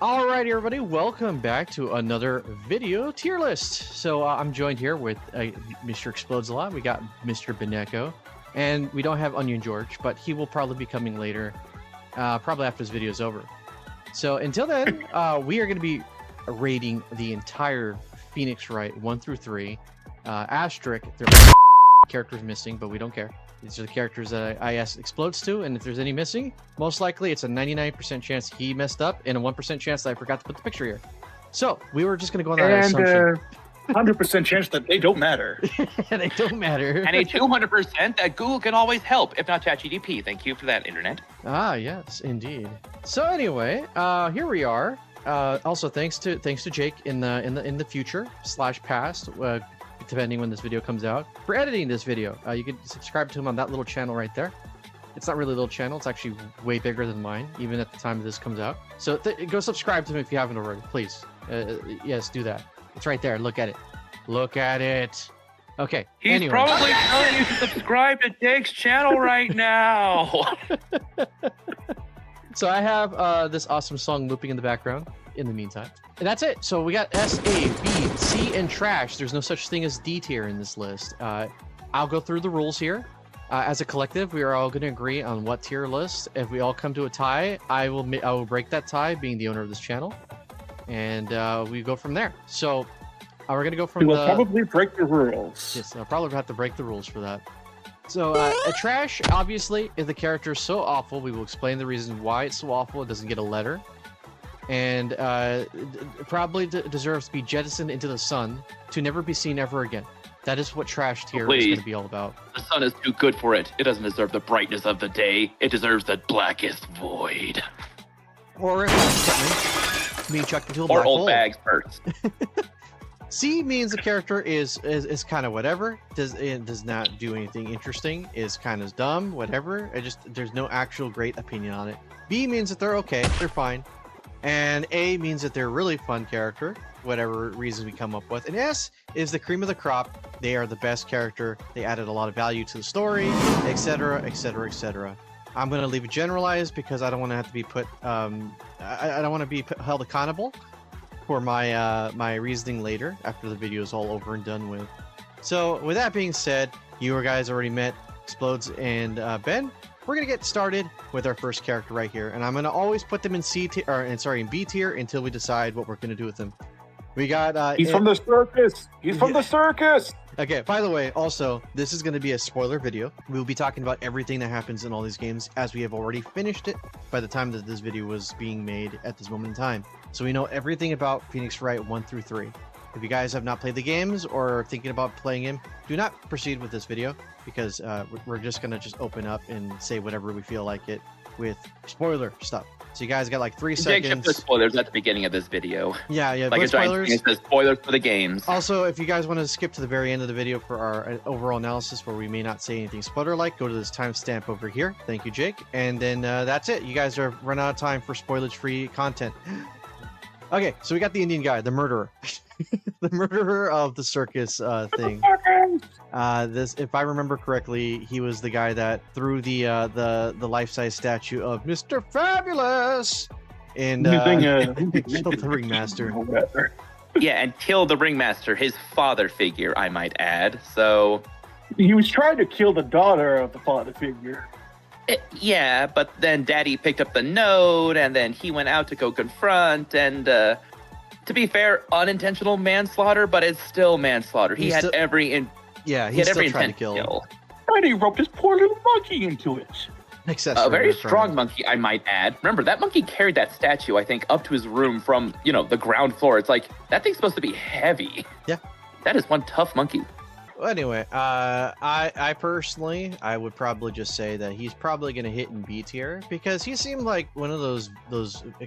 Alright, everybody, welcome back to another video tier list. So I'm joined here with Mr. Explodes a Lot. We got Mr. Beneko, and we don't have Onion George, but he will probably be coming later, probably after this video is over. So until then, we are going to be rating the entire Phoenix Wright 1 through 3. Asterisk, there are characters missing, but we don't care. These are the characters that I asked Explodes to, and if there's any missing, most likely it's a 99% chance he messed up and a 1% chance that I forgot to put the picture here. So we were just going to go on that assumption. 100% chance that they don't matter. They don't matter. And a 200% that Google can always help, if not ChatGPT. Thank you for that, Internet. Ah, yes, indeed. So anyway, here we are. Also, thanks to Jake in the future / past. Depending when this video comes out, for editing this video. You can subscribe to him on that little channel right there. It's not really a little channel, it's actually way bigger than mine, even at the time this comes out. So go subscribe to him if you haven't already, please. Yes, do that. It's right there, look at it. Look at it. Okay, He's probably telling you to subscribe to Jake's channel right now. So I have this awesome song looping in the background in the meantime. And that's it. So we got S, A, B, C, and trash. There's no such thing as D tier in this list. I'll go through the rules here. As a collective, we are all going to agree on what tier list. If we all come to a tie, I will break that tie, being the owner of this channel, and we go from there. So we're going to go from We will probably break the rules. Yes, I'll probably have to break the rules for that. So a trash, obviously, if the character is so awful, we will explain the reason why it's so awful. It doesn't get a letter. And probably deserves to be jettisoned into the sun to never be seen ever again. That is what trash tier is going to be all about. The sun is too good for it. It doesn't deserve the brightness of the day. It deserves the blackest void. Or being chucked into a black or old hole. bags first. C means the character is kind of whatever. Does not do anything interesting. Is kind of dumb. Whatever. There's no actual great opinion on it. B means that they're okay. They're fine. And A means that they're a really fun character, whatever reasons we come up with. And S is the cream of the crop. They are the best character. They added a lot of value to the story, etc., etc., etc. I'm going to leave it generalized because I don't want to have to be put. I don't want to be held accountable for my reasoning later after the video is all over and done with. So with that being said, you guys already met Explodes and Ben. We're gonna get started with our first character right here, and I'm gonna always put them in in B tier until we decide what we're gonna do with them. We got He's from the circus. He's from the circus. Okay, by the way, also, this is going to be a spoiler video. We'll be talking about everything that happens in all these games as we have already finished it by the time that this video was being made at this moment in time. So we know everything about Phoenix Wright 1 through 3. If you guys have not played the games or are thinking about playing them, do not proceed with this video because we're just going to open up and say whatever we feel like it with spoiler stuff. So you guys got like 3 seconds. Jake put spoilers at the beginning of this video. Yeah, like a spoilers. It says spoilers for the games. Also, if you guys want to skip to the very end of the video for our overall analysis where we may not say anything spoiler-like, go to this timestamp over here. Thank you, Jake. And then that's it. You guys are run out of time for spoilage-free content. Okay, so we got the Indian guy, the murderer. The murderer of the circus thing. If I remember correctly, he was the guy that threw the life-size statue of Mr. Fabulous and killed the ringmaster. Yeah, and killed the ringmaster, his father figure, I might add. So he was trying to kill the daughter of the father figure. Yeah, but then Daddy picked up the note, and then he went out to go confront, and to be fair, unintentional manslaughter, but it's still manslaughter. He had every intent to kill. And he roped his poor little monkey into it. A very strong monkey, I might add. Remember, that monkey carried that statue, I think, up to his room from, the ground floor. It's like, that thing's supposed to be heavy. Yeah. That is one tough monkey. Well, anyway, I personally, I would probably just say that he's probably going to hit in B tier because he seemed like one of those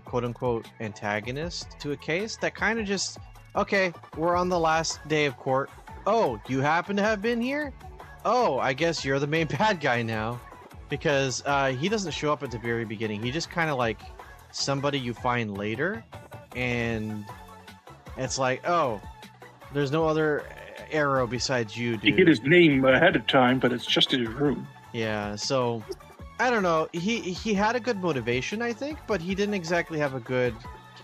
quote-unquote antagonists to a case that kind of just, okay, we're on the last day of court. Oh, you happen to have been here? Oh, I guess you're the main bad guy now. Because he doesn't show up at the very beginning. He just kind of like somebody you find later. And it's like, oh, there's no other arrow besides you, dude. You get his name ahead of time, but it's just in his room. Yeah, so I don't know. He had a good motivation, I think, but he didn't exactly have a good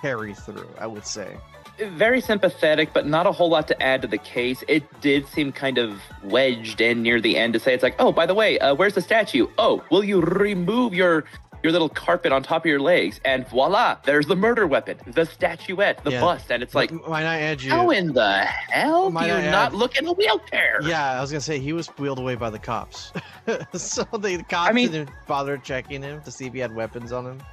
carry through, I would say. Very sympathetic, but not a whole lot to add to the case. It did seem kind of wedged in near the end to say, it's like, oh, by the way, where's the statue? Oh, will you remove your little carpet on top of your legs? And voila, there's the murder weapon, the statuette, the bust. And it's like, might I add you, how in the hell do you not look in a wheelchair? Yeah, I was going to say, he was wheeled away by the cops. So the cops didn't bother checking him to see if he had weapons on him.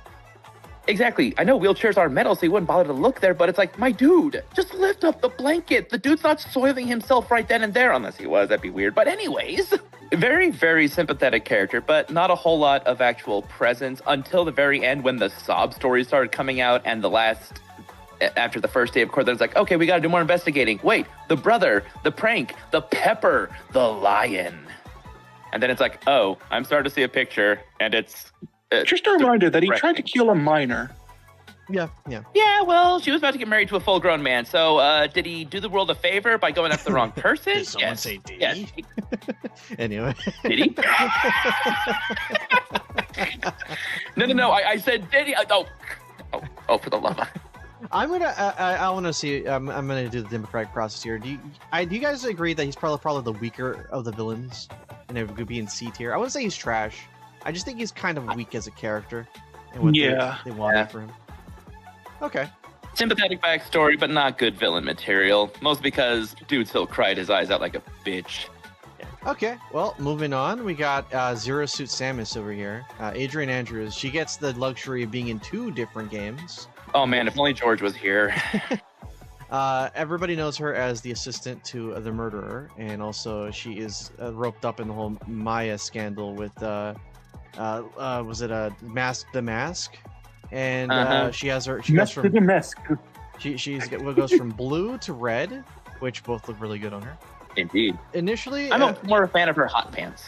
Exactly. I know wheelchairs are metal, so you wouldn't bother to look there, but it's like, my dude, just lift up the blanket. The dude's not soiling himself right then and there, unless he was. That'd be weird. But anyways, very, very sympathetic character, but not a whole lot of actual presence until the very end when the sob stories started coming out and after the first day of court, then it's like, okay, we got to do more investigating. Wait, the brother, the prank, the pepper, the lion. And then it's like, oh, I'm starting to see a picture, and it's... just a reminder that he tried to kill a minor. Yeah. Yeah, well, she was about to get married to a full-grown man. So, did he do the world a favor by going after the wrong person? Did someone say did yes. he? Anyway. Did he? No. I said did he? Oh, for the love of... I want to see. I'm gonna do the democratic process here. Do you guys agree that he's probably the weaker of the villains, and it would be in C tier? I wouldn't say he's trash. I just think he's kind of weak as a character, and what they wanted for him. Okay. Sympathetic backstory, but not good villain material. Mostly because dude still cried his eyes out like a bitch. Okay, well, moving on, we got Zero Suit Samus over here. Adrian Andrews. She gets the luxury of being in 2 different games. Oh man, if only George was here. Everybody knows her as the assistant to the murderer, and also she is roped up in the whole Maya scandal with was it a The Mask? And she goes from the mask. She's what goes from blue to red, which both look really good on her. Indeed. Initially, I'm more a fan of her hot pants.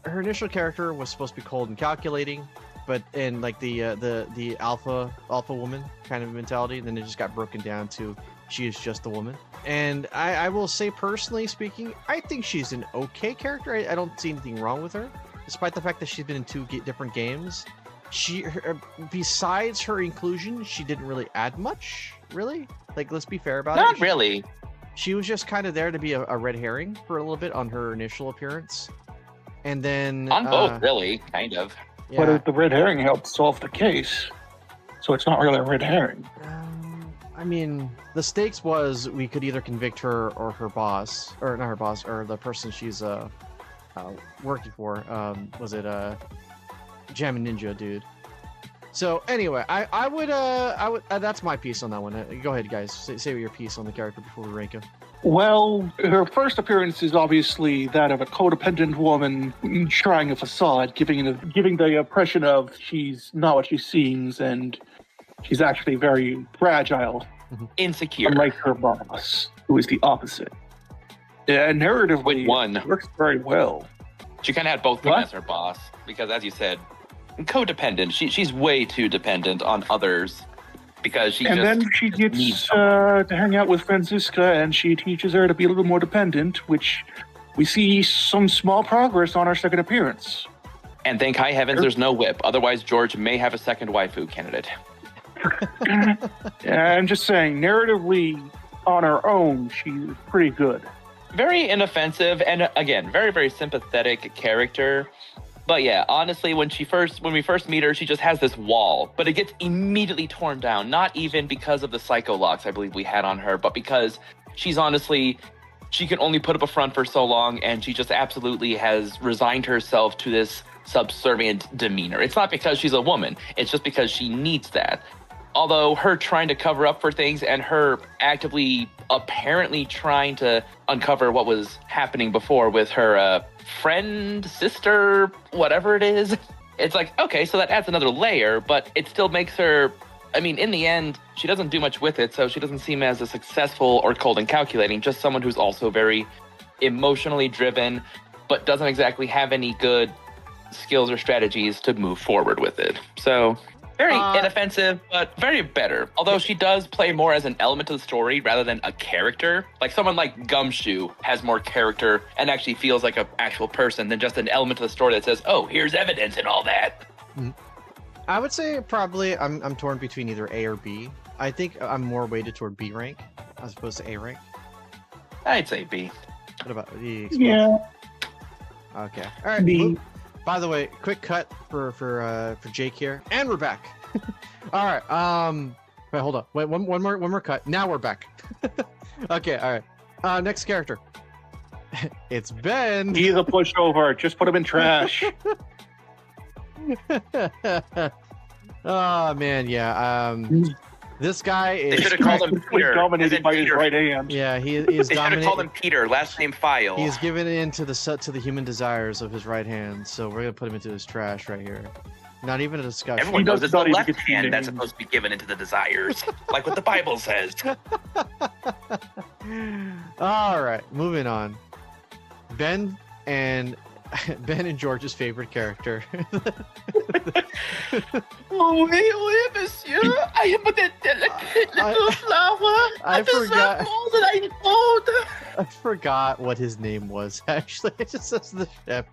Her initial character was supposed to be cold and calculating, but in like the alpha woman kind of mentality, then it just got broken down to she is just a woman. And I will say, personally speaking, I think she's an okay character. I don't see anything wrong with her, despite the fact that she's been in 2 different games. Besides her inclusion, she didn't really add much, really. Like, let's be fair about it. Not really. She was just kind of there to be a red herring for a little bit on her initial appearance. And then... on both, really, kind of. Yeah. But the red herring helped solve the case. So it's not really a red herring. I mean, the stakes was we could either convict her or her boss, or not her boss, or the person she's working for. Was it Jam and Ninja dude? So anyway, I would that's my piece on that one. Go ahead, guys. Say your piece on the character before we rank him. Well, her first appearance is obviously that of a codependent woman trying a facade, giving the impression of she's not what she seems, and she's actually very fragile. Insecure. Unlike her boss, who is the opposite. And narratively, it works very well. She kind of had both as her boss, because as you said, codependent. She's way too dependent on others. Because she then she gets to hang out with Franziska, and she teaches her to be a little more dependent, which we see some small progress on our second appearance. And thank high heavens there's no whip. Otherwise, George may have a second waifu candidate. Yeah, I'm just saying, narratively, on her own, she's pretty good. Very inoffensive, and again, very, very sympathetic character. But yeah, honestly, when we first meet her, she just has this wall, but it gets immediately torn down. Not even because of the psycho locks I believe we had on her, but because she can only put up a front for so long, and she just absolutely has resigned herself to this subservient demeanor. It's not because she's a woman, it's just because she needs that. Although her trying to cover up for things and her actively, apparently trying to uncover what was happening before with her friend, sister, whatever it is. It's like, okay, so that adds another layer, but it still makes her, I mean, in the end, she doesn't do much with it, so she doesn't seem as a successful or cold and calculating, just someone who's also very emotionally driven, but doesn't exactly have any good skills or strategies to move forward with it. So... very inoffensive, but very better. Although she does play more as an element of the story rather than a character. Like someone like Gumshoe has more character and actually feels like an actual person than just an element of the story that says, oh, here's evidence and all that. I would say probably I'm torn between either A or B. I think I'm more weighted toward B rank as opposed to A rank. I'd say B. What about the Yeah. Okay. All right. B. By the way, quick cut for Jake here, and we're back. All right. Wait, hold up. Wait, one more cut. Now we're back. Okay. All right. Next character. It's Ben. He's a pushover. Just put him in trash. Oh man, yeah. This guy They is. should have called him Peter. Dominated and by then his Peter. right hand. Yeah, he is They should have dominated. called him Peter, last name File. He's given in to the human desires of his right hand, so we're gonna put him into his trash right here. Not even a discussion. Everyone He knows does it's the not even left get two hand that's names. supposed to be given into the desires, like what the Bible says. All right, moving on. Ben and George's favorite character. Oh, monsieur, I am a delicate little flower. I forgot. more than I hold. I forgot what his name was. Actually, it just says the chef.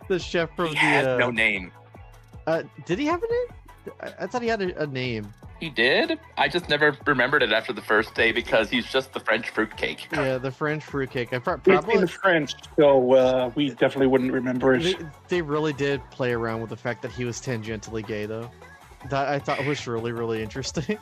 The chef from He the. has no name. Did he have a name? I thought he had a name. He did? I just never remembered it after the first day because he's just the French fruitcake. Yeah, the French fruitcake. I It's probably in French, so we definitely wouldn't remember it. they really did play around with the fact that he was tangentially gay, though. That I thought was really, really interesting.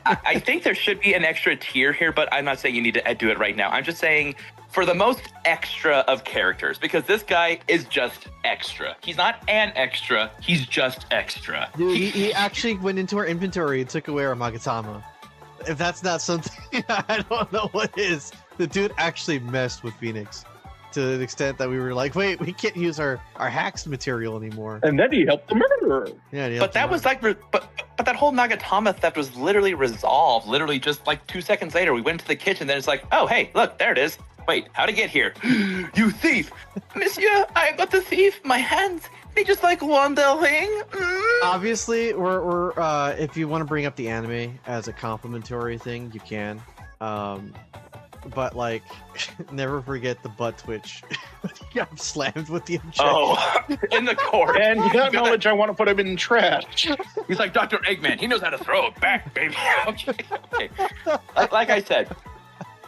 I think there should be an extra tier here, but I'm not saying you need to do it right now. I'm just saying for the most extra of characters, because this guy is just extra. He's not an extra, he's just extra. Dude, he actually went into our inventory and took away our Magatama. If that's not something, I don't know what is. The dude actually messed with Phoenix to the extent that we were like, wait, we can't use our hacks material anymore. And then he helped the murderer. Yeah, he But helped that him was out. like, but that whole Nagatama theft was literally resolved. Literally just like 2 seconds later, we went to the kitchen. Then it's like, oh, hey, look, there it is. Wait, how'd it get here? You thief! Monsieur, I got the thief. My hands, they just like wandering. Obviously, we're if you want to bring up the anime as a complimentary thing, you can. But like, never forget the butt twitch. He got slammed with the object. Oh, in the court. And that knowledge, I want to put him in trash. He's like Dr. Eggman. He knows how to throw it back, baby. Okay. Like I said,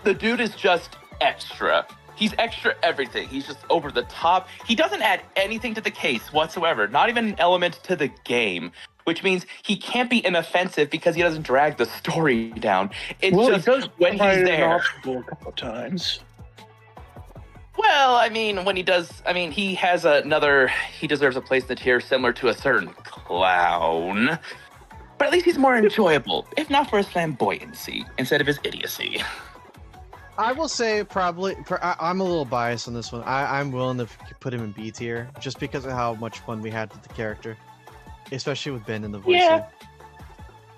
the dude is just extra. He's extra everything. He's just over the top. He doesn't add anything to the case whatsoever. Not even an element to the game. Which means he can't be inoffensive because he doesn't drag the story down. It's Well, just he does when he's provide an there. obstacle a couple of times. Well, I mean, when he does, I mean, he has he deserves a place in the tier similar to a certain clown. But at least he's more enjoyable, if not for his flamboyancy, instead of his idiocy. I will say probably I'm a little biased on this one. I'm willing to put him in B tier just because of how much fun we had with the character, especially with Ben in the voice. Yeah.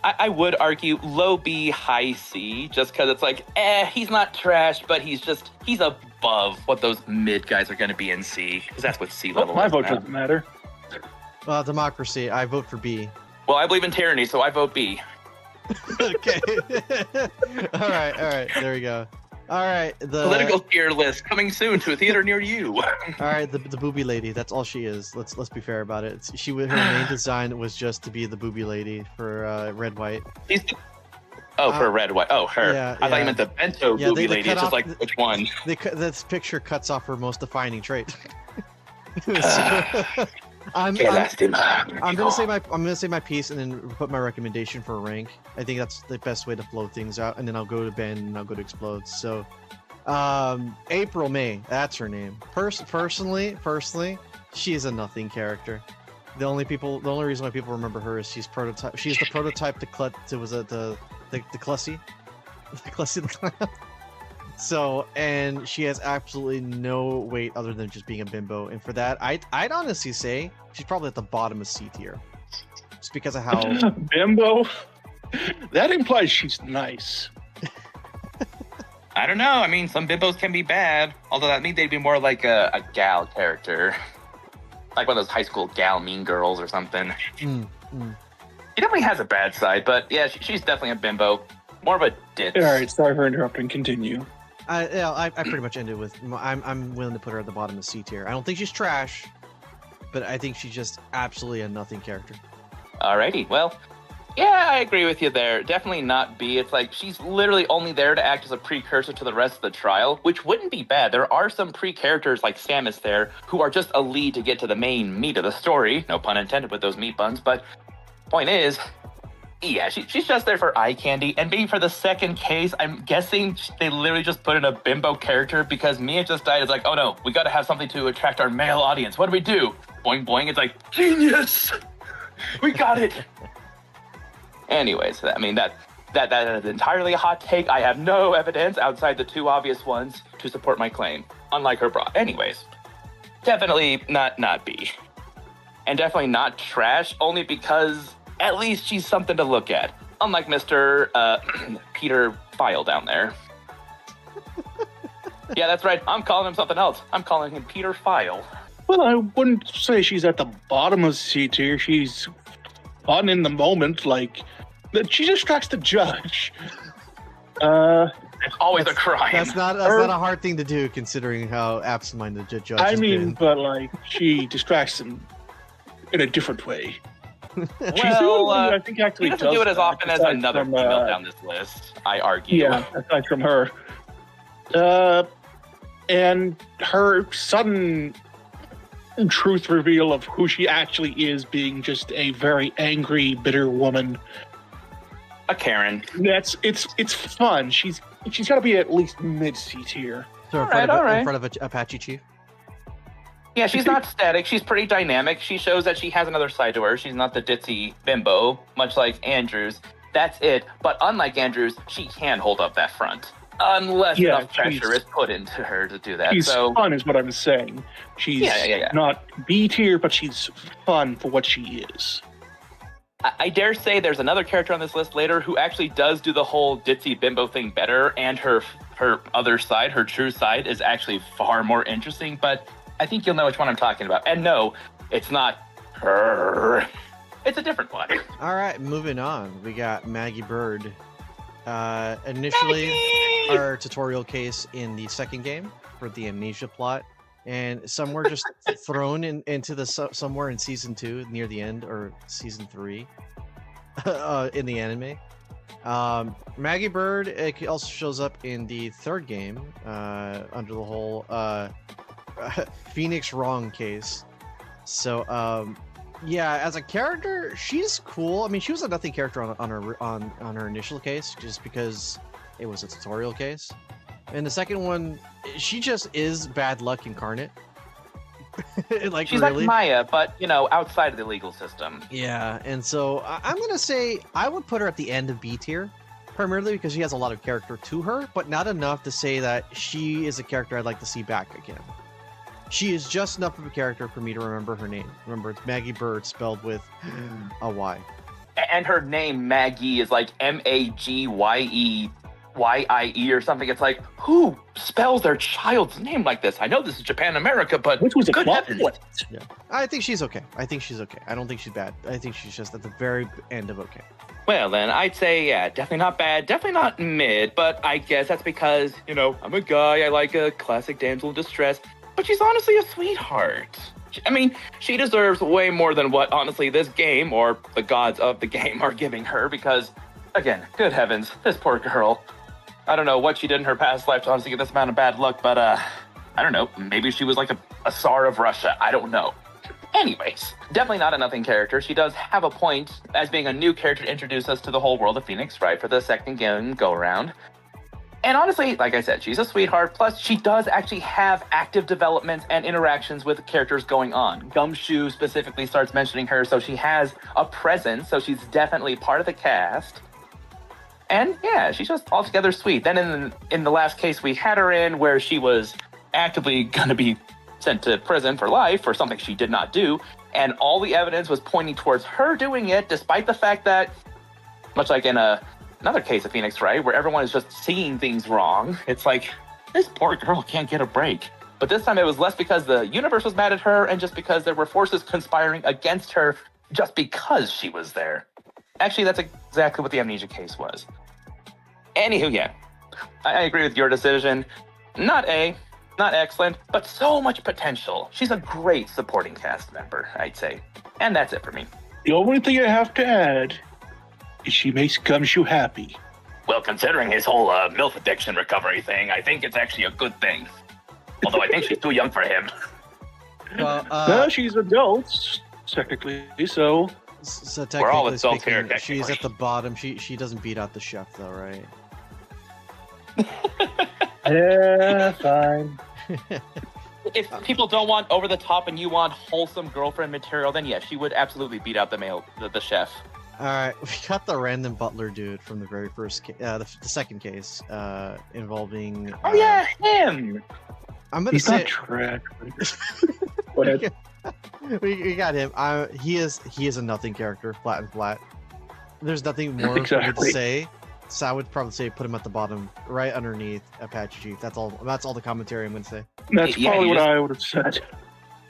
I would argue low B, high C, just because it's like, he's not trash, but he's above what those mid guys are going to be in C, because that's what C level My is vote now. doesn't matter. Well, democracy. I vote for B. Well, I believe in tyranny, so I vote B. Okay. all right. There we go. All right. Political tier list coming soon to a theater near you. All right. The booby lady. That's all she is. Let's be fair about it. Her main design was just to be the booby lady for Red White. For red, white. Oh, her. Yeah, I thought yeah. you meant the bento Yeah, movie they lady. cut It's just off like, the- which one? This picture cuts off her most defining trait. I'm Que gonna say my piece and then put my recommendation for a rank. I think that's the best way to flow things out, and then I'll go to Ben and I'll go to Explode. So, April May, that's her name. Personally, she is a nothing character. The only reason why people remember her is she's the prototype to the Clussy, the Clussy the Clown. So, and she has absolutely no weight other than just being a bimbo. And for that, I'd honestly say she's probably at the bottom of C tier. Just because of how... Bimbo? That implies she's nice. I don't know. I mean, some bimbos can be bad. Although that means they'd be more like a gal character. Like one of those high school gal mean girls or something. She definitely has a bad side, but yeah, she's definitely a bimbo. More of a ditz. All right, sorry for interrupting. Continue. I pretty much ended with I'm willing to put her at the bottom of C tier. I don't think she's trash, but I think she's just absolutely a nothing character. Alrighty, well, Yeah, I agree with you there. Definitely not B. It's like she's literally only there to act as a precursor to the rest of the trial, which wouldn't be bad. There are some pre-characters like Samus there who are just a lead to get to the main meat of the story. No pun intended with those meat buns, but point is, yeah, she's just there for eye candy. And being for the second case, I'm guessing they literally just put in a bimbo character because Mia just died. It's like, oh no, we got to have something to attract our male audience. What do we do? Boing boing. It's like, genius. We got it. Anyways, I mean, that is entirely a hot take. I have no evidence outside the two obvious ones to support my claim, unlike her bra. Anyways, definitely not B. And definitely not trash, only because at least she's something to look at. Unlike Mr. Peter File down there. Yeah, that's right. I'm calling him something else. I'm calling him Peter File. Well, I wouldn't say she's at the bottom of C tier. She's fun in the moment, like she distracts the judge. It's always a crime. That's not a hard thing to do, considering how absent-minded the judge has been. But like she distracts him in a different way. Well, I think actually he doesn't do it as often as another female down this list, I argue. Yeah, aside from her. And her sudden truth reveal of who she actually is, being just a very angry, bitter woman. A Karen. It's fun. She's got to be at least mid C tier. So in front of an Apache chief. Yeah, she's not static. She's pretty dynamic. She shows that she has another side to her. She's not the ditzy bimbo, much like Andrews. That's it. But unlike Andrews, she can hold up that front. Unless enough pressure is put into her to do that. She's fun is what I'm saying. She's not B tier, but she's fun for what she is. I dare say there's another character on this list later who actually does do the whole ditzy bimbo thing better, and her other side, her true side, is actually far more interesting, but I think you'll know which one I'm talking about. And no, it's not her. It's a different one. All right, moving on. We got Maggie Bird. Initially, our tutorial case in the second game for the amnesia plot, and somewhere just thrown into the somewhere in season 2 near the end, or season 3 in the anime. Maggie Bird also shows up in the third game under the whole Phoenix Wrong case. So yeah, as a character, she's cool. I mean, she was a nothing character on her initial case, just because it was a tutorial case. In the second one, she just is bad luck incarnate. Like, she's really? like Maya, but outside of the legal system. Yeah, and so I'm gonna say I would put her at the end of B tier, primarily because she has a lot of character to her, but not enough to say that she is a character I'd like to see back again. She is just enough of a character for me to remember her name. Remember, it's Maggie Bird, spelled with a Y. And her name, Maggie, is like MagyeYie or something. It's like, who spells their child's name like this? I know this is Japan America, but which was a good heavens. Yeah, I think she's okay. I think she's okay. I don't think she's bad. I think she's just at the very end of okay. Well, then, I'd say, yeah, definitely not bad, definitely not mid, but I guess that's because, I'm a guy, I like a classic damsel in distress. But she's honestly a sweetheart. I mean, she deserves way more than what, honestly, this game, or the gods of the game, are giving her, because, again, good heavens, this poor girl. I don't know what she did in her past life to honestly get this amount of bad luck, but, I don't know, maybe she was like a Tsar of Russia, I don't know. Anyways, definitely not a nothing character. She does have a point as being a new character to introduce us to the whole world of Phoenix Wright for the second game go-around. And honestly, like I said, she's a sweetheart. Plus, she does actually have active developments and interactions with characters going on. Gumshoe specifically starts mentioning her, so she has a presence, so she's definitely part of the cast. And yeah, she's just altogether sweet. Then in the last case we had her in, where she was actively going to be sent to prison for life for something she did not do, and all the evidence was pointing towards her doing it, despite the fact that, much like in another case of Phoenix Wright, where everyone is just seeing things wrong. It's like, this poor girl can't get a break. But this time it was less because the universe was mad at her and just because there were forces conspiring against her just because she was there. Actually, that's exactly what the amnesia case was. Anywho, yeah, I agree with your decision. Not A, not excellent, but so much potential. She's a great supporting cast member, I'd say. And that's it for me. The only thing I have to add She makes Gumshoe happy. Well, considering his whole MILF addiction recovery thing, I think it's actually a good thing. Although I think she's too young for him. Well, No, she's adult, technically, so... So We're technically all adults speaking, here, she's technically. at the bottom. She doesn't beat out the chef though, right? Yeah, fine. If people don't want over the top and you want wholesome girlfriend material, then yes, she would absolutely beat out the chef. All right, we got the random butler dude from the very first, the second case, involving. Oh yeah, him. I'm gonna He's say not trash. Go ahead. we got him. He is a nothing character, flat and flat. There's nothing more for me to Exactly. say. So I would probably say put him at the bottom, right underneath Apache Chief. That's all. That's all the commentary I'm gonna say. That's Yeah, probably you what just- I would have said.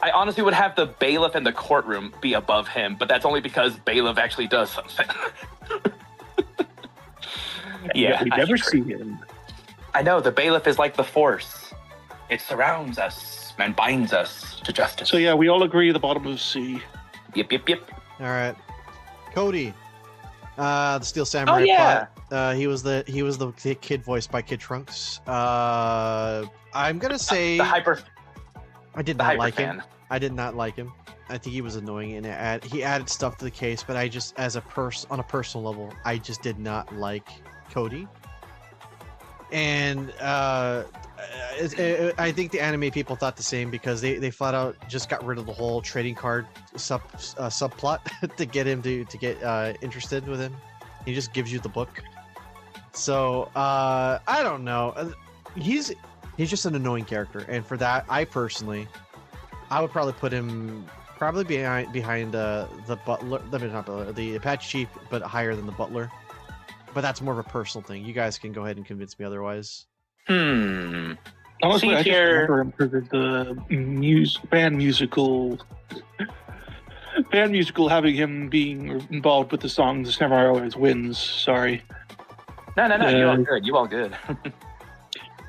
I honestly would have the bailiff in the courtroom be above him, but that's only because bailiff actually does something. Yeah, we I never agree. see him. I know, the bailiff is like the force. It surrounds us and binds us to justice. So yeah, we all agree the bottom of C. Yep. All right, Cody, the Steel Samurai. Oh yeah. He was the kid voiced by Kid Trunks. I'm gonna say The hyper I did the not hyper like fan. him. I did not like him. I think he was annoying and he added stuff to the case, but I just, as a on a personal level, I just did not like Cody. And I think the anime people thought the same because they flat out just got rid of the whole trading card subplot to get him to get interested with him. He just gives you the book. So I don't know. He's just an annoying character, and for that, I would probably put him behind the butler, not butler, the Apache Chief, but higher than the butler. But that's more of a personal thing. You guys can go ahead and convince me otherwise. Honestly, See I just here- remember him for the band musical having him being involved with the song "The Samurai Always Wins." Sorry. No, you all good.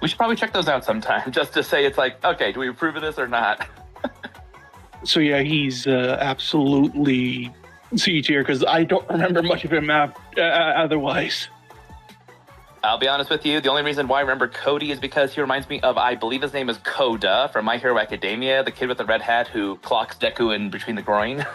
We should probably check those out sometime, just to say it's like, okay, do we approve of this or not? So yeah, he's absolutely C tier because I don't remember much of him otherwise. I'll be honest with you, the only reason why I remember Cody is because he reminds me of, I believe his name is Koda from My Hero Academia, the kid with the red hat who clocks Deku in between the groin.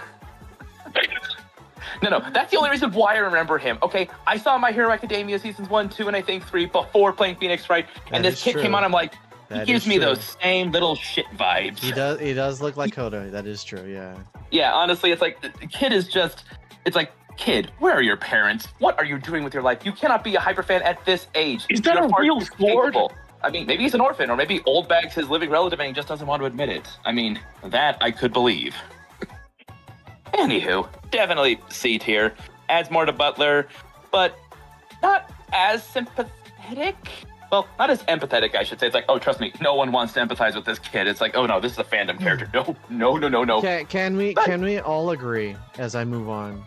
No, that's the only reason why I remember him. Okay, I saw My Hero Academia seasons 1, 2, and I think 3 before playing Phoenix Wright, and That this is kid true. came on, I'm like, he That gives is me true. those same little shit vibes. He does look like Koda. That is true. Yeah. Yeah, honestly, it's like, the kid is just, it's like, kid, where are your parents? What are you doing with your life? You cannot be a hyperfan at this age. Is that You're a far real too sword? capable. I mean, maybe he's an orphan, or maybe Old Bag's his living relative and he just doesn't want to admit it. I mean, that I could believe. Anywho, definitely C tier. Adds more to Butler, but not as sympathetic. Well, not as empathetic, I should say. It's like, oh, trust me, no one wants to empathize with this kid. It's like, oh no, this is a fandom character. No. Can we all agree as I move on?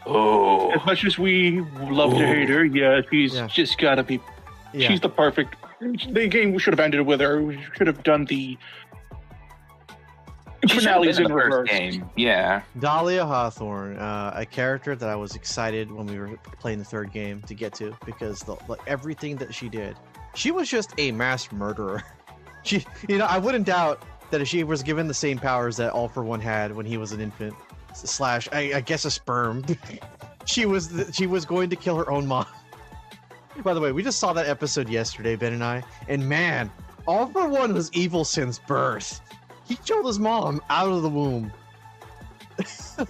Oh, As much as we love to hate her, yeah, she's Yeah. just gotta be. Yeah. She's the perfect. The game should have ended with her. We should have done the she should have finales been in the first reverse. game. Yeah. Dahlia Hawthorne, a character that I was excited when we were playing the third game to get to because everything that she did, she was just a mass murderer. She, I wouldn't doubt that if she was given the same powers that All for One had when he was an infant, slash, I guess a sperm, she was going to kill her own mom. By the way, we just saw that episode yesterday, Ben and I, and man, All for One was evil since birth. He killed his mom out of the womb.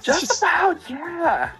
Just about, yeah.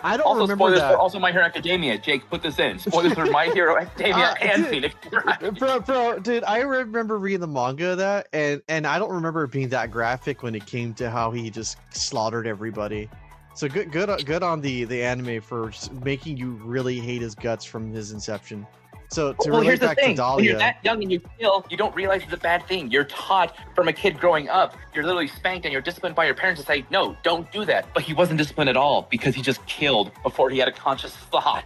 I don't Also, remember spoilers that. for also My Hero Academia. Jake, put this in. Spoilers for My Hero Academia and dude. Phoenix Wright. Bro, dude, I remember reading the manga of that, and I don't remember it being that graphic when it came to how he just slaughtered everybody. So good on the anime for just making you really hate his guts from his inception. So to Well, relate here's the back to thing. When you're Dahlia, that young and you kill, you don't realize it's a bad thing. You're taught from a kid growing up. You're literally spanked and you're disciplined by your parents to say, no, don't do that. But he wasn't disciplined at all because he just killed before he had a conscious thought.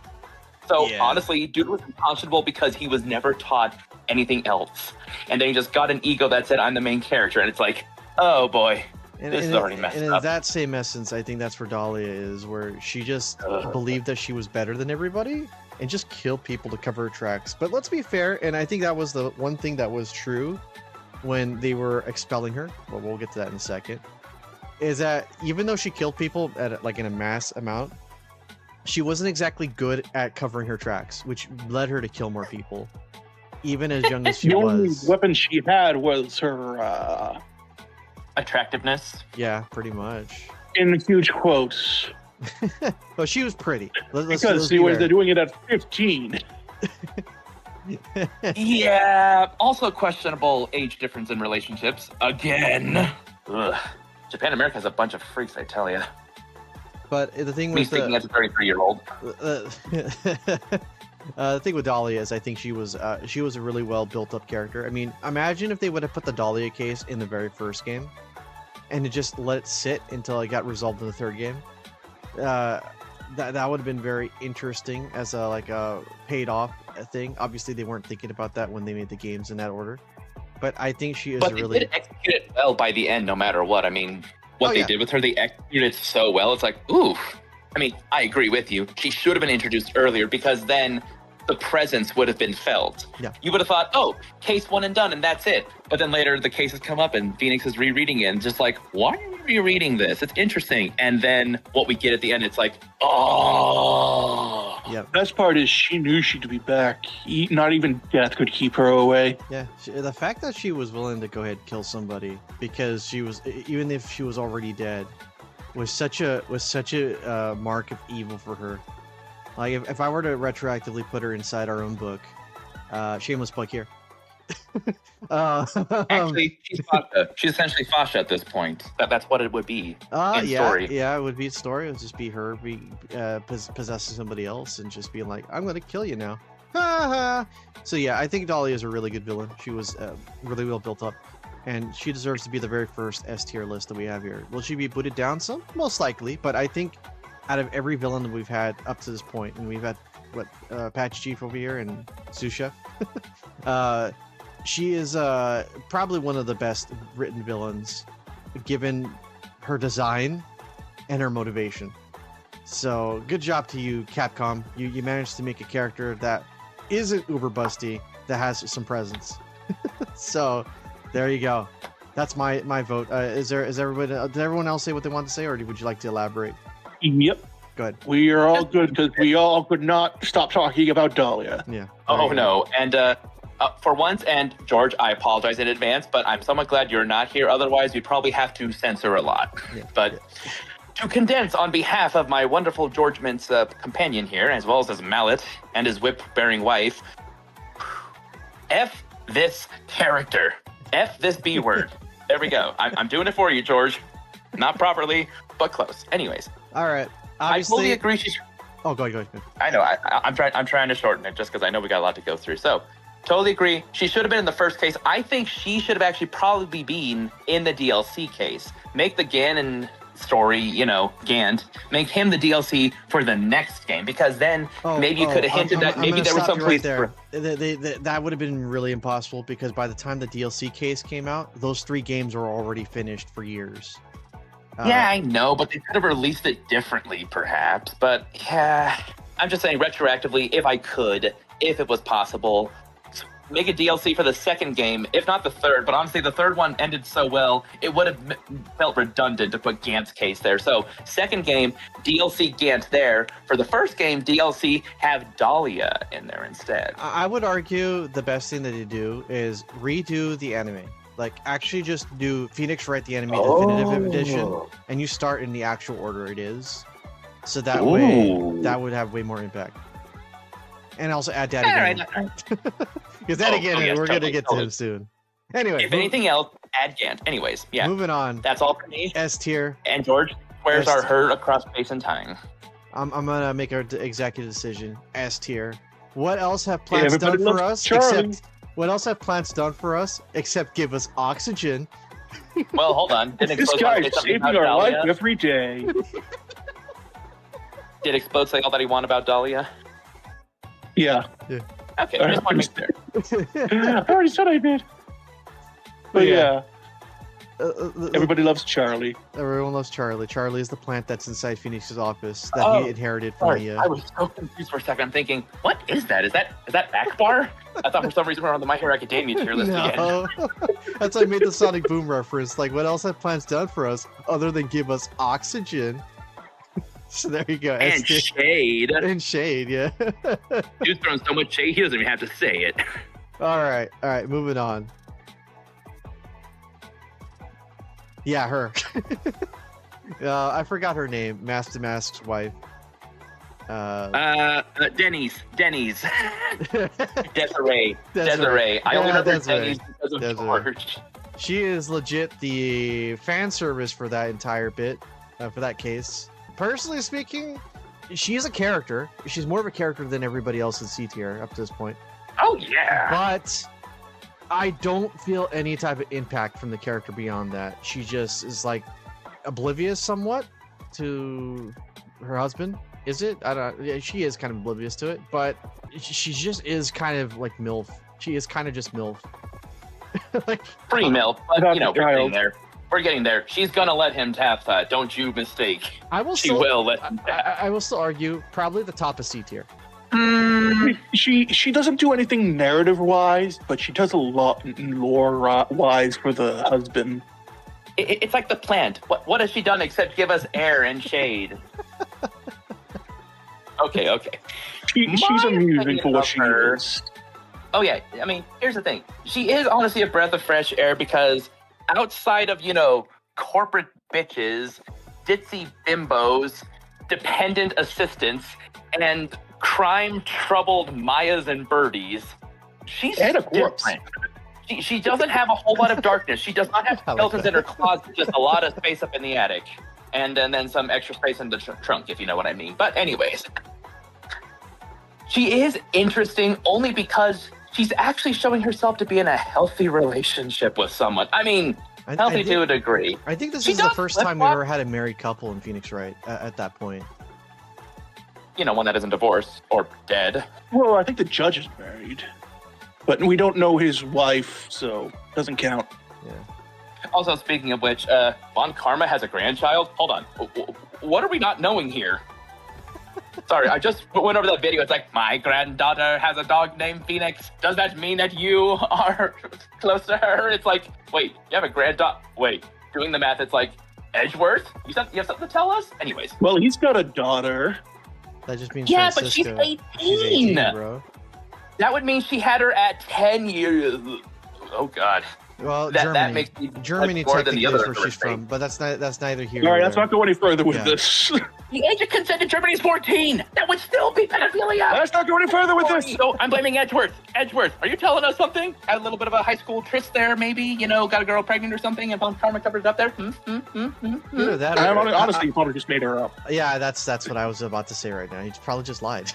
So Yeah. honestly, dude was unconscionable because he was never taught anything else. And then he just got an ego that said, I'm the main character. And it's like, oh boy, This is already messed and in up. that same essence, I think that's where Dahlia is, where she just believed that she was better than everybody and just killed people to cover her tracks. But let's be fair, and I think that was the one thing that was true when they were expelling her. Well, we'll get to that in a second. Is that even though she killed people at like in a mass amount, she wasn't exactly good at covering her tracks, which led her to kill more people, even as young as she The only was. weapon she had was her, Attractiveness. Yeah, pretty much. in huge quotes, But she was pretty. because she was doing it at 15. Yeah. Also questionable age difference in relationships. Again. Ugh. Japan America has a bunch of freaks, I tell you. But the thing Me with thinking as a 33-year-old. the thing with Dahlia is I think she was a really well built up character. I mean, imagine if they would have put the Dahlia case in the very first game and to just let it sit until it got resolved in the third game. That would have been very interesting as a paid off thing. Obviously, they weren't thinking about that when they made the games in that order. But I think she is But really. they did execute it well by the end, no matter what. I mean, what they yeah. did with her, they executed it so well. It's like, ooh. I mean, I agree with you. She should have been introduced earlier because then the presence would have been felt. Yeah. You would have thought, oh, case one and done, and that's it. But then later the cases come up and Phoenix is rereading it and just like, why are you rereading this? It's interesting. And then what we get at the end, it's like, oh. Yeah. Best part is she knew she'd be back. Not even death could keep her away. Yeah, the fact that she was willing to go ahead and kill somebody because she was, even if she was already dead, was such a mark of evil for her. Like if I were to retroactively put her inside our own book, shameless plug here. Actually, she's essentially Fasha at this point. That's what it would be. In story. Yeah, it would be a story. It would just be her possessing somebody else and just being like, "I'm going to kill you now." So yeah, I think Dahlia is a really good villain. She was really well built up, and she deserves to be the very first S tier list that we have here. Will she be booted down some? Most likely, but I think out of every villain that we've had up to this point, and we've had Patch Chief over here and Susha, she is probably one of the best written villains, given her design and her motivation. So good job to you, Capcom. You managed to make a character that isn't uber busty, that has some presence. So there you go. That's my vote. Did everyone else say what they want to say, or would you like to elaborate? Yep. Good. We are all good because we all could not stop talking about Dahlia. Yeah. Oh no, and for once, and George, I apologize in advance, but I'm somewhat glad you're not here. Otherwise, we'd probably have to censor a lot. Yeah. But to condense on behalf of my wonderful George Mint's companion here, as well as his mallet and his whip-bearing wife, F this character. F this B word. There we go. I'm doing it for you, George. Not properly, but close. Anyways. All right. I fully agree. Oh, go ahead. I know. I'm trying to shorten it just because I know we got a lot to go through. So, totally agree. She should have been in the first case. I think she should have actually probably been in the DLC case. Make the Ganon story, Gant. Make him the DLC for the next game, because then maybe you could have hinted that maybe there was some place there. That would have been really impossible, because by the time the DLC case came out, those 3 games were already finished for years. Yeah, I know, but they could have released it differently, perhaps. But yeah, I'm just saying retroactively, if it was possible, make a DLC for the second game, if not the third. But honestly, the third one ended so well, it would have felt redundant to put Gant's case there. So second game, DLC Gant there. For the first game, DLC have Dahlia in there instead. I would argue the best thing that they do is redo the anime. Like, actually just do Phoenix Wright the Anime Definitive Edition, and you start in the actual order it is. So that way, that would have way more impact. And also add Daddy Ganon. Because Daddy Ganon, we're going to get to him soon. Anyway. If anything else, add Gant. Anyways, yeah. Moving on. That's all for me. S tier. And George, where's our hurt across space and time? I'm going to make our executive decision. S tier. What else have plants done for us? What else have plants done for us except give us oxygen? Well, hold on. This guy's saving our life every day. Did Explode say all that he wanted about Dahlia? Yeah. Okay, just one there. I already said I did. But yeah. Everybody loves Charlie. Everyone loves Charlie. Charlie is the plant that's inside Phoenix's office that he inherited from Sorry, the. I was so confused for a second. I'm thinking, what is that? Is that Akbar? I thought for some reason we were on the My Hero Academia tier list again. No, that's why I made the Sonic Boom reference. Like, what else have plants done for us other than give us oxygen? So there you go. And shade. And shade, yeah. Dude's throwing so much shade, he doesn't even have to say it. All right, moving on. Yeah, her. I forgot her name. Mask to Mask's wife. Denny's. Desiree. I only remember Desiree. Denny's because of George. She is legit the fan service for that entire bit, for that case. Personally speaking, she's a character. She's more of a character than everybody else in C tier up to this point. Oh, yeah. But I don't feel any type of impact from the character beyond that. She just is like oblivious somewhat to her husband. Is it? I don't know. Yeah, she is kind of oblivious to it, but she just is kind of like MILF. She is kind of just MILF. Like Free MILF, but we're getting there. We're getting there. She's gonna let him tap that. Don't you mistake. She will let him tap. I will still argue probably the top of C tier. She doesn't do anything narrative wise, but she does a lot lore wise for the husband. It's like the plant. What has she done except give us air and shade? Okay. She's amusing for what she is. Oh yeah, I mean, here's the thing. She is honestly a breath of fresh air because outside of, corporate bitches, ditzy bimbos, dependent assistants, and crime-troubled Mayas and birdies, she's different. She doesn't have a whole lot of darkness. She does not have skeletons in her closet, just a lot of space up in the attic. And then some extra space in the trunk, if you know what I mean. But anyways, she is interesting only because she's actually showing herself to be in a healthy relationship with someone. I mean, healthy to a degree. I think this is the first time we've ever had a married couple in Phoenix Wright at that point. One that isn't divorced or dead. Well, I think the judge is married. But we don't know his wife, so it doesn't count. Yeah. Also, speaking of which, Von Karma has a grandchild? Hold on. What are we not knowing here? Sorry, I just went over that video. It's like, my granddaughter has a dog named Phoenix. Does that mean that you are close to her? It's like, wait, you have a granddaughter? Wait, doing the math, it's like, Edgeworth? You have something to tell us? Anyways. Well, he's got a daughter. That just means yeah, Francisco. but she's 18. She's 18, bro. That would mean she had her at 10 years. Oh, God. Well, that makes me Germany more than technically the other is where she's from, but that's neither here. All right, nor let's there. not go any further with this. The age of consent in Germany is 14. That would still be pedophilia. Let's not go any further with this. So I'm blaming Edgeworth. Edgeworth, are you telling us something? Had a little bit of a high school tryst there, maybe? Got a girl pregnant or something, and Von Karma covered it up there? Either that I or- honestly, you probably just made her up. Yeah, that's what I was about to say right now. He probably just lied.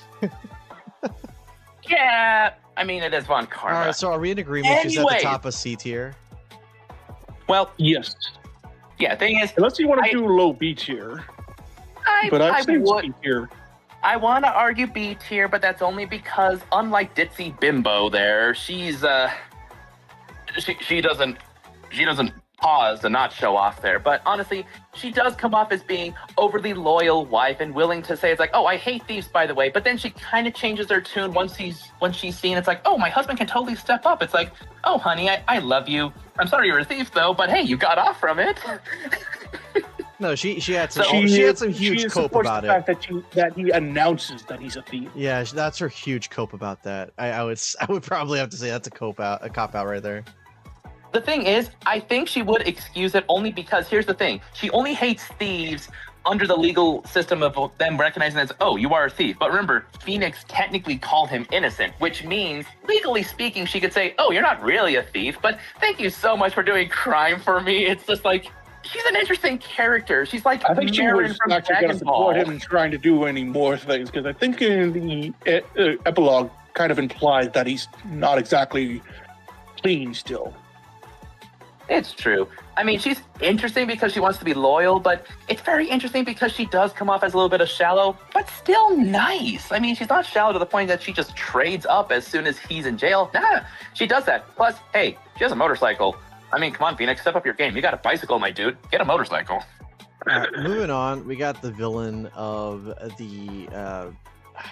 Yeah, I mean, it is Von Karma. All right, so are we in agreement? She's at the top of C tier. Well, Yes. yeah, thing is, Unless you want to do low B tier. But I'd say C tier. I want to argue B tier, but that's only because, unlike Ditzy Bimbo there, she's, she doesn't pause to not show off there. But honestly, she does come off as being overly loyal wife and willing to say, it's like, oh, I hate thieves, by the way. But then she kind of changes her tune once she's seen, it's like, oh, my husband can totally step up. It's like, oh, honey, I love you. I'm sorry you're a thief, though, but hey, you got off from it. No, she had some she had some huge cope about the it. fact that he announces that he's a thief. Yeah, that's her huge cope about that. I would probably have to say that's a cop out right there. The thing is, I think she would excuse it only because here's the thing. She only hates thieves under the legal system of them recognizing as, oh, you are a thief. But remember, Phoenix technically called him innocent, which means, legally speaking, she could say, oh, you're not really a thief, but thank you so much for doing crime for me. It's just like, she's an interesting character. She's like I think she Marin was from actually going to Dragon Ball. support him in trying to do any more things, because I think in the epilogue kind of implies that he's not exactly clean still. It's true. I mean, she's interesting because she wants to be loyal, but it's very interesting because she does come off as a little bit of shallow, but still nice. I mean, she's not shallow to the point that she just trades up as soon as he's in jail. Nah, she does that. Plus, hey, she has a motorcycle. I mean, come on, Phoenix, step up your game. You got a bicycle, my dude. Get a motorcycle. Moving on, we got the villain of the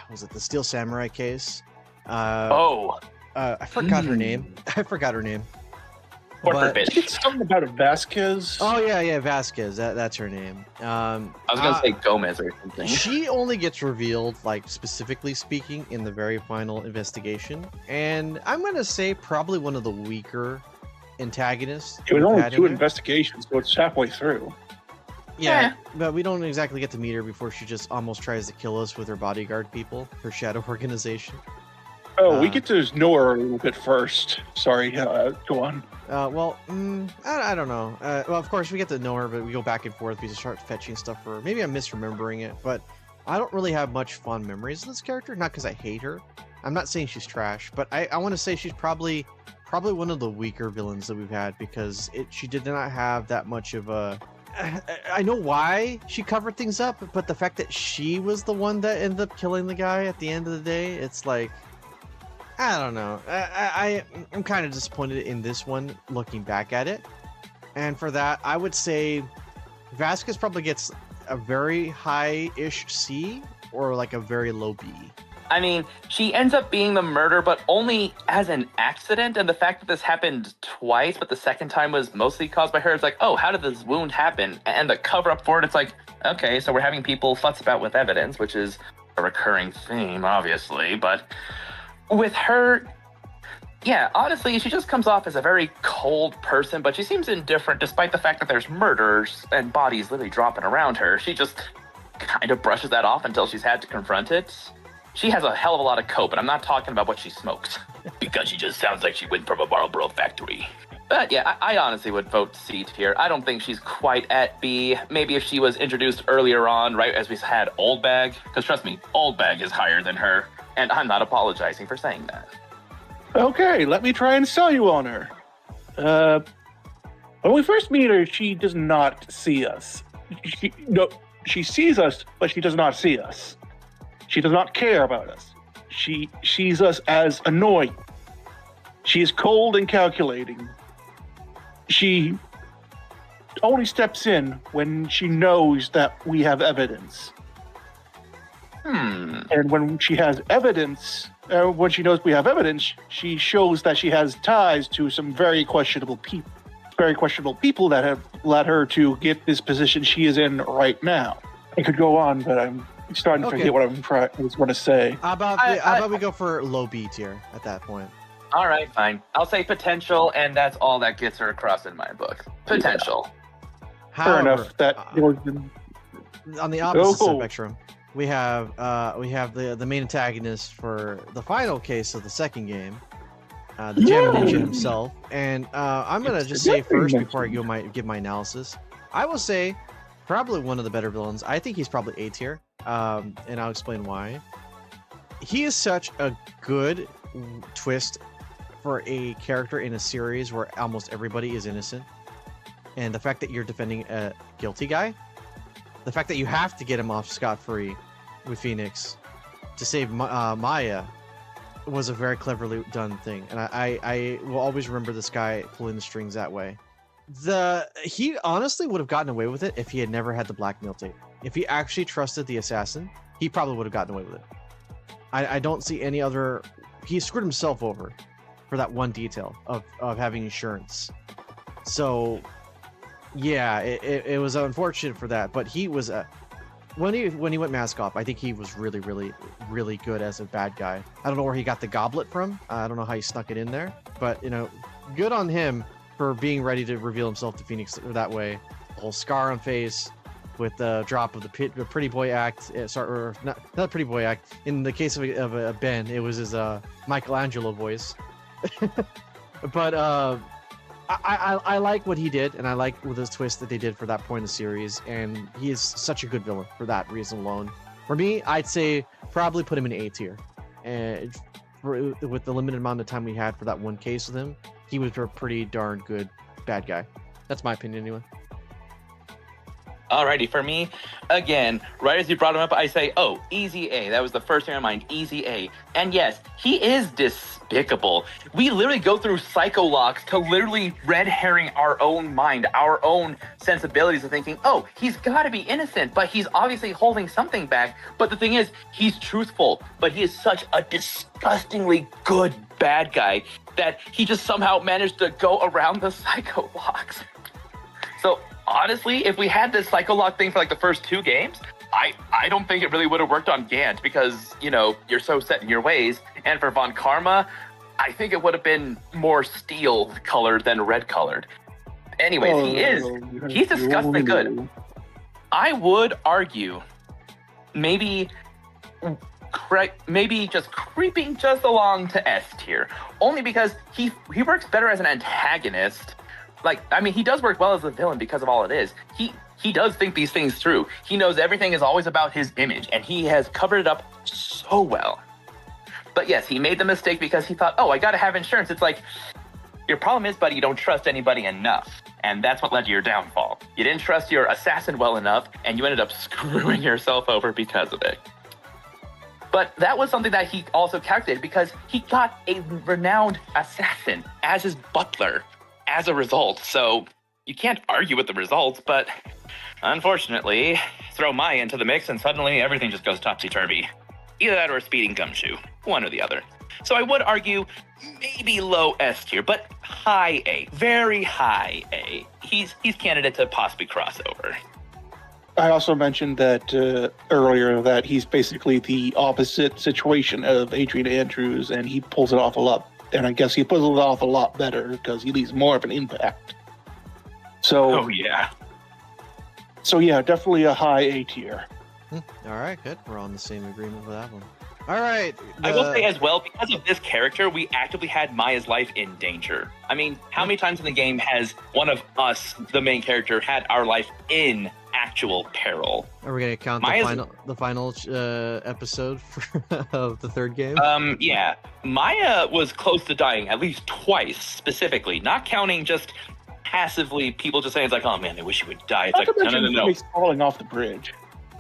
was it the Steel Samurai case? I forgot her name. Corporate But- bitch. It's something about a Vasquez. Oh yeah, Vasquez. That's her name. I was gonna say Gomez or something. She only gets revealed, like specifically speaking, in the very final investigation, and I'm gonna say probably one of the weaker antagonists. It was we've only had in 2 there. investigations, so it's halfway through. Yeah, but we don't exactly get to meet her before she just almost tries to kill us with her bodyguard people, her shadow organization. Oh, we get to know her a little bit first. Sorry, go on. I don't know. Well, of course, we get to know her, but we go back and forth. We just start fetching stuff for her. Maybe I'm misremembering it, but I don't really have much fond memories of this character. Not because I hate her. I'm not saying she's trash, but I want to say she's probably one of the weaker villains that we've had because she did not have that much of a... I know why she covered things up, but the fact that she was the one that ended up killing the guy at the end of the day, it's like... I don't know. I'm kind of disappointed in this one, looking back at it. And for that, I would say Vasquez probably gets a very high-ish C or like a very low B. I mean, she ends up being the murder, but only as an accident. And the fact that this happened twice, but the second time was mostly caused by her, it's like, oh, how did this wound happen? And the cover up for it, it's like, okay, so we're having people futz about with evidence, which is a recurring theme, obviously. But with her, yeah, honestly, she just comes off as a very cold person, but she seems indifferent despite the fact that there's murders and bodies literally dropping around her. She just kind of brushes that off until she's had to confront it. She has a hell of a lot of cope, and I'm not talking about what she smokes, because she just sounds like she went from a Marlboro factory. But yeah, I honestly would vote C tier. I don't think she's quite at B. Maybe if she was introduced earlier on, right as we had Old Bag, because trust me, Old Bag is higher than her, and I'm not apologizing for saying that. Okay, let me try and sell you on her. When we first meet her, she does not see us. She sees us, but she does not see us. She does not care about us. She sees us as annoying. She is cold and calculating. She only steps in when she knows that we have evidence. And when she has evidence, when she knows we have evidence, she shows that she has ties to some very questionable people. Very questionable people that have led her to get this position she is in right now. I could go on, but I'm starting to forget what I was going to say. How about we go for low B tier at that point? All right, fine. I'll say potential, and that's all that gets her across in my book. Potential. Fair enough. That on the opposite spectrum, we have the main antagonist for the final case of the second game, the Jamma Ninja himself. And I'm gonna just say first before I give my analysis, I will say probably one of the better villains. I think he's probably A tier, and I'll explain why. He is such a good twist for a character in a series where almost everybody is innocent, and the fact that you're defending a guilty guy, the fact that you have to get him off scot-free with Phoenix to save Maya was a very cleverly done thing, and I will always remember this guy pulling the strings that way. He honestly would have gotten away with it if he had never had the blackmail tape. If he actually trusted the assassin, he probably would have gotten away with it. I don't see any other... He screwed himself over for that one detail of having insurance. So, yeah, it was unfortunate for that, but he was... When he went mask off, I think he was really, really, really good as a bad guy. I don't know where he got the goblet from. I don't know how he snuck it in there, but, good on him for being ready to reveal himself to Phoenix that way. The whole scar on face with the drop of the Pretty Boy act. Or not Pretty Boy act. In the case of Ben, it was his Michelangelo voice. But I like what he did, and I like the twist that they did for that point in the series, and he is such a good villain for that reason alone. For me, I'd say probably put him in A tier. And with the limited amount of time we had for that one case with him, he was a pretty darn good bad guy. That's my opinion anyway. Alrighty, for me, again, right as you brought him up, I say, oh, Easy A. That was the first thing in my mind, Easy A. And yes, he is despicable. We literally go through psycholocks to literally red herring our own mind, our own sensibilities of thinking, oh, he's got to be innocent, but he's obviously holding something back. But the thing is, he's truthful, but he is such a disgustingly good bad guy that he just somehow managed to go around the psycholocks. So honestly, if we had this psycholock thing for like the first 2 games, I don't think it really would have worked on Gant because, you know, you're so set in your ways. And for Von Karma, I think it would have been more steel colored than red colored. Anyways, he's disgustingly good. I would argue maybe just creeping just along to S tier, only because he works better as an antagonist. Like, I mean, he does work well as a villain because of all it is. He does think these things through. He knows everything is always about his image, and he has covered it up so well. But yes, he made the mistake because he thought, oh, I gotta have insurance. It's like, your problem is, buddy, you don't trust anybody enough. And that's what led to your downfall. You didn't trust your assassin well enough, and you ended up screwing yourself over because of it. But that was something that he also calculated because he got a renowned assassin as his butler as a result. So you can't argue with the results, but unfortunately, throw Maya into the mix and suddenly everything just goes topsy-turvy. Either that or a speeding gumshoe, one or the other. So I would argue maybe low S tier, but high A, very high A. He's candidate to possibly cross over. I also mentioned that earlier that he's basically the opposite situation of Adrian Andrews, and he pulls it off a lot. And I guess he pulls it off a lot better because he leaves more of an impact. So, oh yeah. So yeah, definitely a high A tier. All right, good. We're on the same agreement with that one. All right. I will say as well, because of this character, we actively had Maya's life in danger. I mean, how many times in the game has one of us, the main character, had our life in actual peril? Are we going to count the final episode of the third game? Yeah. Maya was close to dying at least twice, specifically. Not counting just passively people just saying, it's like, oh man, I wish you would die. It's like, no. He's falling off the bridge.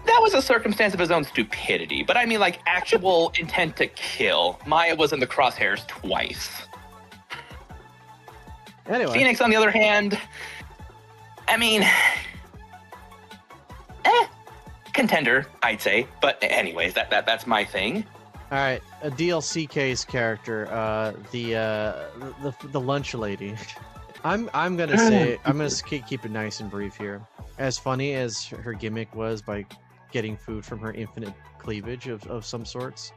That was a circumstance of his own stupidity, but I mean, like, actual intent to kill. Maya was in the crosshairs twice. Anyway. Phoenix, on the other hand, I mean, contender, I'd say. But anyways, that's my thing. All right, a DLC case character, the lunch lady. I'm gonna say keep it nice and brief here. As funny as her gimmick was by getting food from her infinite cleavage of some sorts,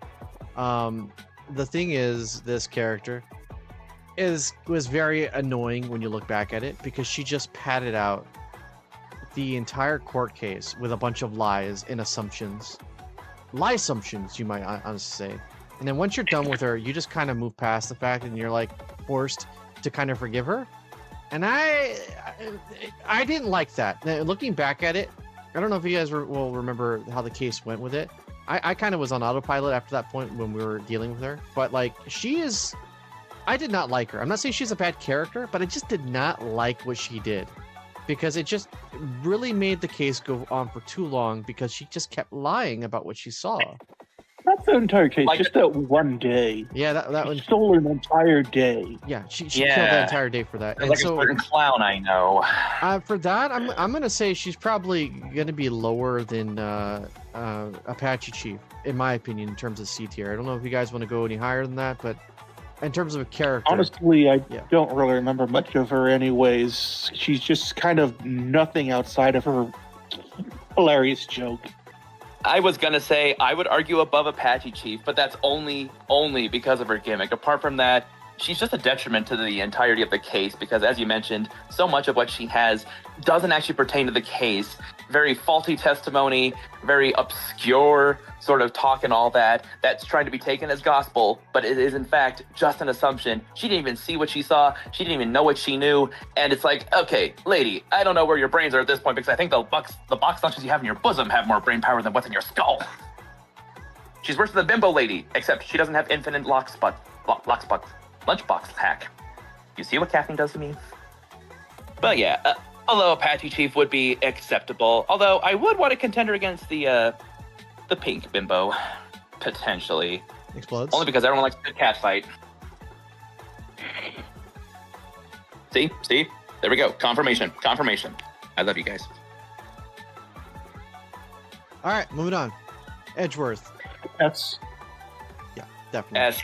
the thing is, this character was very annoying when you look back at it because she just padded out the entire court case with a bunch of lies and assumptions. Lie assumptions, you might honestly say. And then once you're done with her, you just kind of move past the fact and you're like forced to kind of forgive her. And I didn't like that. Now, looking back at it, I don't know if you guys will remember how the case went with it. I kind of was on autopilot after that point when we were dealing with her. But like, I did not like her. I'm not saying she's a bad character, but I just did not like what she did. Because it just really made the case go on for too long because she just kept lying about what she saw. Not the entire case, just that one day. Yeah, that one stole an entire day. Yeah, she killed that entire day for that. And like a certain clown I know. For that, I'm gonna say she's probably gonna be lower than Apache Chief, in my opinion, in terms of C tier. I don't know if you guys want to go any higher than that, but in terms of a character, honestly, I don't really remember much of her. Anyways, she's just kind of nothing outside of her hilarious joke. I was gonna say I would argue above Apache Chief, but that's only because of her gimmick. Apart from that, she's just a detriment to the entirety of the case because, as you mentioned, so much of what she has doesn't actually pertain to the case. Very faulty testimony, very obscure sort of talk and all that. That's trying to be taken as gospel, but it is in fact just an assumption. She didn't even see what she saw. She didn't even know what she knew. And it's like, okay, lady, I don't know where your brains are at this point because I think the box lunches you have in your bosom have more brain power than what's in your skull. She's worse than the bimbo lady, except she doesn't have infinite lunchbox hack. You see what caffeine does to me? But yeah, Although Apache Chief would be acceptable. Although I would want a contender against the pink bimbo, potentially. Explodes. Only because everyone likes a good cat fight. See? There we go. Confirmation. I love you guys. All right, moving on. Edgeworth. That's Definitely. S.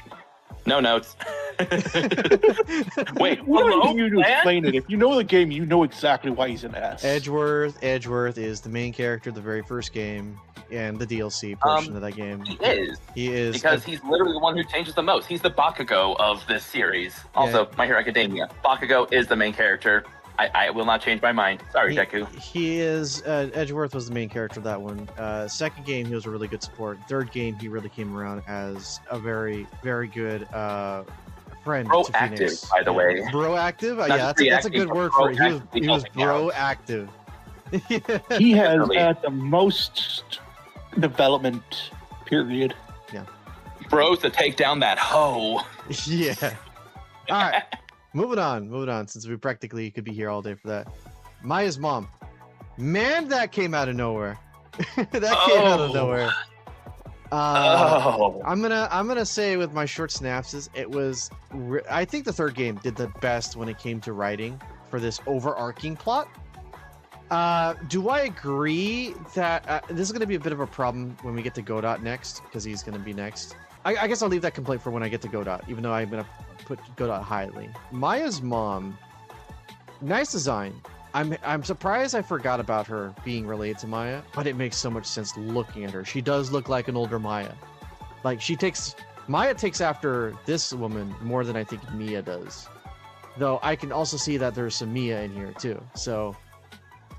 No notes. Wait, we don't hello? need you to explain it. If you know the game, you know exactly why he's an S. Edgeworth is the main character of the very first game and the DLC portion of that game. He is. He Because he's literally the one who changes the most. He's the Bakugo of this series. Also, My Hero Academia. Bakugo is the main character. I will not change my mind. Sorry, Deku. He is. Edgeworth was the main character of that one. Second game, he was a really good support. Third game, he really came around as a very, very good friend to Proactive, Phoenix. by the way. Proactive? Not Yeah, just that's a reacting, good but word for it. He was proactively helping proactive. He has Literally. had the most development period. Bros to take down that hoe. Yeah. All right. Moving on, since we practically could be here all day for that. Maya's mom. Man, that came out of nowhere. That came out of nowhere. I'm gonna say with my short synopsis, it was. I think the third game did the best when it came to writing for this overarching plot. Do I agree that this is gonna be a bit of a problem when we get to Godot next, because he's gonna be next. I guess I'll leave that complaint for when I get to Godot, even though I'm gonna put Godot highly. Maya's mom, nice design. I'm surprised I forgot about her being related to Maya, but it makes so much sense looking at her. She does look like an older Maya. Like Maya takes after this woman more than I think Mia does. Though I can also see that there's some Mia in here too. So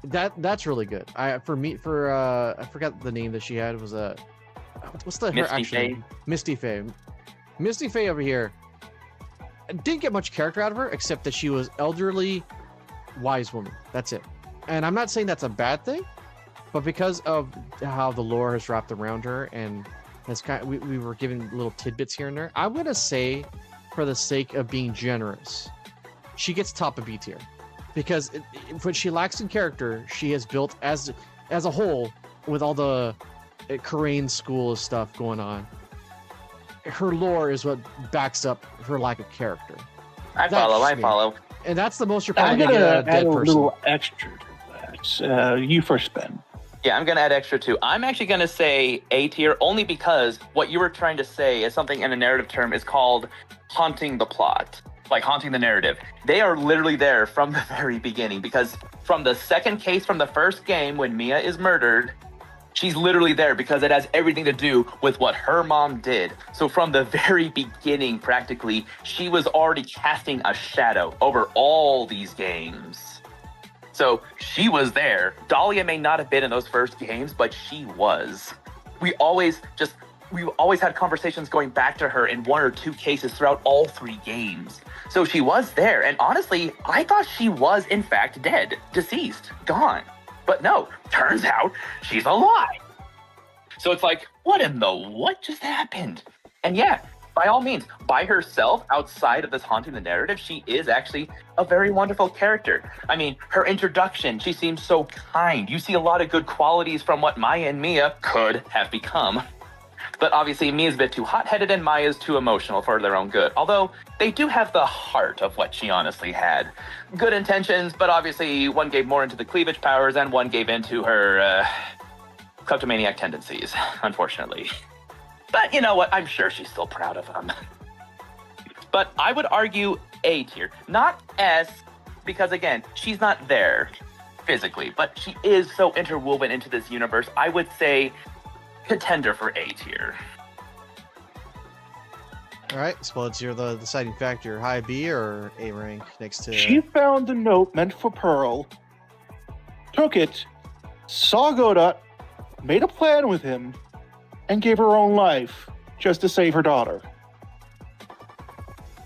that's really good. I forgot the name that she had. It was what's the her actual name? Misty Faye. Misty Faye over here. I didn't get much character out of her except that she was elderly, wise woman. That's it. And I'm not saying that's a bad thing, but because of how the lore has wrapped around her and we were given little tidbits here and there, I'm gonna say, for the sake of being generous, she gets top of B tier, because when she lacks in character, she has built as a whole with all the Korean school stuff going on. Her lore is what backs up her lack of character. I follow. And that's the most you're I'm probably gonna gonna add get a a person. little extra to that. You first, Ben. Yeah, I'm going to add extra too. I'm actually going to say A tier only because what you were trying to say is something in a narrative term is called haunting the plot, like haunting the narrative. They are literally there from the very beginning, because from the second case from the first game when Mia is murdered, she's literally there because it has everything to do with what her mom did. So from the very beginning, practically, she was already casting a shadow over all these games. So she was there. Dahlia may not have been in those first games, but she was. We've always had conversations going back to her in one or two cases throughout all three games. So she was there. And honestly, I thought she was in fact dead, deceased, gone. But no, turns out she's alive. So it's like, what just happened? And yeah, by all means, by herself, outside of this haunting the narrative, she is actually a very wonderful character. I mean, her introduction, she seems so kind. You see a lot of good qualities from what Maya and Mia could have become. But obviously, Mia's a bit too hot-headed and Maya's too emotional for their own good. Although, they do have the heart of what she honestly had. Good intentions, but obviously, one gave more into the cleavage powers and one gave into her kleptomaniac tendencies, unfortunately. But you know what? I'm sure she's still proud of them. But I would argue A tier, not S, because again, she's not there physically, but she is so interwoven into this universe. I would say contender for A tier. All right, so let's hear the deciding factor: high B or A rank next to. She found a note meant for Pearl, took it, saw Godot, made a plan with him, and gave her own life just to save her daughter.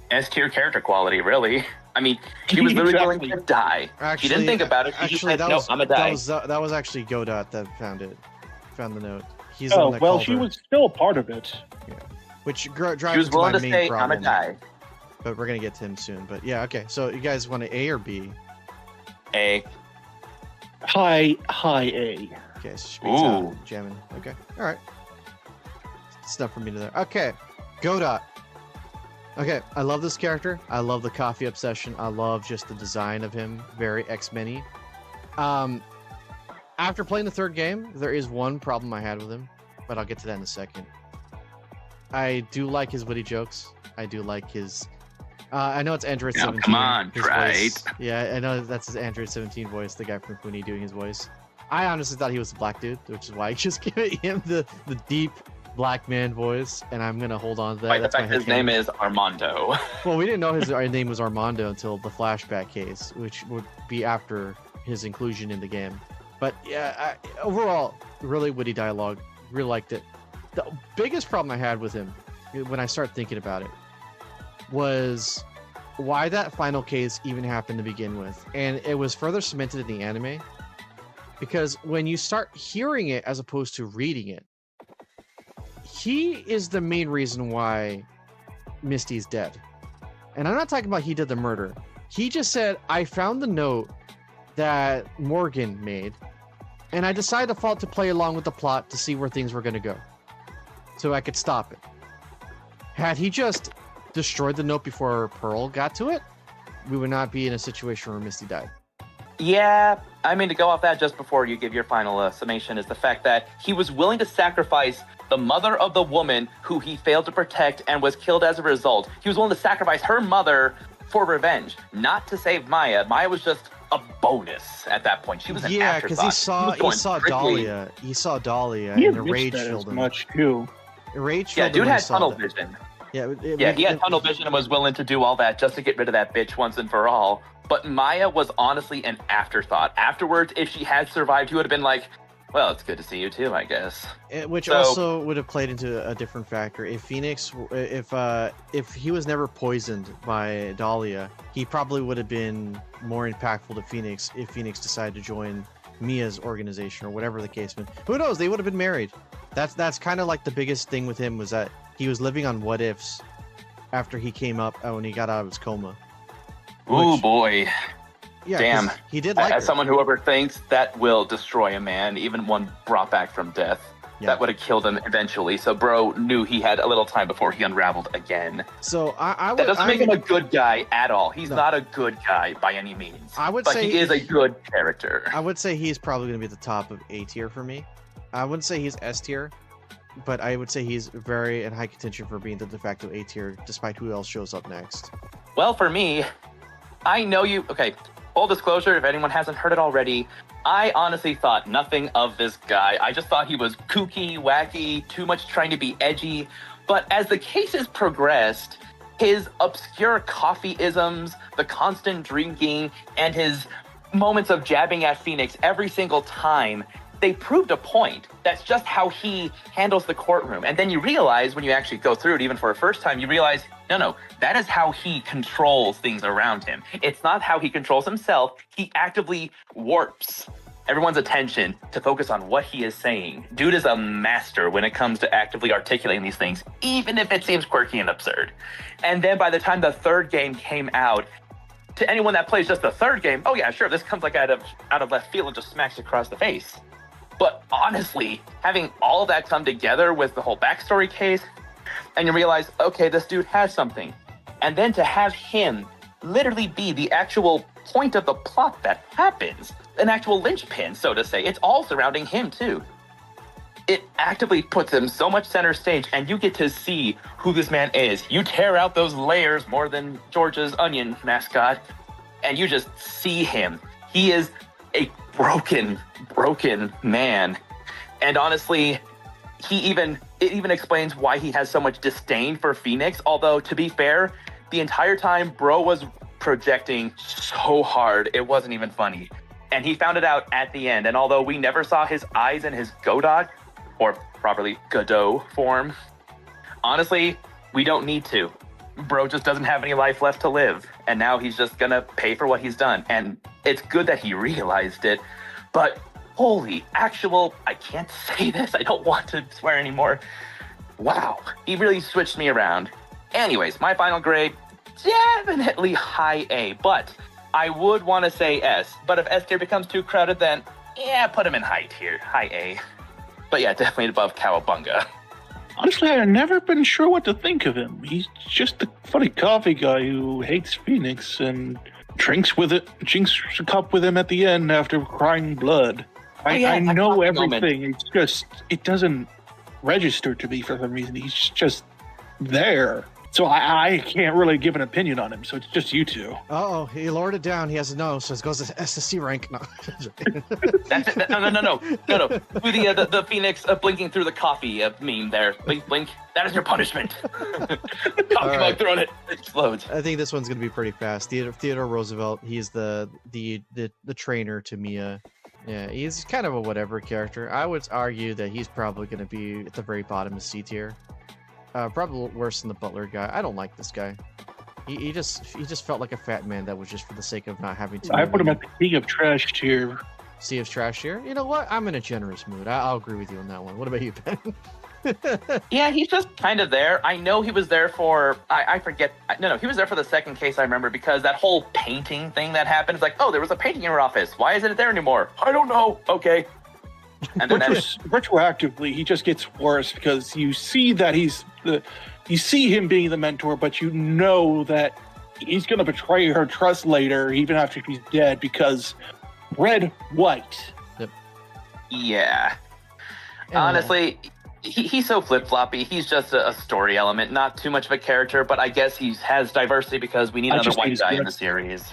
S tier character quality, really. I mean, she was literally willing to die. She didn't think about it. She just said, no, I'm gonna die. That was actually Godot that found the note. He's Oh, the one that well, called she her. was still a part of it. Yeah. Which drives She was into willing my to main say, I'm problem. gonna die. But we're gonna get to him soon. But yeah, okay. So you guys want an A or B? A. High A. Okay, so she beats out jamming. Okay, all right. It's enough for me to there. Okay, Godot. Okay, I love this character. I love the coffee obsession. I love just the design of him. Very X-Men-y. After playing the third game, there is one problem I had with him, but I'll get to that in a second. I do like his witty jokes. I do like his... I know it's Android 17. Come on, his Wright. voice. Yeah, I know that's his Android 17 voice, the guy from Kuni doing his voice. I honestly thought he was a black dude, which is why I just gave him the deep black man voice, and I'm going to hold on to that. Wait, the That's fact my his headcanon. name is Armando. Well, we didn't know his name was Armando until the flashback case, which would be after his inclusion in the game. But yeah, overall, really witty dialogue. Really liked it. The biggest problem I had with him, when I start thinking about it, was why that final case even happened to begin with. And it was further cemented in the anime, because when you start hearing it as opposed to reading it, he is the main reason why Misty's dead. And I'm not talking about he did the murder. He just said, I found the note that Morgan made, and I decided to play along with the plot to see where things were going to go, so I could stop it. Had he just destroyed the note before Pearl got to it, we would not be in a situation where Misty died. Yeah, I mean, to go off that just before you give your final summation is the fact that he was willing to sacrifice the mother of the woman who he failed to protect and was killed as a result. He was willing to sacrifice her mother for revenge, not to save Maya. Maya was just a bonus at that point. She was an afterthought. Because he saw strictly... Dahlia. He saw Dahlia, He and the admits rage that filled as him. much too. Rage Yeah, filled dude him when had he saw tunnel that. vision. Yeah, He had tunnel vision and was willing to do all that just to get rid of that bitch once and for all. But Maya was honestly an afterthought. Afterwards, if she had survived, he would have been like, well, it's good to see you too, I guess. Which also would have played into a different factor. If Phoenix, if he was never poisoned by Dahlia, he probably would have been more impactful to Phoenix if Phoenix decided to join Mia's organization or whatever the case may be. Who knows? They would have been married. That's kind of like the biggest thing with him, was that he was living on what ifs after he came up when he got out of his coma. Ooh, boy. Yeah, Damn. 'cause he did like As her. someone who overthinks, that will destroy a man, even one brought back from death. Yeah. That would have killed him eventually. So bro knew he had a little time before he unraveled again. So I would. That doesn't make him a good guy at all. He's not a good guy by any means. I would but say he is a good character. I would say he's probably going to be at the top of A tier for me. I wouldn't say he's S tier, but I would say he's very in high contention for being the de facto A tier, despite who else shows up next. Well, for me, I know you. Okay, full disclosure, if anyone hasn't heard it already, I honestly thought nothing of this guy. I just thought he was kooky, wacky, too much trying to be edgy. But as the cases progressed, his obscure coffee-isms, the constant drinking, and his moments of jabbing at Phoenix every single time, they proved a point. That's just how he handles the courtroom. And then you realize, when you actually go through it, even for a first time, you realize, no, that is how he controls things around him. It's not how he controls himself. He actively warps everyone's attention to focus on what he is saying. Dude is a master when it comes to actively articulating these things, even if it seems quirky and absurd. And then by the time the third game came out, to anyone that plays just the third game, oh yeah, sure, this comes like out of left field and just smacks you across the face. But honestly, having all of that come together with the whole backstory case, and you realize, okay, this dude has something. And then to have him literally be the actual point of the plot that happens, an actual linchpin, so to say, it's all surrounding him too. It actively puts him so much center stage, and you get to see who this man is. You tear out those layers more than George's Onion mascot, and you just see him. He is a broken man. And honestly, it even explains why he has so much disdain for Phoenix. Although, to be fair, the entire time bro was projecting so hard, it wasn't even funny. And he found it out at the end. And although we never saw his eyes in his Godot, or properly Godot form, honestly, we don't need to. Bro just doesn't have any life left to live. And now he's just gonna pay for what he's done. And it's good that he realized it, but I can't say this, I don't want to swear anymore. Wow, he really switched me around. Anyways, my final grade, definitely high A, but I would want to say S. But if S tier becomes too crowded, then Yeah, put him in high tier, high A. But yeah, definitely above Cowabunga. Honestly, I've never been sure what to think of him. He's just a funny coffee guy who hates Phoenix and drinks a cup with him at the end after crying blood. I know everything. It's just, it doesn't register to me for some reason. He's just there. So I can't really give an opinion on him. So it's just you two. Uh-oh, he lowered it down. He has a no, so it goes to SSC rank. No. That's it. No. Do the Phoenix blinking through the coffee meme there. Blink, blink. That is your punishment. Coffee mug thrown it explodes. I think this one's gonna be pretty fast. Theodore Roosevelt. He's the trainer to Mia. Yeah, he's kind of a whatever character. I would argue that he's probably gonna be at the very bottom of C tier. Probably worse than the butler guy. I don't like this guy. He just felt like a fat man that was just for the sake of not having to. I put him at the king of trash tier. Sea of trash tier. You know what? I'm in a generous mood. I'll agree with you on that one. What about you, Ben? Yeah, he's just kind of there. I know he was there for, I forget. No, he was there for the second case, I remember, because that whole painting thing that happened. It's like, oh, there was a painting in your office. Why isn't it there anymore? I don't know. Okay. And then retroactively, he just gets worse because you see that you see him being the mentor, but you know that he's going to betray her trust later, even after she's dead, because red, white. Yep. Yeah. Honestly, he's so flip-floppy. He's just a story element, not too much of a character, but I guess he has diversity because we need another white guy in the series.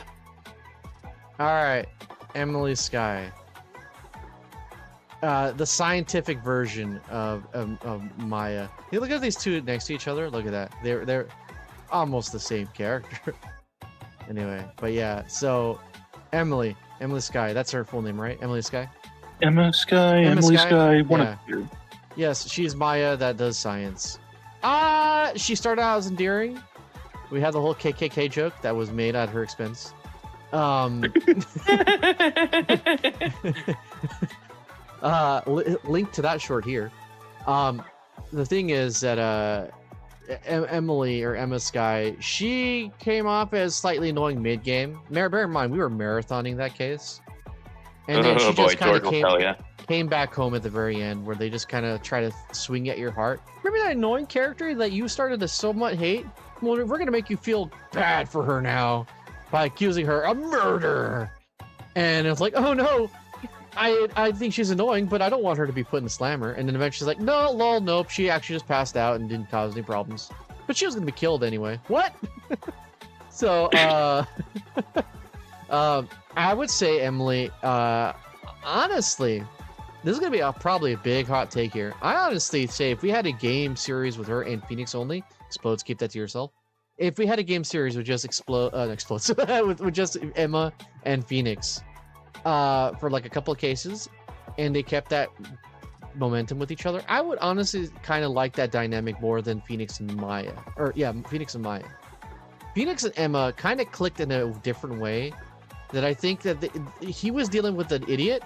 All right, Emily Skye. The scientific version of Maya. You look at these two next to each other. Look at that. They're almost the same character. Anyway, but yeah. So Emily Skye. That's her full name, right? Emily Skye. Emily Skye. One of you. Yes, she's Maya that does science. She started out as endearing. We had the whole KKK joke that was made at her expense. Link to that short here. The thing is that Emily or Emma Skye, she came off as slightly annoying mid-game. Bear in mind, we were marathoning that case. And then she just kind of came back home at the very end where they just kind of try to swing at your heart. Remember that annoying character that you started to somewhat hate? Well, we're going to make you feel bad for her now by accusing her of murder. And it's like, oh no, I think she's annoying, but I don't want her to be put in the slammer. And then eventually she's like, no, lol, nope. She actually just passed out and didn't cause any problems. But she was going to be killed anyway. What? So, I would say, Emily, honestly, this is going to be probably a big hot take here. I honestly say if we had a game series with her and Phoenix only, Explodes, keep that to yourself. If we had a game series with just Explodes, with just Emma and Phoenix, for like a couple of cases, and they kept that momentum with each other, I would honestly kind of like that dynamic more than Phoenix and Maya. Phoenix and Maya. Phoenix and Emma kind of clicked in a different way that I think that he was dealing with an idiot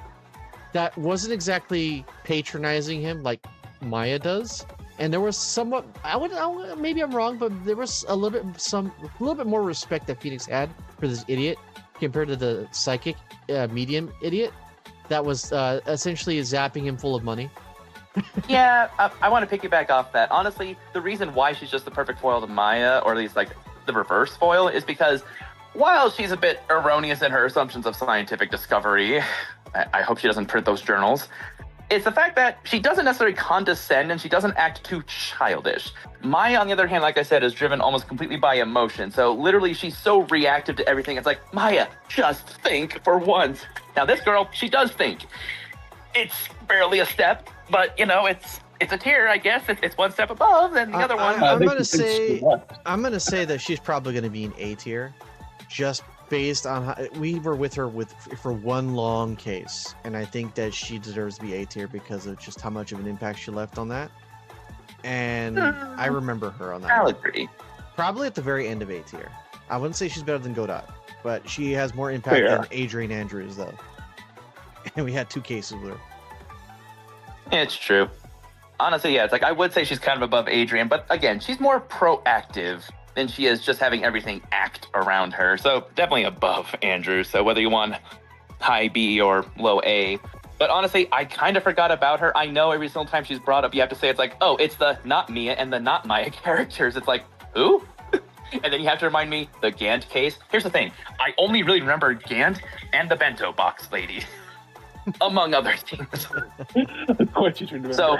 that wasn't exactly patronizing him like Maya does. And there was somewhat, maybe I'm wrong, but there was a little bit more respect that Phoenix had for this idiot compared to the psychic medium idiot that was essentially zapping him full of money. Yeah, I want to piggyback off that. Honestly, the reason why she's just the perfect foil to Maya, or at least like the reverse foil, is because while she's a bit erroneous in her assumptions of scientific discovery, I hope she doesn't print those journals, it's the fact that she doesn't necessarily condescend and she doesn't act too childish. Maya, on the other hand, like I said, is driven almost completely by emotion. So literally, she's so reactive to everything. It's like, Maya, just think for once. Now this girl, she does think. It's barely a step, but you know, it's a tier, I guess. It's one step above than the other one. I'm gonna say that she's probably gonna be an A tier, just based on how we were with her for one long case, and I think that she deserves to be A tier because of just how much of an impact she left on that. And I remember her on that. I'll agree. Probably at the very end of A tier. I wouldn't say she's better than Godot, but she has more impact than Adrian Andrews, though. And we had 2 cases with her. It's true. Honestly, yeah, it's like I would say she's kind of above Adrian, but again, she's more proactive than she is just having everything act around her. So definitely above Andrew. So whether you want high B or low A, But honestly, I kind of forgot about her. I know every single time she's brought up, you have to say it's like, oh, it's the not Mia and the not Maya characters. It's like, who? And then you have to remind me the Gant case. Here's the thing. I only really remember Gant and the bento box lady, among other things. Of course you should remember. So,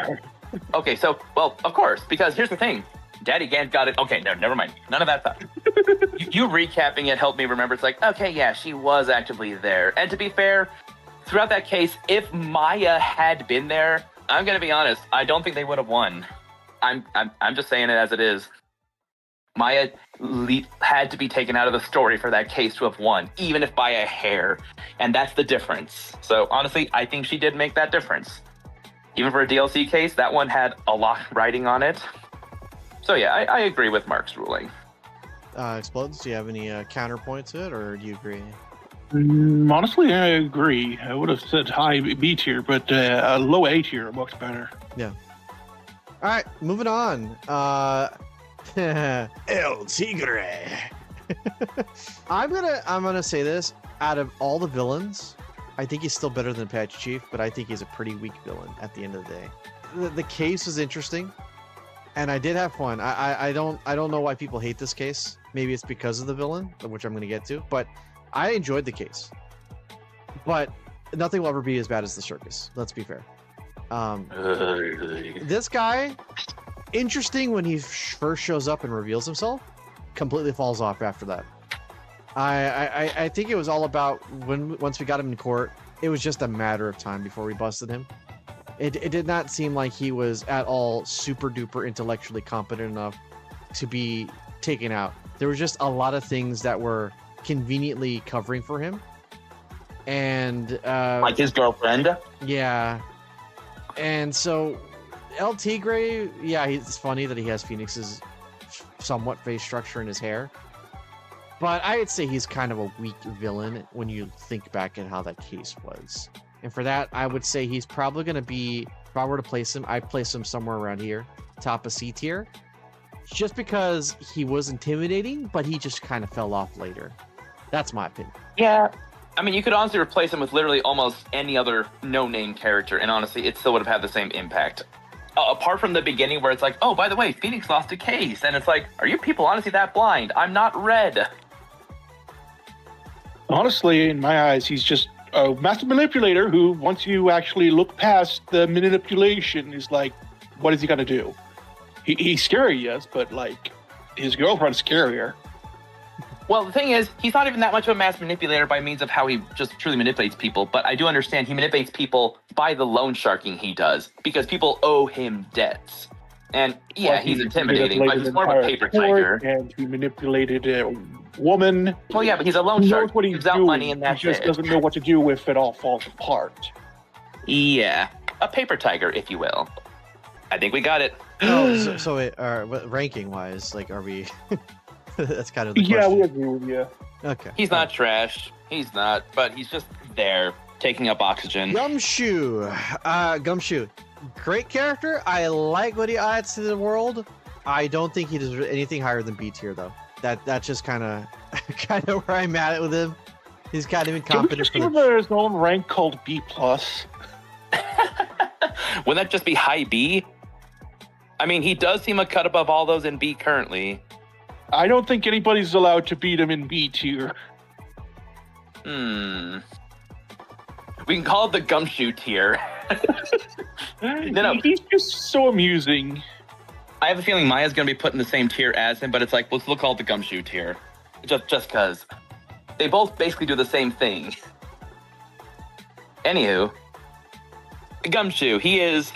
okay, so, well, of course, because here's the thing. Daddy Gant got it. Okay, no, never mind. None of that stuff. you recapping it helped me remember. It's like, okay, yeah, she was actively there. And to be fair, throughout that case, if Maya had been there, I'm going to be honest, I don't think they would have won. I'm just saying it as it is. Maya had to be taken out of the story for that case to have won, even if by a hair. And that's the difference. So honestly, I think she did make that difference. Even for a DLC case, that one had a lot riding on it. So yeah, I agree with Mark's ruling. Explodes, do you have any counterpoint to it, or do you agree? Honestly, I agree. I would have said high B tier, but low A tier works better. Yeah. All right, moving on. El Tigre. I'm gonna say this. Out of all the villains, I think he's still better than Apache Chief, but I think he's a pretty weak villain at the end of the day. The case was interesting, and I did have fun. I don't know why people hate this case. Maybe it's because of the villain, which I'm gonna get to. But I enjoyed the case. But nothing will ever be as bad as the circus. Let's be fair. This guy, interesting when he first shows up and reveals himself, completely falls off after that. I think it was all about once we got him in court, it was just a matter of time before we busted him. It did not seem like he was at all super duper intellectually competent enough to be taken out. There was just a lot of things that were conveniently covering for him. And like his girlfriend? Yeah. And so El Tigre, yeah, it's funny that he has Phoenix's somewhat face structure in his hair. But I'd say he's kind of a weak villain when you think back at how that case was. And for that, I would say he's probably going to be, if I were to place him, I'd place him somewhere around here, top of C tier. Just because he was intimidating, but he just kind of fell off later. That's my opinion. Yeah. I mean, you could honestly replace him with literally almost any other no-name character, and honestly, it still would have had the same impact. Apart from the beginning where it's like, oh, by the way, Phoenix lost a case, and it's like, are you people honestly that blind? I'm not red. Honestly, in my eyes, he's just a master manipulator who, once you actually look past the manipulation, is like, what is he gonna do? He's scary, yes, but like, his girlfriend's scarier. Well, the thing is, he's not even that much of a mass manipulator by means of how he just truly manipulates people, but I do understand he manipulates people by the loan sharking he does, because people owe him debts. And yeah, Well, he's intimidating, but he's more of a paper tiger. And he manipulated a woman. Well, yeah, but he's a loan He shark. knows what He he's gives out doing. money and that's He just it. doesn't know what to do if it all falls apart. Yeah, a paper tiger, if you will. I think we got it. Oh, so wait, ranking wise, like, are we? That's kind of the Yeah, question. we agree with you. Okay. He's not trash. He's not, but he's just there, taking up oxygen. Gumshoe. Gumshoe. Great character. I like what he adds to the world. I don't think he deserves anything higher than B tier though. That's just kind of where I'm at with him. He's kind of Can we incompetent. just give him his own rank called B+? Wouldn't that just be high B? I mean, he does seem a cut above all those in B currently. I don't think anybody's allowed to beat him in B tier. We can call it the Gumshoe tier. No. He's just so amusing. I have a feeling Maya's going to be put in the same tier as him, but it's like, we'll call it the Gumshoe tier. Just because. They both basically do the same thing. Anywho, Gumshoe, he is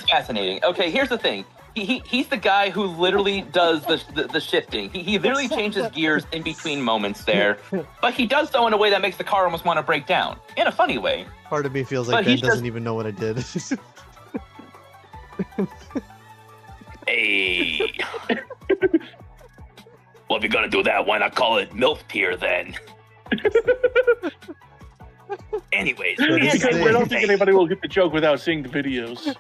fascinating. Okay, here's the thing. He's the guy who literally does the shifting. He literally changes gears in between moments there. But he does so in a way that makes the car almost want to break down. In a funny way. Part of me feels But like Ben he's doesn't just- even know what I did. Hey. Well, if you're gonna do that, why not call it MILF tier then? Anyways, Yeah, this Because is I don't it. think anybody will get the joke without seeing the videos.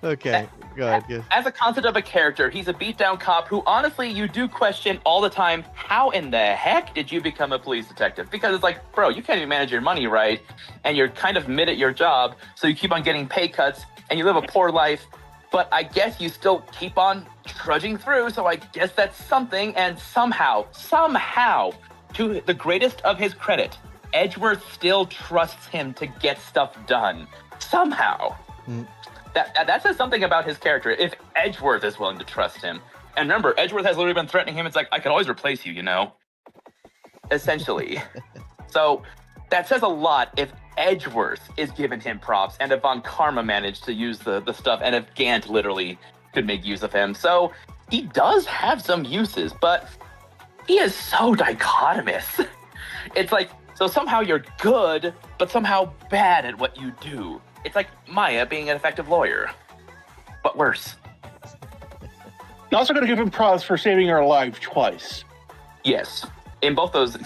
Okay, go ahead. Good. As a concept of a character, he's a beat-down cop who, honestly, you do question all the time, how in the heck did you become a police detective? Because it's like, bro, you can't even manage your money right, and you're kind of mid at your job, so you keep on getting pay cuts, and you live a poor life, but I guess you still keep on trudging through, so I guess that's something, and somehow, to the greatest of his credit, Edgeworth still trusts him to get stuff done. Somehow. That says something about his character, if Edgeworth is willing to trust him. And remember, Edgeworth has literally been threatening him. It's like, I can always replace you, you know? Essentially. So that says a lot if Edgeworth is giving him props, and if Von Karma managed to use the stuff, and if Gant literally could make use of him. So he does have some uses, but he is so dichotomous. It's like, so somehow you're good, but somehow bad at what you do. It's like Maya being an effective lawyer, but worse. I'm also going to give him props for saving her life twice. Yes, in both those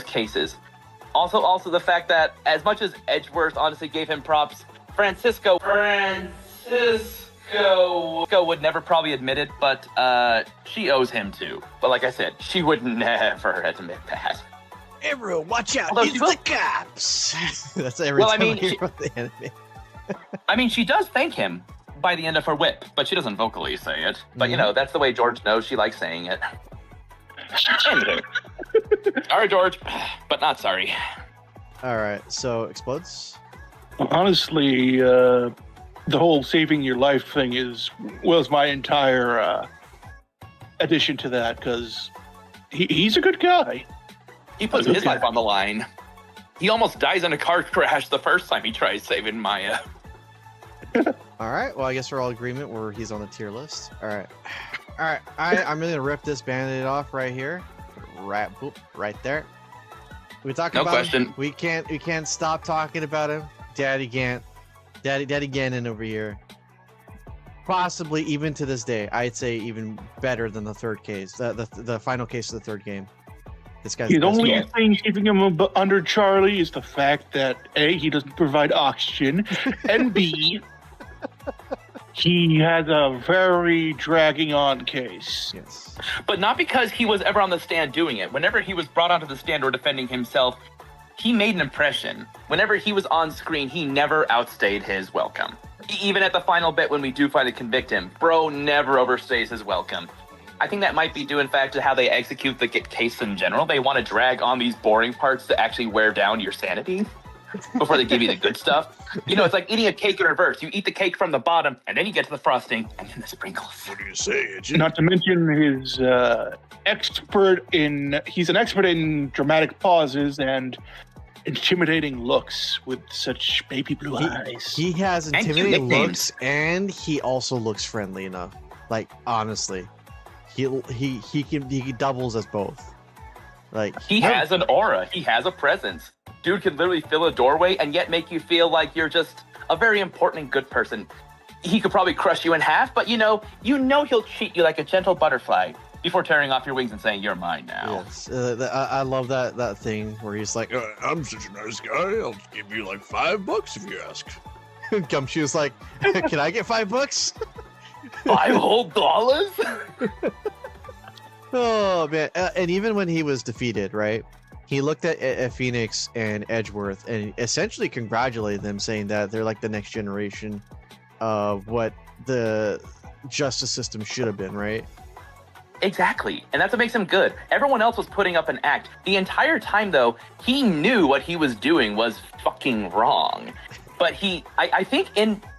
cases. Also the fact that as much as Edgeworth honestly gave him props, Francisco would never probably admit it, but she owes him too. But like I said, she would never admit that. Everyone, watch out! Although It's the cops. That's every time I hear about the enemy. I mean, she does thank him by the end of her whip, but she doesn't vocally say it. But you know, that's the way George knows. She likes saying it. Anyway. Sorry, George, but not sorry. All right, so explodes. Honestly, the whole saving your life thing was my entire addition to that, because he's a good guy. He puts his life on the line. He almost dies in a car crash the first time he tries saving Maya. All right, well, I guess we're all in agreement where he's on the tier list. All right. I'm really gonna rip this Band-Aid off right here. Right there. We talk No about question. him. We can't stop talking about him. Daddy Gant. Daddy Ganon over here. Possibly even to this day, I'd say even better than the third case. The final case of the third game. This guy's The the best only one. thing keeping him under Charlie is the fact that A, he doesn't provide oxygen, and B, he has a very dragging on case. Yes. But not because he was ever on the stand doing it. Whenever he was brought onto the stand or defending himself, he made an impression. Whenever he was on screen, he never outstayed his welcome. Even at the final bit when we do finally convict him, bro never overstays his welcome. I think that might be due, in fact, to how they execute the case in general. They want to drag on these boring parts to actually wear down your sanity before they give you the good stuff. You know, it's like eating a cake in reverse. You eat the cake from the bottom, and then you get to the frosting, and then the sprinkles. What do you say? Not to mention his he's an expert in dramatic pauses and intimidating looks with such baby blue eyes. He has And cute intimidating nicknames. looks, and he also looks friendly enough. Like, honestly, he doubles as both. Like, He has an aura. He has a presence. Dude can literally fill a doorway and yet make you feel like you're just a very important and good person. He could probably crush you in half, but you know he'll treat you like a gentle butterfly before tearing off your wings and saying, "You're mine now." Yes, I love that thing where he's like, "I'm such a nice guy. I'll give you like $5 if you ask." Gumshoe's like, "Can I get $5?" $5 Oh man! And even when he was defeated, right? He looked at Phoenix and Edgeworth and essentially congratulated them, saying that they're like the next generation of what the justice system should have been, right? Exactly. And that's what makes him good. Everyone else was putting up an act. The entire time, though, he knew what he was doing was fucking wrong. But I think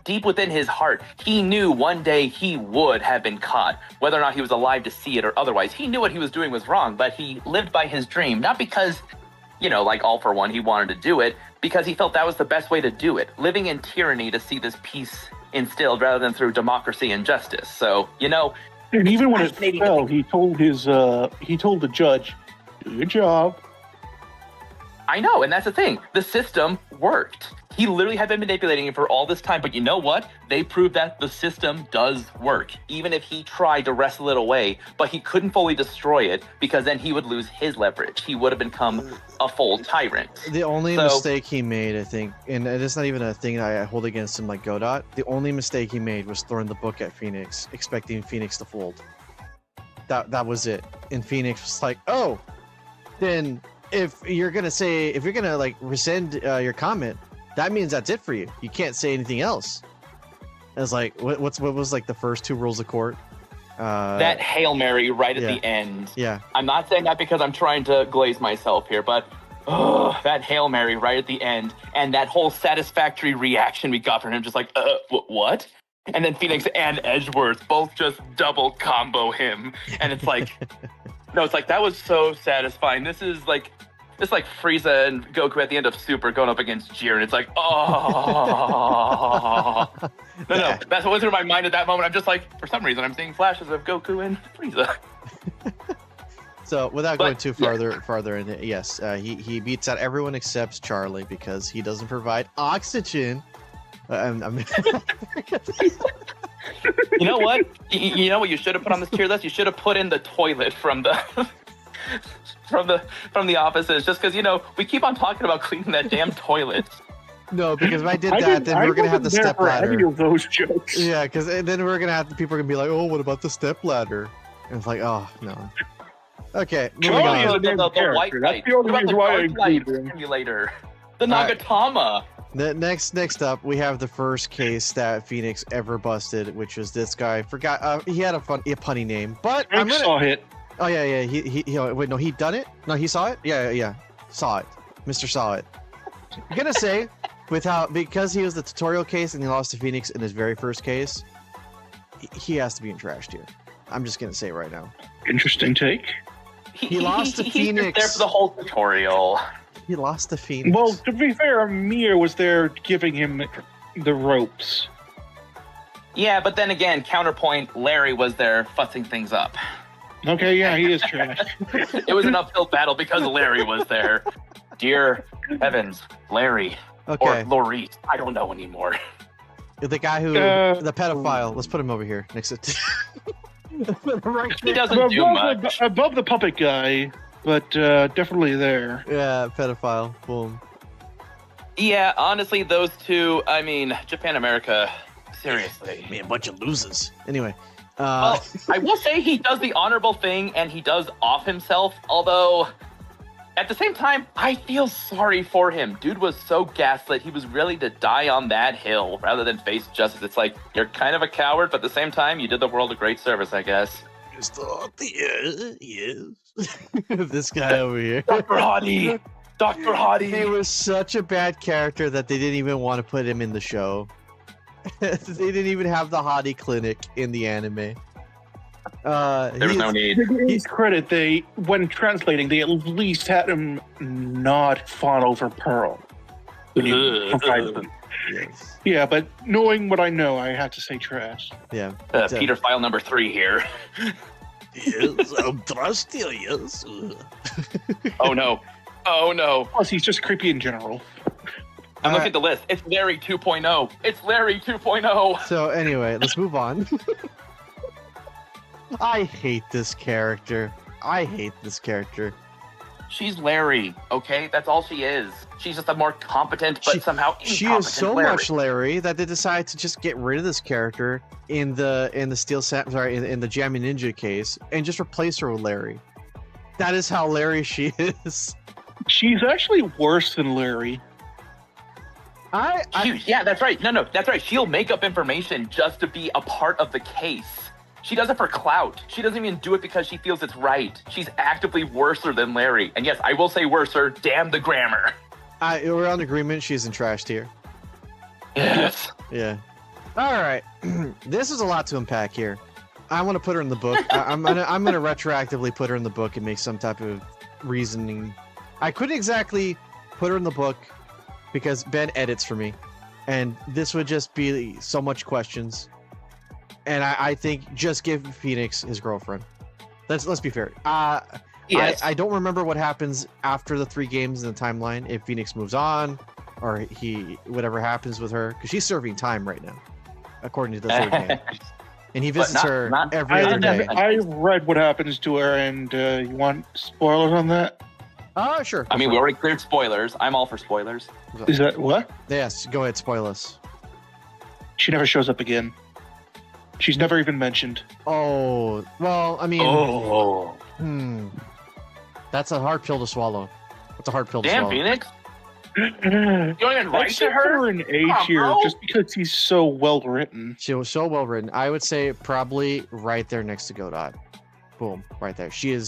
deep within his heart, he knew one day he would have been caught, whether or not he was alive to see it or otherwise. He knew what he was doing was wrong, but he lived by his dream, not because, like All For One, he wanted to do it, because he felt that was the best way to do it, living in tyranny to see this peace instilled rather than through democracy and justice. So, And even when it fascinating fell, he told the judge, "Do your job." I know, and that's the thing. The system worked. He literally had been manipulating him for all this time, but you know what? They proved that the system does work, even if he tried to wrestle it away, but he couldn't fully destroy it because then he would lose his leverage. He would have become a full tyrant. The only mistake he made, I think, and it's not even a thing I hold against him like Godot, the only mistake he made was throwing the book at Phoenix, expecting Phoenix to fold. That was it. And Phoenix was like, oh, then if you're gonna like rescind your comment, that means that's it for you. You can't say anything else. I was like, what was like the first 2 rules of court? That Hail Mary right at the end. Yeah. I'm not saying that because I'm trying to glaze myself here, but that Hail Mary right at the end and that whole satisfactory reaction we got from him, just like, what? And then Phoenix and Edgeworth both just double combo him. And it's like, no, it's like, that was so satisfying. This is like Frieza and Goku at the end of Super going up against Jiren. It's like, oh. No, that's what went through my mind at that moment. I'm just like, for some reason, I'm seeing flashes of Goku and Frieza. So without going too farther in it, yes, he beats out everyone except Charlie because he doesn't provide oxygen. You know what? You know what you should have put on this tier list? You should have put in the toilet from the from the offices, just because we keep on talking about cleaning that damn toilet. No, because if I did that, then we're gonna have the step ladder. Any of those jokes. Yeah, because then we're gonna have people are gonna be like, oh, what about the step ladder? And it's like, oh no. Okay, moving Charlie on. is The white That's the only reason why I included him. Simulator. The Nagatama. Next up, we have the first case that Phoenix ever busted, which was this guy. Forgot he had a punny name, but I saw it. Oh yeah. He wait, no, he done it. No, he saw it. Yeah. Saw it. Mr. Saw it. I'm gonna say, because he was the tutorial case and he lost to Phoenix in his very first case, he has to be in trash tier. I'm just gonna say it right now. Interesting take. He lost to Phoenix. He's there for the whole tutorial. He lost to Phoenix. Well, to be fair, Amir was there giving him the ropes. Yeah, but then again, counterpoint, Larry was there fussing things up. Okay, yeah, he is trash. It was an uphill battle because Larry was there. Dear heavens, Larry. Okay. Or Lorite. I don't know anymore. The guy who, the pedophile. Let's put him over here next to. He doesn't do much. Above the puppet guy, but definitely there. Yeah, pedophile. Boom. Yeah, honestly, those two, I mean, Japan, America, seriously. Man, a bunch of losers. Anyway. Well, I will say he does the honorable thing and he does off himself, although at the same time, I feel sorry for him. Dude was so gaslit, he was ready to die on that hill rather than face justice. It's like, you're kind of a coward, but at the same time, you did the world a great service, I guess. Just thought yes. This guy over here. Dr. Hottie! Dr. Hottie! He was such a bad character that they didn't even want to put him in the show. They didn't even have the Hottie clinic in the anime. There was no need. To his credit, when translating, they at least had him not fawn over Pearl. Yes. Yeah, but knowing what I know, I have to say trash. Yeah. Peter file number 3 here. Yes, I'm trusty, yes. Oh no. Oh no. Plus, he's just creepy in general. I'm looking at the list. It's Larry 2.0. It's Larry 2.0. So anyway, let's move on. I hate this character. She's Larry, okay? That's all she is. She's just a more competent, but somehow incompetent She is so Larry. much Larry that they decided to just get rid of this character in the in the Jammy Ninja case and just replace her with Larry. That is how Larry she is. She's actually worse than Larry. Yeah, that's right. No, that's right. She'll make up information just to be a part of the case. She does it for clout. She doesn't even do it because she feels it's right. She's actively worser than Larry. And yes, I will say worser. Damn the grammar. We're on agreement. She's in trash tier. Yes. Yeah. All right. This is a lot to unpack here. I want to put her in the book. I'm gonna retroactively put her in the book and make some type of reasoning. I couldn't exactly put her in the book because Ben edits for me, and this would just be so much questions. And I think just give Phoenix his girlfriend. Let's be fair. Yes. I don't remember what happens after the 3 games in the timeline. If Phoenix moves on, or whatever happens with her, because she's serving time right now, according to the third game. And he visits her every other day. I read what happens to her, and you want spoilers on that? Sure. I mean, we already cleared spoilers. I'm all for spoilers. Is that what? Yes, go ahead, spoil us. She never shows up again. She's never even mentioned. Oh, well, I mean, that's a hard pill to swallow. That's a hard pill to Damn, swallow. Phoenix. You don't even write to her? An A tier just because he's so well written. She was so well written. I would say probably right there next to Godot. Boom, right there. She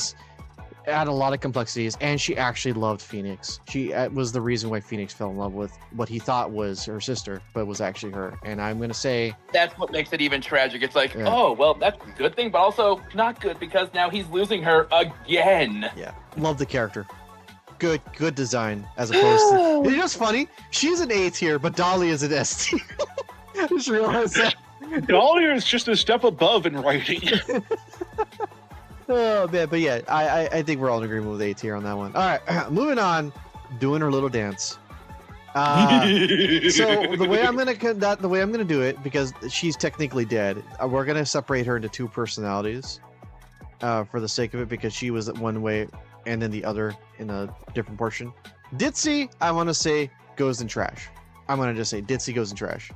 had a lot of complexities, and she actually loved Phoenix. She was the reason why Phoenix fell in love with what he thought was her sister, but was actually her. And I'm gonna say that's what makes it even tragic. It's like, oh, well, that's a good thing, but also not good because now he's losing her again. Yeah, love the character. Good design as opposed to. You know what's funny? She's an A tier, but Dolly is an S tier. I just realized that. Dolly is just a step above in writing. Oh man, but yeah, I think we're all in agreement with A tier on that one. All right, moving on, doing her little dance. So the way I'm gonna do it, because she's technically dead, we're gonna separate her into two personalities, for the sake of it, because she was one way and then the other in a different portion. Ditzy, I want to say, goes in trash. I'm gonna just say Ditzy goes in trash.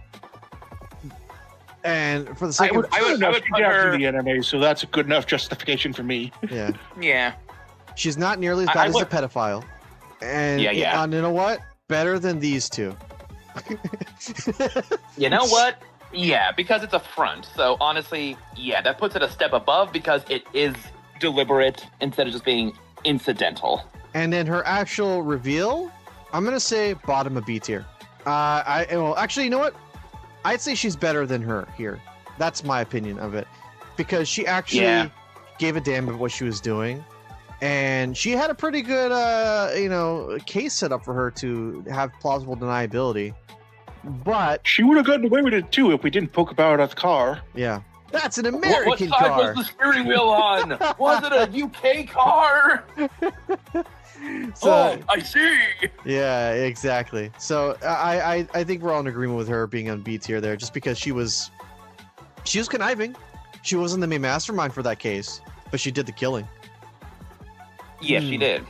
And for the sake of I would put her in the anime, so that's a good enough justification for me. Yeah. She's not nearly as bad as a pedophile. And and you know what? Better than these two. You know what? Yeah, because it's a front. So honestly, yeah, that puts it a step above because it is deliberate instead of just being incidental. And then her actual reveal, I'm gonna say bottom of B tier. Actually, you know what? I'd say she's better than her here. That's my opinion of it, because she actually gave a damn about what she was doing, and she had a pretty good, case set up for her to have plausible deniability. But she would have gotten away with it too if we didn't poke about at the car. Yeah, that's an American car. What side car. was the steering wheel on? Was it a UK car? So, I see. Yeah, exactly. So I think we're all in agreement with her being on B tier there, just because she was conniving. She wasn't the main mastermind for that case, but she did the killing. Yes, she did.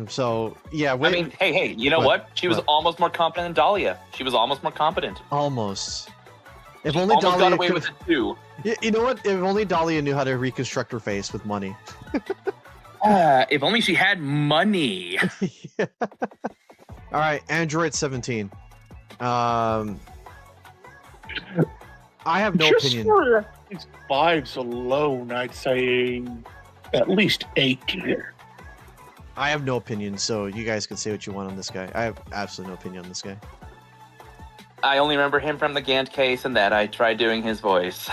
So yeah, I mean, hey, you know what? She was almost more competent than Dahlia. She was almost more competent. Almost. If she only almost Dahlia got away with it too. You know what? If only Dahlia knew how to reconstruct her face with money. If only she had money. Yeah. All right, Android 17. I have no opinion. For these vibes alone, I'd say at least 8 here. I have no opinion, so you guys can say what you want on this guy. I have absolutely no opinion on this guy. I only remember him from the Gant case and that I tried doing his voice.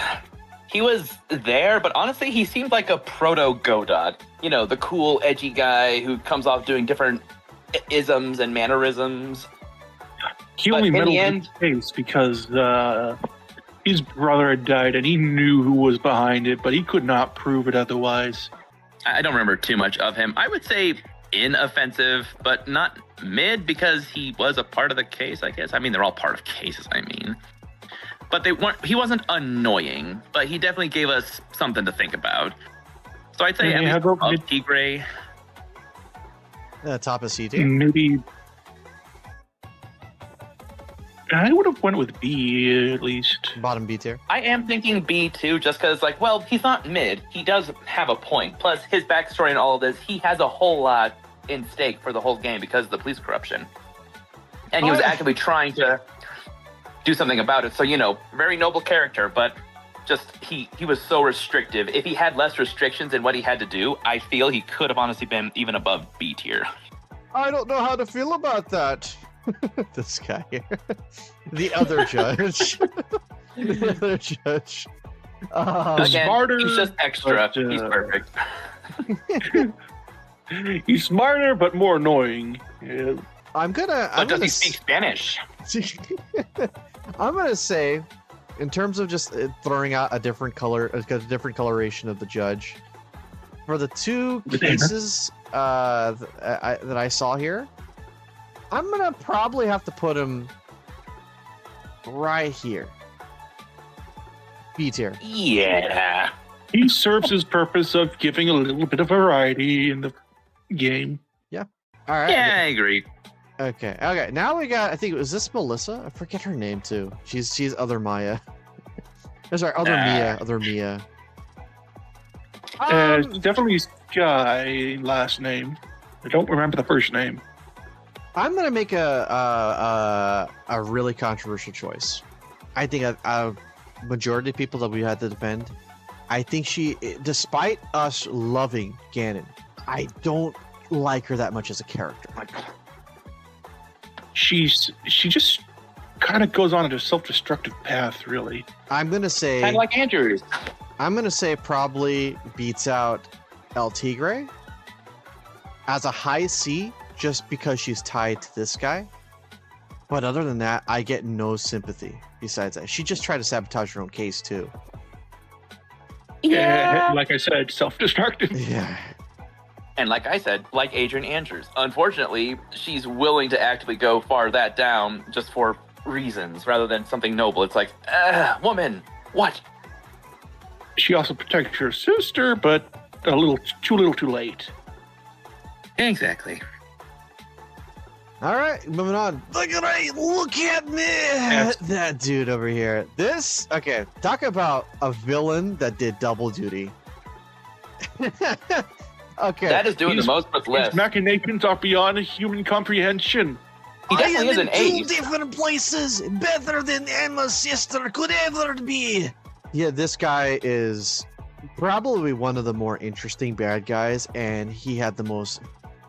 He was there, but honestly, he seemed like a proto-Godot. You know, the cool, edgy guy who comes off doing different isms and mannerisms. He only meddled in the case because his brother had died and he knew who was behind it, but he could not prove it otherwise. I don't remember too much of him. I would say inoffensive, but not mid, because he was a part of the case, I guess. I mean, they're all part of cases, I mean. But he wasn't annoying, but he definitely gave us something to think about. So I'd say at least above Tigray. Top of C tier? Maybe. I would have went with B at least. Bottom B tier. I am thinking B too, just because, like, well, he's not mid. He does have a point. Plus, his backstory and all of this, he has a whole lot in stake for the whole game because of the police corruption. And he was actively trying to do something about it. So, you know, very noble character, but just he was so restrictive. If he had less restrictions in what he had to do, I feel he could have honestly been even above B tier. I don't know how to feel about that. This guy here. The other judge. The other judge. Again, smarter, he's just extra. He's perfect. He's smarter, but more annoying. Yeah. But does he speak Spanish? I'm gonna say, in terms of just throwing out a different color, a different coloration of the judge, for the two cases that I saw here, I'm gonna probably have to put him right here. B tier. Yeah. He serves his purpose of giving a little bit of variety in the game. All right. Yeah, I agree. Okay. Okay. Now we got. I think was this Melissa? I forget her name too. She's other Maya. Sorry, other Mia. Other Mia. Definitely Sky last name. I don't remember the first name. I'm gonna make a really controversial choice. I think a majority of people that we had to defend. I think she, despite us loving Ganon, I don't like her that much as a character. She just kind of goes on a self-destructive path, really. I'm gonna say Kind of like Andrews. I'm gonna say probably beats out El Tigre as a high C just because she's tied to this guy. But other than that, I get no sympathy besides that. She just tried to sabotage her own case too. Yeah. Like I said, self-destructive. Yeah. And like I said, like Adrian Andrews, unfortunately, she's willing to actively go far that down just for reasons rather than something noble. It's like, woman, what? She also protects her sister, but a little too late. Exactly. All right, moving on. Look at me. That dude over here. Okay, talk about a villain that did double duty. Okay. That is doing the most with less. His machinations are beyond human comprehension. He definitely is an I am in ace. 2 different places, better than Emma's sister could ever be. Yeah, this guy is probably one of the more interesting bad guys, and he had the most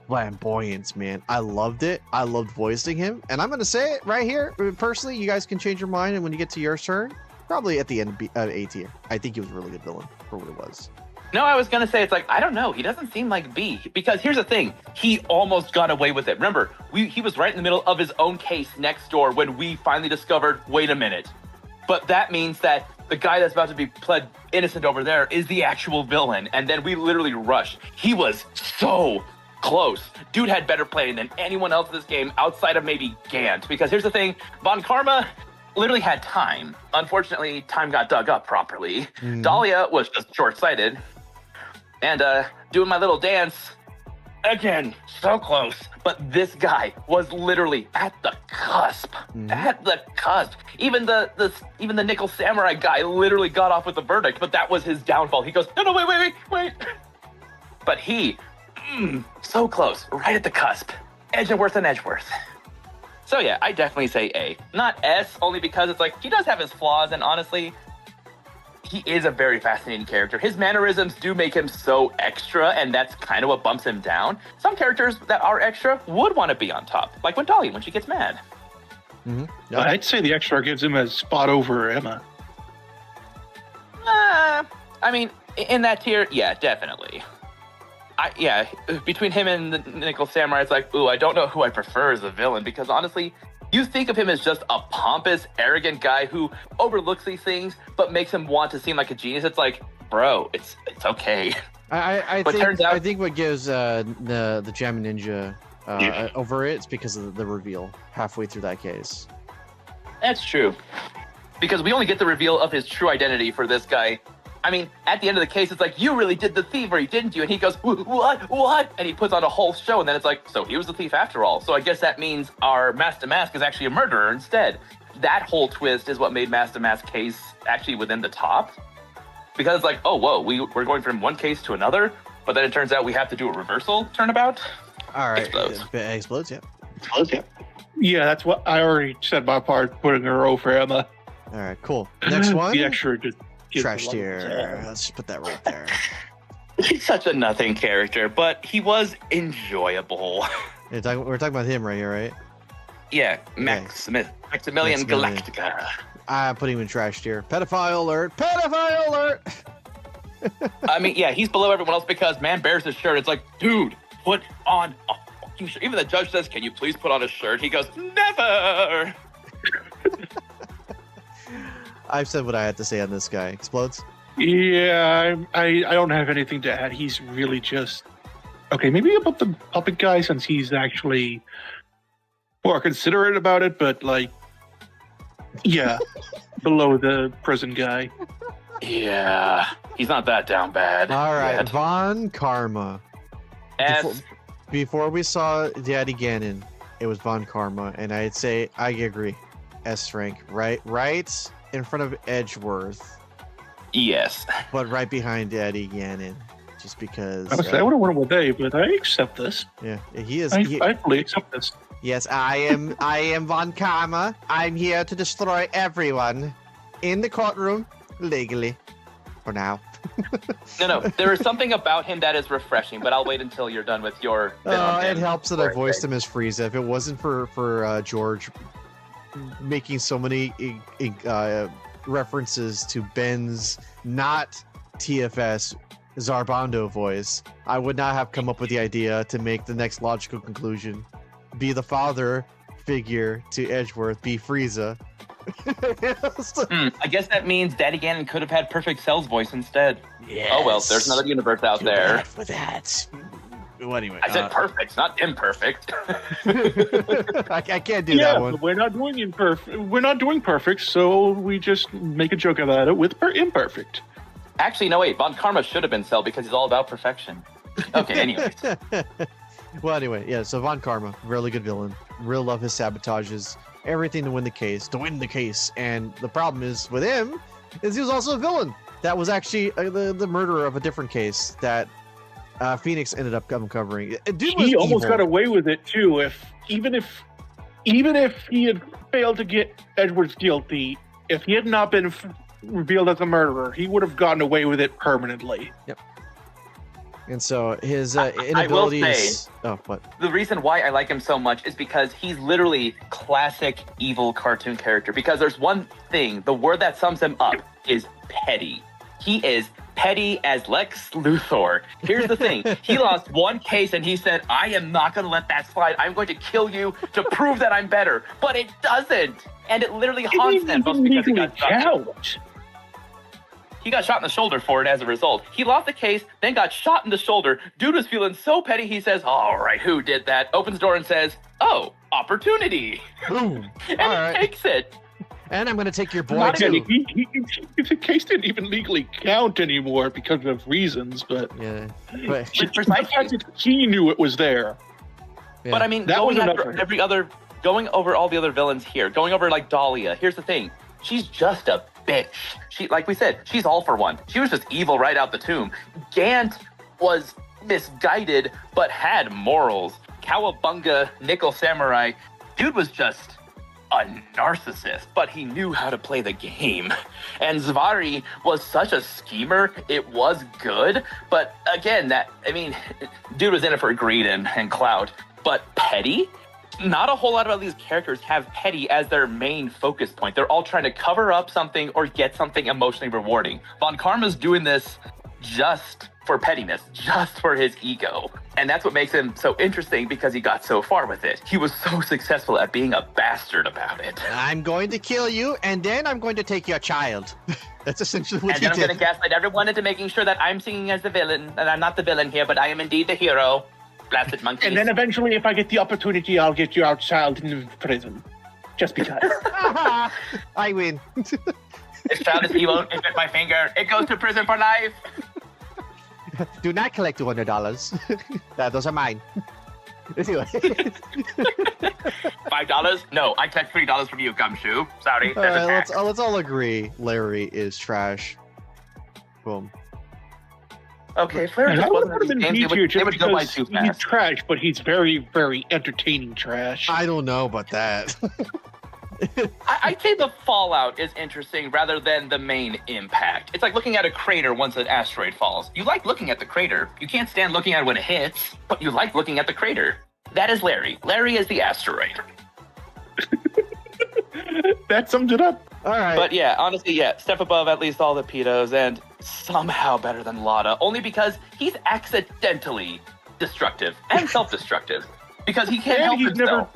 flamboyance, man. I loved it. I loved voicing him, and I'm gonna say it right here. Personally, you guys can change your mind, and when you get to your turn, probably at the end of A tier. I think he was a really good villain for what it was. No, I was gonna say it's like I don't know. He doesn't seem like B because here's the thing: he almost got away with it. Remember, he was right in the middle of his own case next door when we finally discovered. Wait a minute, but that means that the guy that's about to be pled innocent over there is the actual villain, and then we literally rushed. He was so close. Dude had better playing than anyone else in this game outside of maybe Gant. Because here's the thing: Von Karma literally had time. Unfortunately, time got dug up properly. Dahlia was just short-sighted. And doing my little dance, again, so close. But this guy was literally at the cusp. At the cusp. Even the Nickel Samurai guy literally got off with the verdict, but that was his downfall. He goes, no, wait. But he, so close, right at the cusp. Edgeworth and Edgeworth. So yeah, I definitely say A. Not S, only because it's like, he does have his flaws, and honestly, he is a very fascinating character. His mannerisms do make him so extra, and that's kind of what bumps him down. Some characters that are extra would want to be on top, like when Dolly, when she gets mad. Yep. I'd say the extra gives him a spot over Emma. I mean, in that tier, yeah, definitely. Between him and the Nickel Samurai, it's like, ooh, I don't know who I prefer as a villain, because honestly, you think of him as just a pompous, arrogant guy who overlooks these things, but makes him want to seem like a genius. It's like, bro, it's okay. I But think turns out- I think what gives the Jam Ninja over it's because of the reveal halfway through that case. That's true. Because we only get the reveal of his true identity for this guy. I mean, at the end of the case, it's like, you really did the thievery, didn't you? And he goes, what? And he puts on a whole show, and then it's like, so he was the thief after all. So I guess that means our Master Mask is actually a murderer instead. That whole twist is what made Master Mask's case actually within the top. Because it's like, oh, whoa, we're going from one case to another, but then it turns out we have to do a reversal turnabout. All right, Explodes. yeah. Yeah, that's what I already said my part, putting her over Emma. All right, cool. Next one. The extra just gives Trash a lot of tier. Let's just put that right there. He's such a nothing character, but he was enjoyable. We're talking about him right here, right? Yeah, Max Smith, Maximilian Galactica. I'm putting him in trash tier. Pedophile alert! Pedophile alert! I mean, yeah, he's below everyone else because man bears his shirt. It's like, dude, put on a fucking shirt. Even the judge says, can you please put on a shirt? He goes, never. I've said what I had to say on this guy. Explodes? Yeah, I don't have anything to add. He's really just okay. Maybe about the puppet guy, since he's actually more considerate about it, but like, yeah, below the prison guy. Yeah, he's not that down bad. All right, yet. Von Karma. S. Before we saw Daddy Ganon, it was Von Karma, and I'd say I agree. S rank, right in front of Edgeworth, Yes. but right behind Daddy Ganon, just because. Honestly, I would have won with A, but I accept this. Yeah, he is. I fully accept this. Yes, I am Von Karma. I'm here to destroy everyone in the courtroom legally. For now. No. There is something about him that is refreshing, but I'll wait until you're done with your. It helps that I voiced him as Frieza. If it wasn't for George making so many references to Ben's not TFS Zarbando voice, I would not have come up with the idea to make the next logical conclusion. Be the father figure to Edgeworth, be Frieza. I guess that means Daddy Ganon could have had Perfect Cell's voice instead. Yes. Oh well, there's another universe out there. For that. Well, anyway, I said perfect, not imperfect. I can't do that one. But we're not doing imperfect. We're not doing perfect, so we just make a joke about it with imperfect. Actually, no wait. Von Karma should have been Cell because he's all about perfection. Okay, anyways. Well, anyway, yeah. So Von Karma, really good villain. Real love his sabotages. Everything to win the case. And the problem is with him is he was also a villain. That was actually the murderer of a different case that Phoenix ended up uncovering. He almost got away with it too. Even if he had failed to get Edwards guilty, if he had not been revealed as a murderer, he would have gotten away with it permanently. Yep. And so his inabilities. I will say, what? The reason why I like him so much is because he's literally classic evil cartoon character. Because there's one thing, the word that sums him up is petty. He is petty as Lex Luthor. Here's the thing. He lost one case and he said, I am not going to let that slide. I'm going to kill you to prove that I'm better. But it doesn't. And it literally haunts him. Both because he got shot. He got shot in the shoulder for it as a result. He lost the case, then got shot in the shoulder. Dude was feeling so petty, he says, all right, who did that? Opens the door and says, oh, opportunity. Boom. And all he takes it. And I'm going to take your boy, Not too. The case didn't even legally count anymore because of reasons, but... Yeah. But, precisely. He knew it was there. yeah. But I mean, That going was going over all the other villains here, going over like Dahlia, here's the thing. She's just a bitch. She, like we said, she's all for one. She was just evil right out the tomb. Gant was misguided, but had morals. Cowabunga, Nickel Samurai, dude was just a narcissist, but he knew how to play the game. And Zvari was such a schemer, it was good, but again, dude was in it for greed and clout. But petty? Not a whole lot of these characters have petty as their main focus point. They're all trying to cover up something or get something emotionally rewarding. Von Karma's doing this just for pettiness, just for his ego. And that's what makes him so interesting because he got so far with it. He was so successful at being a bastard about it. I'm going to kill you, and then I'm going to take your child. That's essentially what he did. And then I'm going to gaslight everyone into making sure that I'm singing as the villain, and I'm not the villain here, but I am indeed the hero. Blasted monkeys. And then eventually, if I get the opportunity, I'll get your child in prison. Just because. I win. This child is evil. It bit my finger. It goes to prison for life. Do not collect $200. Those are mine. Anyway. $5? No, I collect $3 from you, Gumshoe. Sorry. All right, let's all agree Larry is trash. Boom. Okay, Flair just wasn't in games. They would go by too fast. He's trash, but he's very, very entertaining trash. I don't know about that. I'd say the fallout is interesting rather than the main impact. It's like looking at a crater once an asteroid falls. You like looking at the crater. You can't stand looking at it when it hits, but you like looking at the crater. That is Larry. Larry is the asteroid. That sums it up. All right. But yeah, honestly, yeah, step above at least all the pedos and somehow better than Lada, only because he's accidentally destructive and self-destructive because he can't help himself.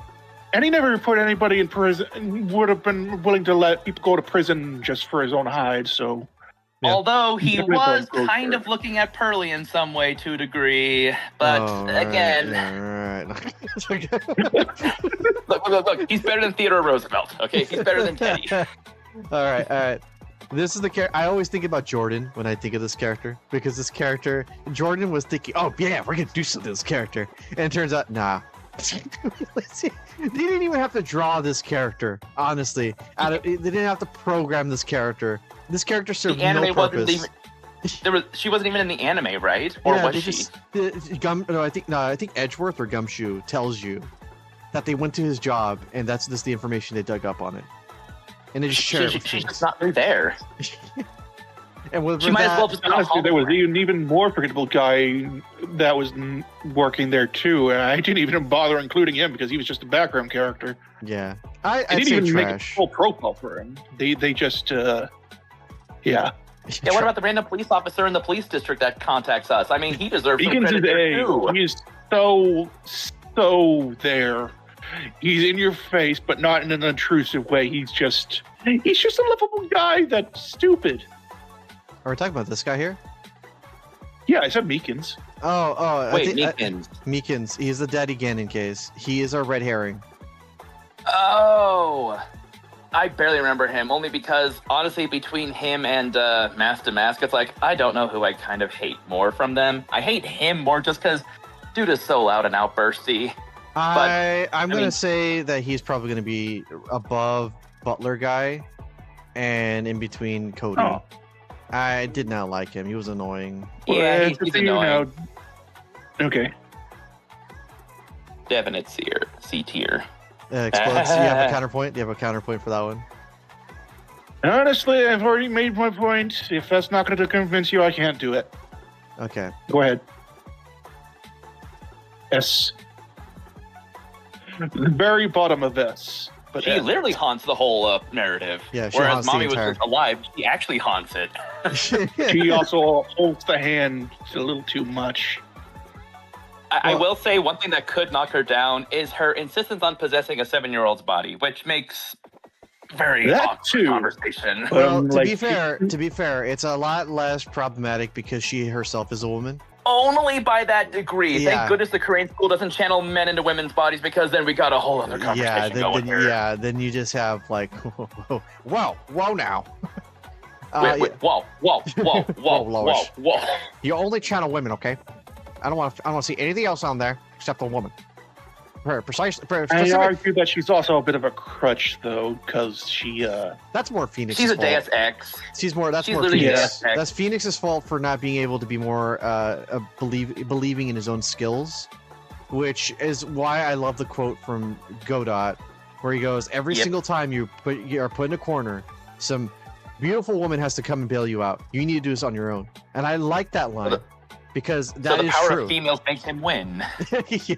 And he never put anybody in prison, would have been willing to let people go to prison just for his own hide, so... Yeah. Although he was kind of looking at Pearly in some way to a degree, but again... right. Look. He's better than Theodore Roosevelt. Okay, he's better than Teddy. all right. This is the character. I always think about Jordan when I think of this character because this character, Jordan was thinking, oh yeah, we're gonna do something to this character, and it turns out, nah. They didn't even have to draw this character. Honestly, they didn't have to program this character. This character served The anime no purpose. she wasn't even in the anime, right? Or Yeah, was they she? just I think Edgeworth or Gumshoe tells you that they went to his job, and that's just the information they dug up on it, and they just share it with She's Phoenix. just not there. And with She might as well just been a Honestly, there was hologram. an even more forgettable guy that was working there too, and I didn't even bother including him because he was just a background character. Yeah, They I'd didn't say even make a trash. full profile for him. They just yeah. Yeah, what about the random police officer in the police district that contacts us? I mean, he deserves some Beacons credit is there, too. He is so there. He's in your face, but not in an intrusive way. He's just a lovable guy that's stupid. Are we talking about this guy here? Yeah, I said Meekins. Oh, Wait, Meekins. Meekins. He's the Daddy Ganon case. He is our red herring. Oh, I barely remember him, only because, honestly, between him and Mask to Mask, it's like, I don't know who I kind of hate more from them. I hate him more just because dude is so loud and outbursty. I'm gonna mean- say that he's probably gonna be above Butler guy, and in between Cody. Oh. I did not like him. He was annoying. Yeah, Well, he's you annoying. know. Okay. Definite C tier. Explodes. Do you have a counterpoint? Do you have a counterpoint for that one? Honestly, I've already made my point. If that's not going to convince you, I can't do it. Okay. Go ahead. S. The very bottom of S. But She S. literally haunts the whole narrative. Yeah, she Whereas haunts the Mommy was entire- just alive, she actually haunts it. She also holds the hand a little too much. I Well- will say one thing that could knock her down is her insistence on possessing a 7-year-old's body, which makes very That awkward too. conversation. Well, to Like- be fair, it's a lot less problematic because she herself is a woman. Only by that degree. Yeah. Thank goodness the Korean school doesn't channel men into women's bodies, because then we got a whole other conversation going here. Then you just have like, whoa now. Wait, whoa, Lois. whoa. You only channel women, okay? I don't want to see anything else on there except a woman. Precisely. I argue that she's also a bit of a crutch, though, because she, That's more Phoenix. She's a Deus Ex. That's she's more literally Phoenix. Deus Ex. That's Phoenix's fault for not being able to be more believing in his own skills, which is why I love the quote from Godot, where he goes, "Every Yep. single time you are put in a corner, some beautiful woman has to come and bail you out. You need to do this on your own." And I like that line because So that the is power true. of females makes him win. Yeah.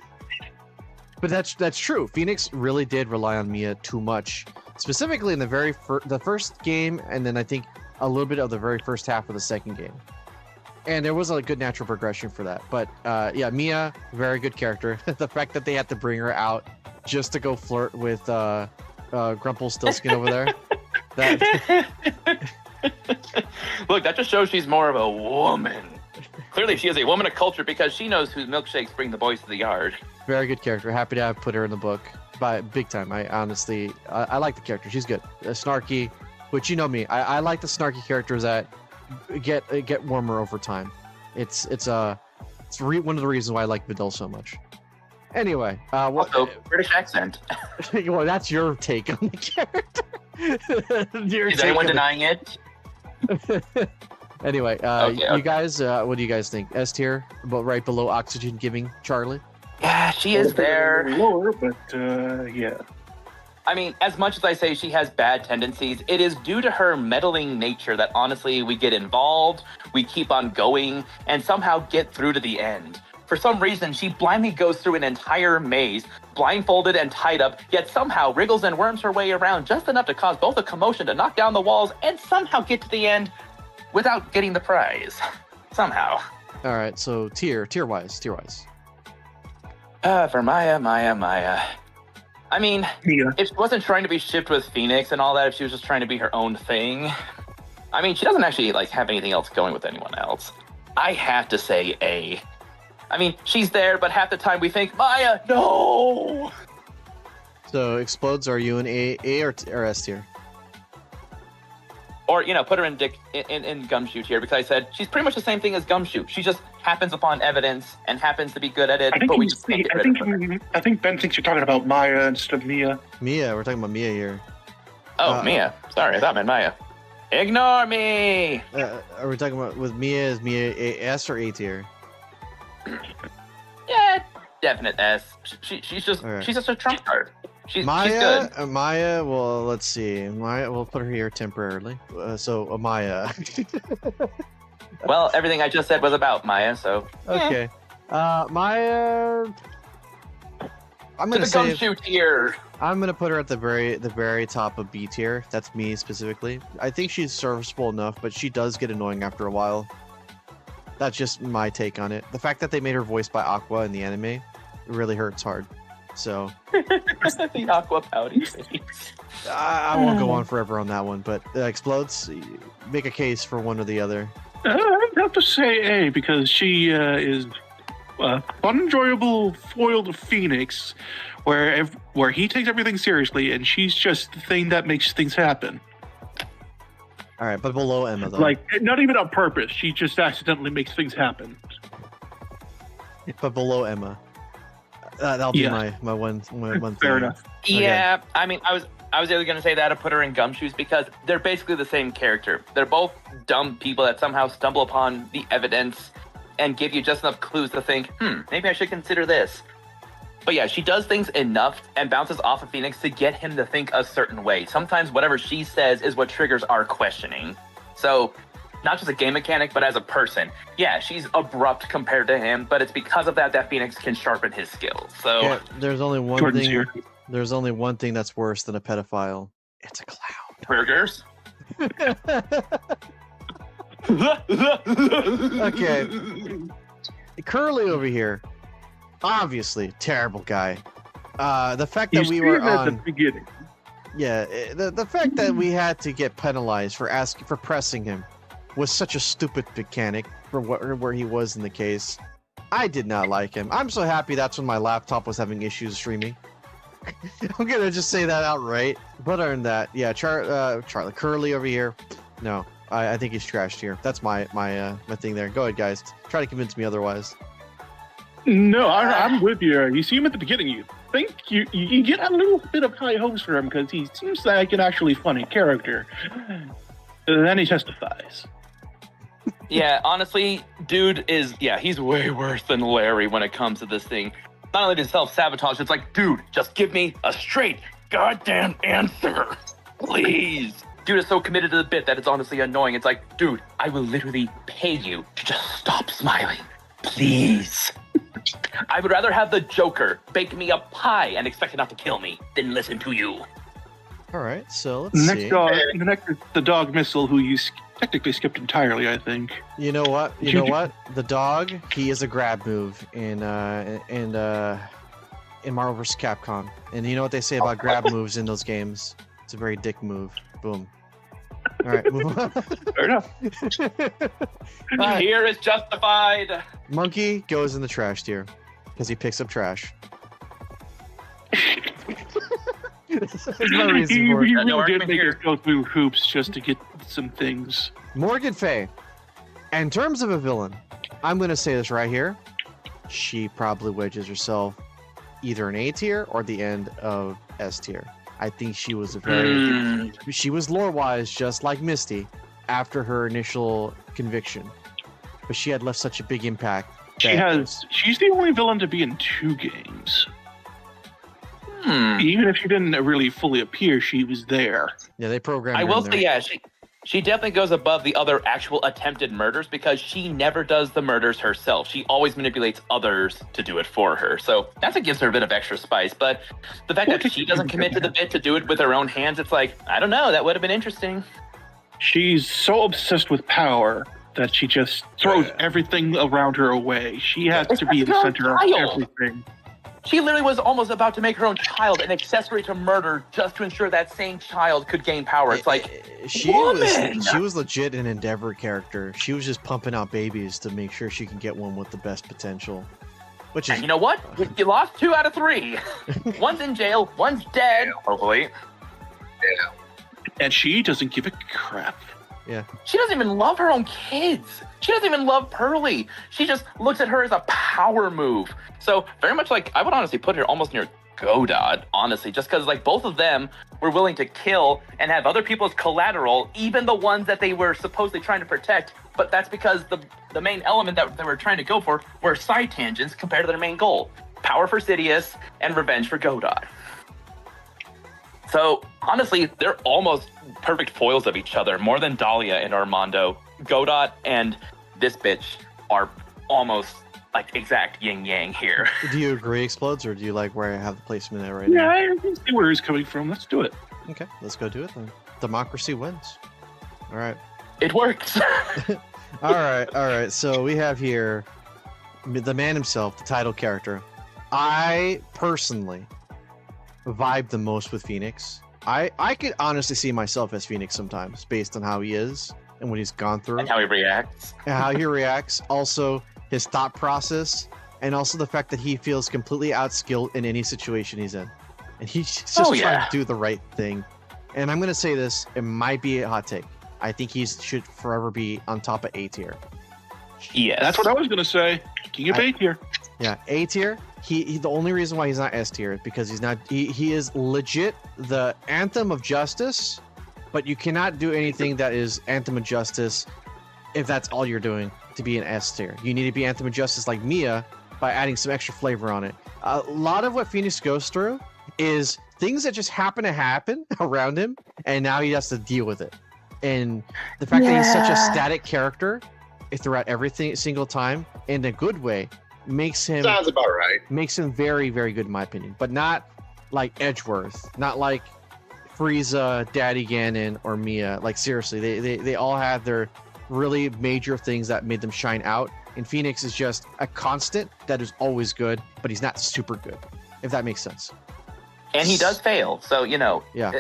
But that's true. Phoenix really did rely on Mia too much, specifically in the the first game, and then I think a little bit of the very first half of the second game. And there was a good natural progression for that. But yeah, Mia, very good character. The fact that they had to bring her out just to go flirt with Grumpelstiltskin over there. That Look, that just shows she's more of a woman. Clearly, she is a woman of culture because she knows whose milkshakes bring the boys to the yard. very good character. Happy to have put her in the book by big time. I honestly, I like the character. She's good. Snarky, which you know me. I like the snarky characters that get warmer over time. It's one of the reasons why I like Vidal so much. Anyway, Also, British accent. well, that's your take on the character. Your Is take anyone on the- denying it? Anyway, Okay. you guys, what do you guys think? S tier, but right below oxygen giving Charlie. Yeah, she is there. Lower, but yeah. I mean, as much as I say she has bad tendencies, it is due to her meddling nature that honestly we get involved, we keep on going, and somehow get through to the end. For some reason, she blindly goes through an entire maze, blindfolded and tied up, yet somehow wriggles and worms her way around just enough to cause both a commotion to knock down the walls and somehow get to the end without getting the prize. Somehow. All right, so tier wise. For Maya. I mean, Yeah. if she wasn't trying to be shipped with Phoenix and all that, if she was just trying to be her own thing, I mean, she doesn't actually like have anything else going with anyone else. I have to say A. I mean, she's there, but half the time we think, Maya, no! So explodes. Are you in A or S tier? Or, put her in Gumshoe tier, because I said she's pretty much the same thing as Gumshoe. She just happens upon evidence and happens to be good at it, but we just can't get rid of her. I think Ben thinks you're talking about Maya instead of Mia. Mia, we're talking about Mia here. Oh, Mia. Sorry, I thought I meant Maya. Ignore me! Are we talking about with Mia? Is Mia S or A tier? Yeah, definite S. She's just a trump card. She's good. Maya. Well, let's see. Maya. We'll put her here temporarily. So Maya. Well, everything I just said was about Maya, so okay. Maya. I'm gonna say Gumshoe tier. I'm gonna put her at the very top of B tier. That's me specifically. I think she's serviceable enough, but she does get annoying after a while. That's just my take on it. The fact that they made her voiced by Aqua in the anime, it really hurts hard. So the Aqua pouty face. I won't go on forever on that one, but explodes. Make a case for one or the other. I'd have to say A, because she is unenjoyable foiled Phoenix, where he takes everything seriously, and she's just the thing that makes things happen. All right, but below Emma though. Like, not even on purpose. She just accidentally makes things happen. But below Emma. That'll be my one thing. Fair enough. Yeah, okay. I mean, I was either going to say that or put her in Gumshoes, because they're basically the same character. They're both dumb people that somehow stumble upon the evidence and give you just enough clues to think, maybe I should consider this. But yeah, she does things enough and bounces off of Phoenix to get him to think a certain way. Sometimes whatever she says is what triggers our questioning. So, not just a game mechanic, but as a person. Yeah, she's abrupt compared to him, but it's because of that Phoenix can sharpen his skills. So yeah, there's only one Jordan's thing. here. There's only one thing that's worse than a pedophile. It's a clown. burgers. Okay. Curly over here, obviously terrible guy. The fact that we were at the on, beginning. yeah, the fact that we had to get penalized for pressing him was such a stupid mechanic for where he was in the case. I did not like him. I'm so happy that's when my laptop was having issues streaming. I'm gonna just say that outright. But other than that, yeah, Charlie Curly over here. No, I think he's trashed here. That's my thing there. Go ahead, guys. Try to convince me otherwise. No, I'm with you. You see him at the beginning. You think you get a little bit of high hopes for him because he seems like an actually funny character. And then he testifies. Yeah, honestly, dude he's way worse than Larry when it comes to this thing. Not only does self-sabotage, it's like, dude, just give me a straight goddamn answer, please. Dude is so committed to the bit that it's honestly annoying. It's like, dude, I will literally pay you to just stop smiling, please. I would rather have the Joker bake me a pie and expect it not to kill me than listen to you. All right, so let's see. The next is the dog Missile, who you technically skipped entirely, I think. You know what? The dog, he is a grab move in Marvel vs. Capcom. And you know what they say about grab moves in those games? It's a very dick move. Boom. All right, move on. Fair enough. Here is justified. Monkey goes in the trash tier because he picks up trash. There's no reason for it. He really did make us go through hoops just to get some things. Morgan Fay. In terms of a villain, I'm going to say this right here. She probably wedges herself either in A tier or the end of S tier. I think she was she was lore-wise just like Misty after her initial conviction. But she had left such a big impact. She's the only villain to be in 2 games. Even if she didn't really fully appear, she was there. Yeah, they programmed her I will in say, there. yeah, she definitely goes above the other actual attempted murders because she never does the murders herself. She always manipulates others to do it for her. So that's what gives her a bit of extra spice. But the fact that she doesn't commit to the bit to do it with her own hands, it's like, I don't know, that would have been interesting. She's so obsessed with power that she just throws everything around her away. She has to be the center of everything. She literally was almost about to make her own child an accessory to murder just to ensure that same child could gain power. It's like, she was legit an Endeavor character. She was just pumping out babies to make sure she can get one with the best potential. Which And is you know what? You lost 2 out of 3. One's in jail, one's dead, hopefully. And she doesn't give a crap. She doesn't even love her own kids. She doesn't even love Pearly. She just looks at her as a power move. So very much like, I would honestly put her almost near Godot, honestly, just because like both of them were willing to kill and have other people as collateral, even the ones that they were supposedly trying to protect. But that's because the main element that they were trying to go for were side tangents compared to their main goal. Power for Sidious and revenge for Godot. So honestly, they're almost perfect foils of each other, more than Dahlia and Armando. Godot and this bitch are almost like exact yin yang here. Do you agree, Explodes, or do you like where I have the placement at right now? Yeah, I can see where he's coming from. Let's do it. Okay, let's go do it then. Democracy wins. All right. It works. All right. So we have here the man himself, the title character. I personally vibe the most with Phoenix. I could honestly see myself as Phoenix sometimes, based on how he is and what he's gone through. And how he reacts. And how he reacts. Also, his thought process, and also the fact that he feels completely outskilled in any situation he's in. And he's just trying to do the right thing. And I'm going to say this, it might be a hot take. I think he should forever be on top of A tier. Yes. That's what I was going to say. King of A tier. Yeah, A tier. He the only reason why he's not S tier is because he's not. He is legit the anthem of justice, but you cannot do anything that is anthem of justice if that's all you're doing to be an S tier. You need to be anthem of justice like Mia by adding some extra flavor on it. A lot of what Phoenix goes through is things that just happen to happen around him, and now he has to deal with it. And the fact that he's such a static character throughout everything single time in a good way makes him Sounds about right. makes him very, very good in my opinion, but not like Edgeworth, not like Frieza, Daddy Ganon, or Mia. Like seriously, they all have their really major things that made them shine out. And Phoenix is just a constant that is always good, but he's not super good, if that makes sense. And he does fail. So, Yeah.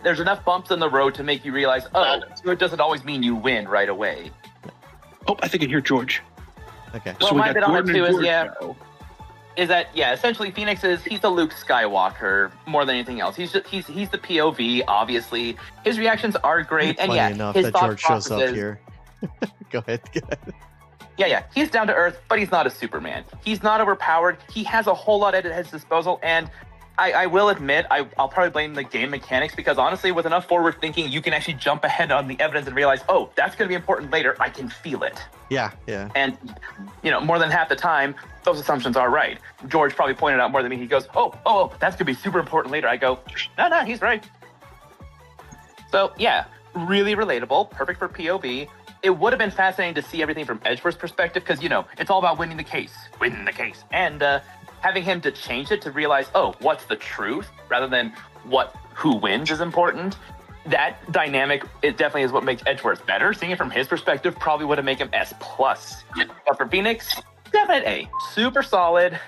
there's enough bumps in the road to make you realize, it doesn't always mean you win right away. Oh, I think I hear George. Okay. Well, So we my got bit on it Gordon too and is, George now. essentially Phoenix he's the Luke Skywalker more than anything else. He's the POV, obviously. His reactions are great, and Funny enough his that thought George shows up processes- here. Go ahead. Yeah, he's down to earth, but he's not a Superman. He's not overpowered. He has a whole lot at his disposal, and I will admit, I'll probably blame the game mechanics, because honestly, with enough forward thinking, you can actually jump ahead on the evidence and realize, oh, that's going to be important later. I can feel it. Yeah. And, more than half the time, those assumptions are right. George probably pointed out more than me. He goes, oh, that's going to be super important later. I go, no, he's right. So, yeah, really relatable, perfect for POV. It would have been fascinating to see everything from Edgeworth's perspective, because, it's all about winning the case. And having him to change it to realize, oh, what's the truth, rather than who wins is important. That dynamic, it definitely is what makes Edgeworth better. Seeing it from his perspective probably would have made him S+. But for Phoenix, definite A. Super solid,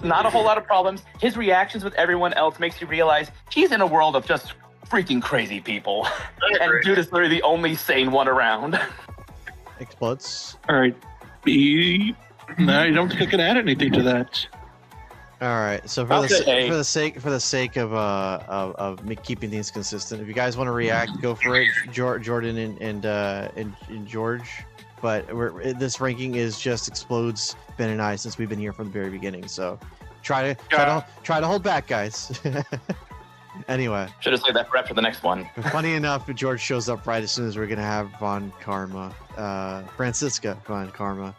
not a whole lot of problems. His reactions with everyone else makes you realize he's in a world of just freaking crazy people. And dude is literally the only sane one around. Explodes. All right. B. No, I don't think I can add anything to that. All right. So for the sake of me keeping things consistent, if you guys want to react, go for it, Jordan and George. But this ranking is just Explodes, Ben, and I, since we've been here from the very beginning. So try to hold back, guys. Anyway, should have saved that for after the next one. Funny enough, George shows up right as soon as we're gonna have Von Karma, Francisca Von Karma.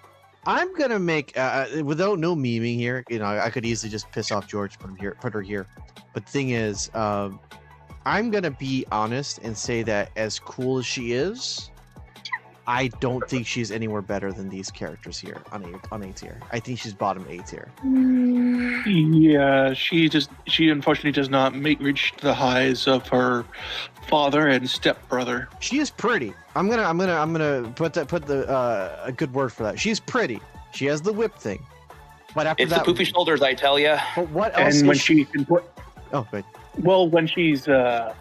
I'm gonna make without no memeing here. I could easily just piss off George, put her here. But the thing is, I'm gonna be honest and say that as cool as she is, I don't think she's anywhere better than these characters here on A tier. I think she's bottom A tier. Yeah, she unfortunately does not reach the highs of her father and stepbrother. She is pretty. I'm gonna put a good word for that. She's pretty. She has the whip thing. But after it's that, the poofy shoulders, I tell ya. But what else? And when she can put, oh, good. Well, when she's has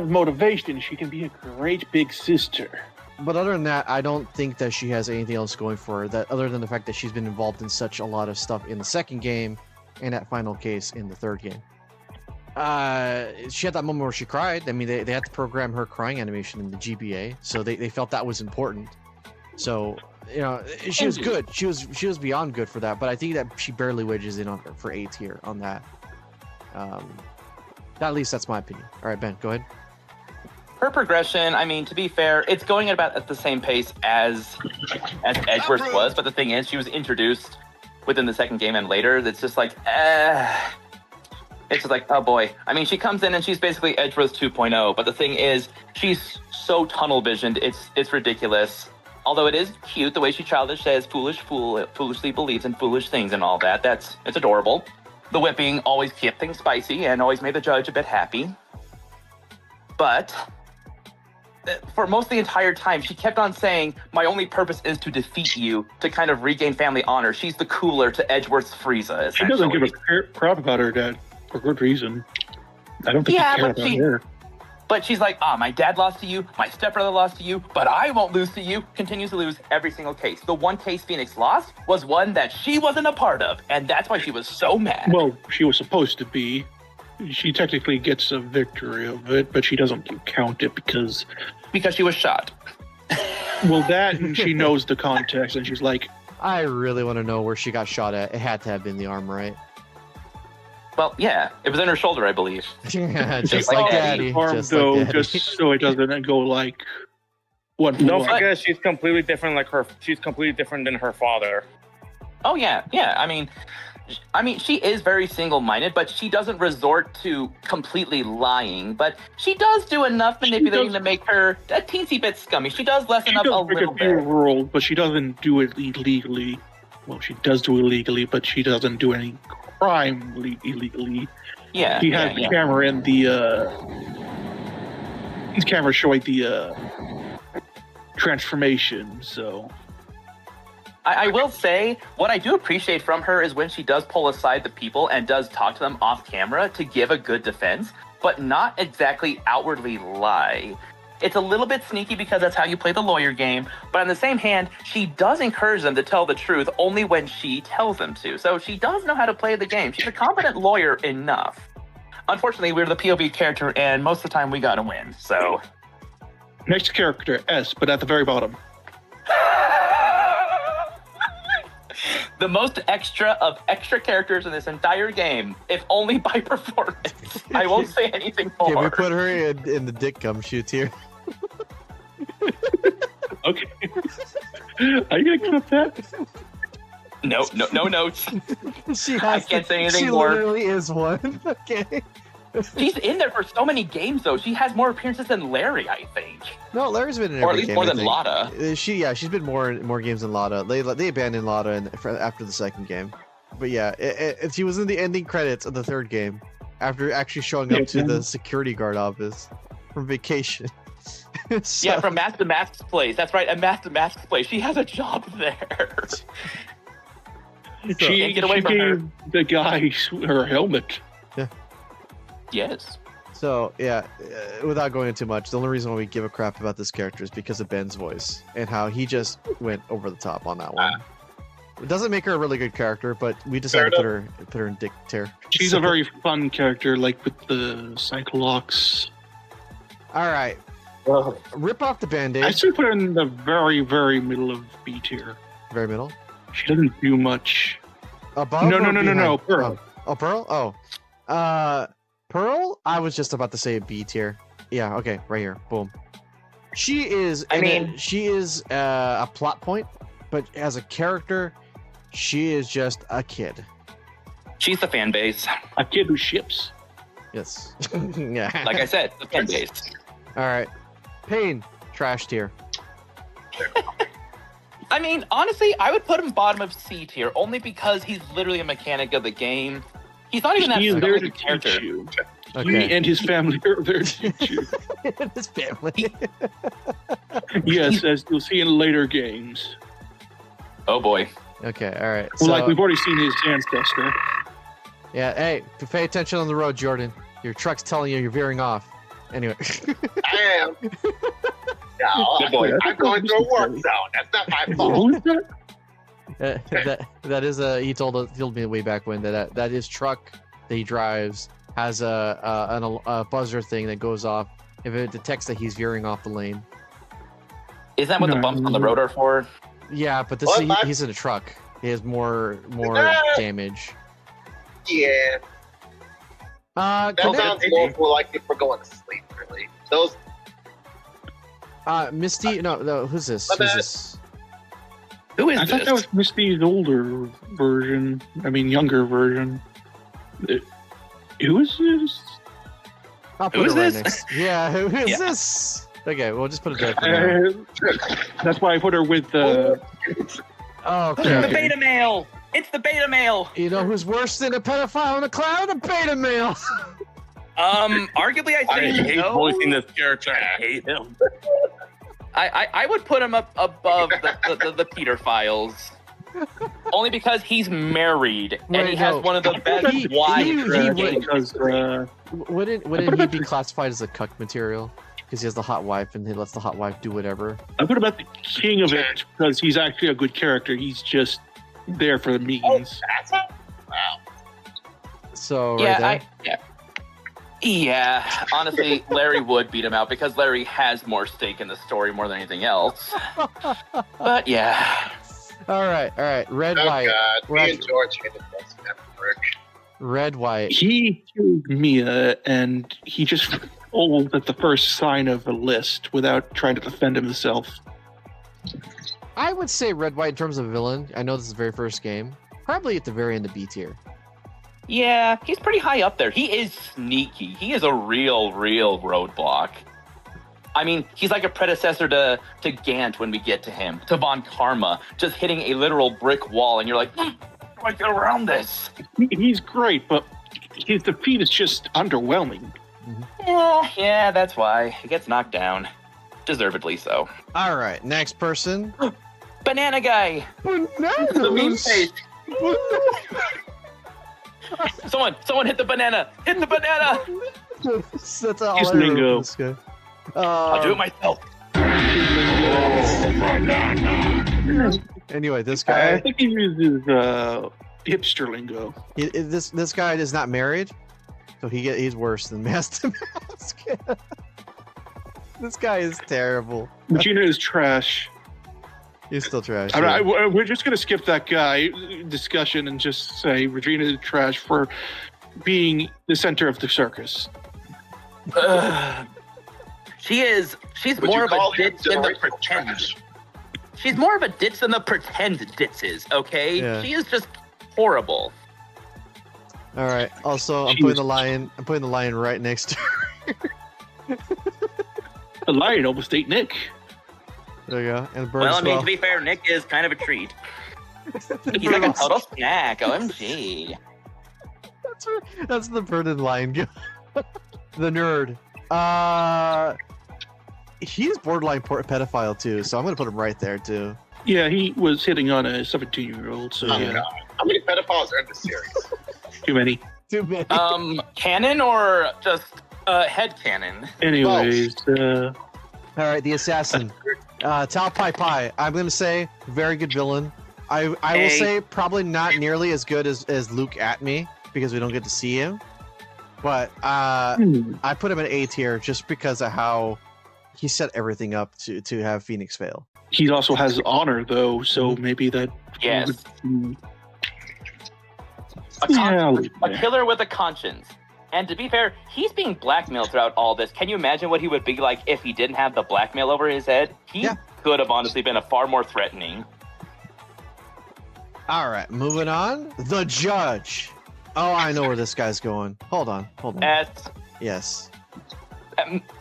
motivation, she can be a great big sister. But other than that, I don't think that she has anything else going for her. That other than the fact that she's been involved in such a lot of stuff in the second game, and that final case in the third game. She had that moment where she cried. I mean, they had to program her crying animation in the GBA, so they felt that was important. So she was good. She was beyond good for that. But I think that she barely wedges in on her for A tier on that. At least that's my opinion. All right, Ben, go ahead. Her progression, I mean, to be fair, it's going at about at the same pace as Edgeworth was. But the thing is, she was introduced within the second game and later. It's just like, it's just like, oh boy. I mean, she comes in and she's basically Edgeworth 2.0. But the thing is, she's so tunnel visioned. It's ridiculous. Although it is cute the way she childish says foolishly believes in foolish things and all that. It's adorable. The whipping always kept things spicy and always made the judge a bit happy. But for most of the entire time, she kept on saying, my only purpose is to defeat you, to kind of regain family honor. She's the cooler to Edgeworth's Frieza, She doesn't give a crap about her dad, for good reason. I don't think she cares about her. But she's like, my dad lost to you, my stepbrother lost to you, but I won't lose to you. Continues to lose every single case. The one case Phoenix lost was one that she wasn't a part of, and that's why she was so mad. Well, she was supposed to be. She technically gets a victory of it, but she doesn't count it because she was shot. Well, that and she knows the context, and she's like, I really want to know where she got shot at. It had to have been the arm, right? Well, yeah, it was in her shoulder, I believe. Yeah, just like Daddy. Just so it doesn't go like one. Don't forget, she's completely different. She's completely different than her father. Oh yeah. I mean, she is very single-minded, but she doesn't resort to completely lying. But she does do enough manipulating to make her a teensy bit scummy. She does lessen up a little bit. Rules, but she doesn't do it illegally. Well, she does do it illegally, but she doesn't do any crime illegally. Yeah. He has the camera in the his camera showing the transformation, so I will say, what I do appreciate from her is when she does pull aside the people and does talk to them off camera to give a good defense, but not exactly outwardly lie. It's a little bit sneaky because that's how you play the lawyer game, but on the same hand, she does encourage them to tell the truth only when she tells them to. So she does know how to play the game. She's a competent lawyer enough. Unfortunately, we're the POV character, and most of the time we gotta win, so... Next character, S, but at the very bottom. The most extra of extra characters in this entire game, if only by performance. I won't say anything more. Can we put her in the dick gum shoots here? Okay. Are you gonna clip that? No notes. I can't say anything she more. She literally is one. Okay. She's in there for so many games, though. She has more appearances than Larry, I think. No, Larry's been in every or at least game, more than Lotta. She's been more games than Lotta. They abandoned Lotta after the second game, but yeah, she was in the ending credits of the third game after actually showing up to the security guard office from vacation. So, yeah, from Master Mask's place. That's right, at Master Mask's place. She has a job there. She gave the guy her helmet. Yeah. Yes. So yeah, without going into much, the only reason why we give a crap about this character is because of Ben's voice and how he just went over the top on that one. It doesn't make her a really good character, but we decided to put her in dick tier. She's a very fun character, like with the Cyclops. All right. Rip off the Band-Aid. I still put her in the very, very middle of B tier. Very middle? She doesn't do much. Above? No. Pearl. Oh, Pearl? Oh. Pearl? I was just about to say B tier. Yeah, okay, right here. Boom. She is a plot point, but as a character, she is just a kid. She's the fan base. A kid who ships. Yes. Yeah. Like I said, the fan base. All right. Pain, trash tier. I mean, honestly, I would put him bottom of C tier only because he's literally a mechanic of the game. He's not even that strong there as a character. Okay. He and his family are there to teach you. His family. Yes, as you'll see in later games. Oh boy. Okay, all right. Well, like we've already seen his ancestor. Yeah, hey, pay attention on the road, Jordan. Your truck's telling you you're veering off. Anyway. I am. No, Good boy. I'm going through a war zone. That's not my fault. That is he told me way back when that his truck that he drives has a buzzer thing that goes off if it detects that he's veering off the lane. Isn't that what the bumps on the road are for? Yeah, but he's in a truck. He has more damage. Yeah. That sounds more like if we're going to sleep, really. Those. Misty, no, who's this? My Who's bad. this? Who is I this? thought that was Misty's older version. I mean, younger version. Who is this? I'll Who put is it right this? next. Yeah, who is Yeah. this? Okay, we'll just put it there for now. That's why I put her with the. Oh, The okay. beta male. It's the beta male. You know who's worse than a pedophile in a cloud? A beta male. Arguably, I I think hate no. voicing this character. I hate him. I would put him up above the Peter Files. Only because he's married and Wait, he has no. one of the best He wives. would- Because Wouldn't he be classified as a cuck material? Because he has the hot wife and he lets the hot wife do whatever. I put him at the king of it because he's actually a good character. He's just there for the means. That's it? Wow. So right Yeah, there. yeah. Honestly, Larry would beat him out because Larry has more stake in the story more than anything else. But yeah. All right. Red, Oh, white. God. Me Red, and George hated this prick. red, white. He killed Mia, and he just rolled at the first sign of a list without trying to defend himself. I would say red, white in terms of villain. I know this is the very first game. Probably at the very end of B tier. Yeah, he's pretty high up there. He is sneaky. He is a real roadblock. I mean, he's like a predecessor to Gant when we get to him, to Von Karma, just hitting a literal brick wall, and you're like, how do I get around this? He's great, but his defeat is just underwhelming. Yeah, that's why. He gets knocked down. Deservedly so. All right. Next person. Banana guy! Bananas. The meme face. Someone hit the banana! Hit the banana! That's all Use I remember lingo. from this guy. I'll do it myself. Anyway, this I guy. think he uses hipster lingo. This guy is not married, so he's worse than Master Mask. This guy is terrible. Regina is trash. He's still trash. All right, yeah. we're just going to skip that guy discussion and just say Regina is trash for being the center of the circus. She's Would more you of a call him ditz than the Dory for pretend. trash? She's more of a ditz than the pretend ditz is, okay? Yeah. She is just horrible. All right. Also, I'm She putting was- the lion right next to her. The lion almost ate Nick. There you go. And the bird Well, as I mean, well. to be fair, Nick is kind of a treat. The He's like bird a also- total snack, OMG. That's the bird and lion. The nerd. He's borderline pedophile too, so I'm gonna put him right there too. Yeah, he was hitting on a 17-year-old, so Oh, yeah, God. How many pedophiles are in this series? too many. Too many. Canon or just head canon? Anyways, All right, the assassin. Tao Pai Pai. I'm gonna say very good villain. I will Hey. say probably not nearly as good as Luke at me because we don't get to see him. But I put him in A tier just because of how he set everything up to have Phoenix fail. he also has honor, though, so maybe that. Yes. Yeah, A killer with a conscience. And to be fair, he's being blackmailed throughout all this. Can you imagine what he would be like if he didn't have the blackmail over his head? He Yeah. could have honestly been a far more threatening. All right, moving on. The judge. Oh, I know where this guy's going. Hold on. S. Yes.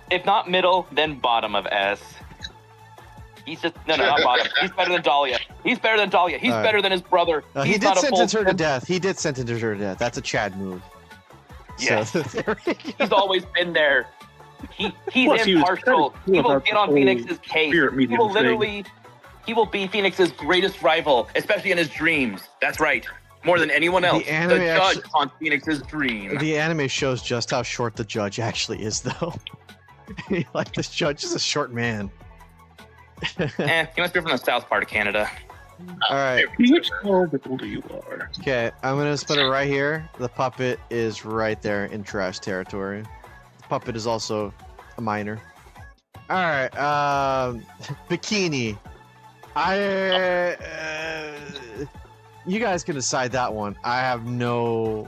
If not middle, then bottom of S. He's just not bottom. He's better than Dahlia. He's better than Dahlia. He's All right. better than his brother. He He's did not a sentence full- her to death. He did sentence her to death. That's a Chad move. Yes. So, there we go. He's always been there. He's Plus, he was impartial. pretty cool He will about get the on whole Phoenix's case. spirit He medium will thing. literally, he will be Phoenix's greatest rival, especially in his dreams. That's right. More than anyone else. The anime judge actu- on Phoenix's dream. The anime shows just how short the judge actually is, though. Like, this judge is a short man. He must be from the south part of Canada. All right. How old you are? Okay, I'm gonna just put it right here. The puppet is right there in trash territory. The puppet is also a minor. All right. Bikini. You guys can decide that one. I have no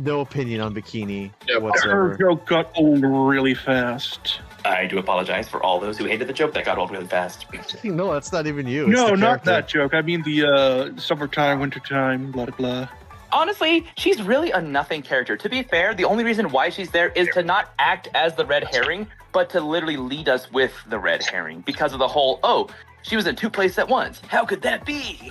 opinion on Bikini Yeah, whatsoever. Her joke got old really fast. I do apologize for all those who hated the joke that got old really fast. No, that's not even you. It's No, the not character. that joke. I mean the summertime, wintertime, blah blah blah. Honestly, she's really a nothing character. To be fair, the only reason why she's there is to not act as the red herring, but to literally lead us with the red herring because of the whole, oh, she was in two places at once. How could that be?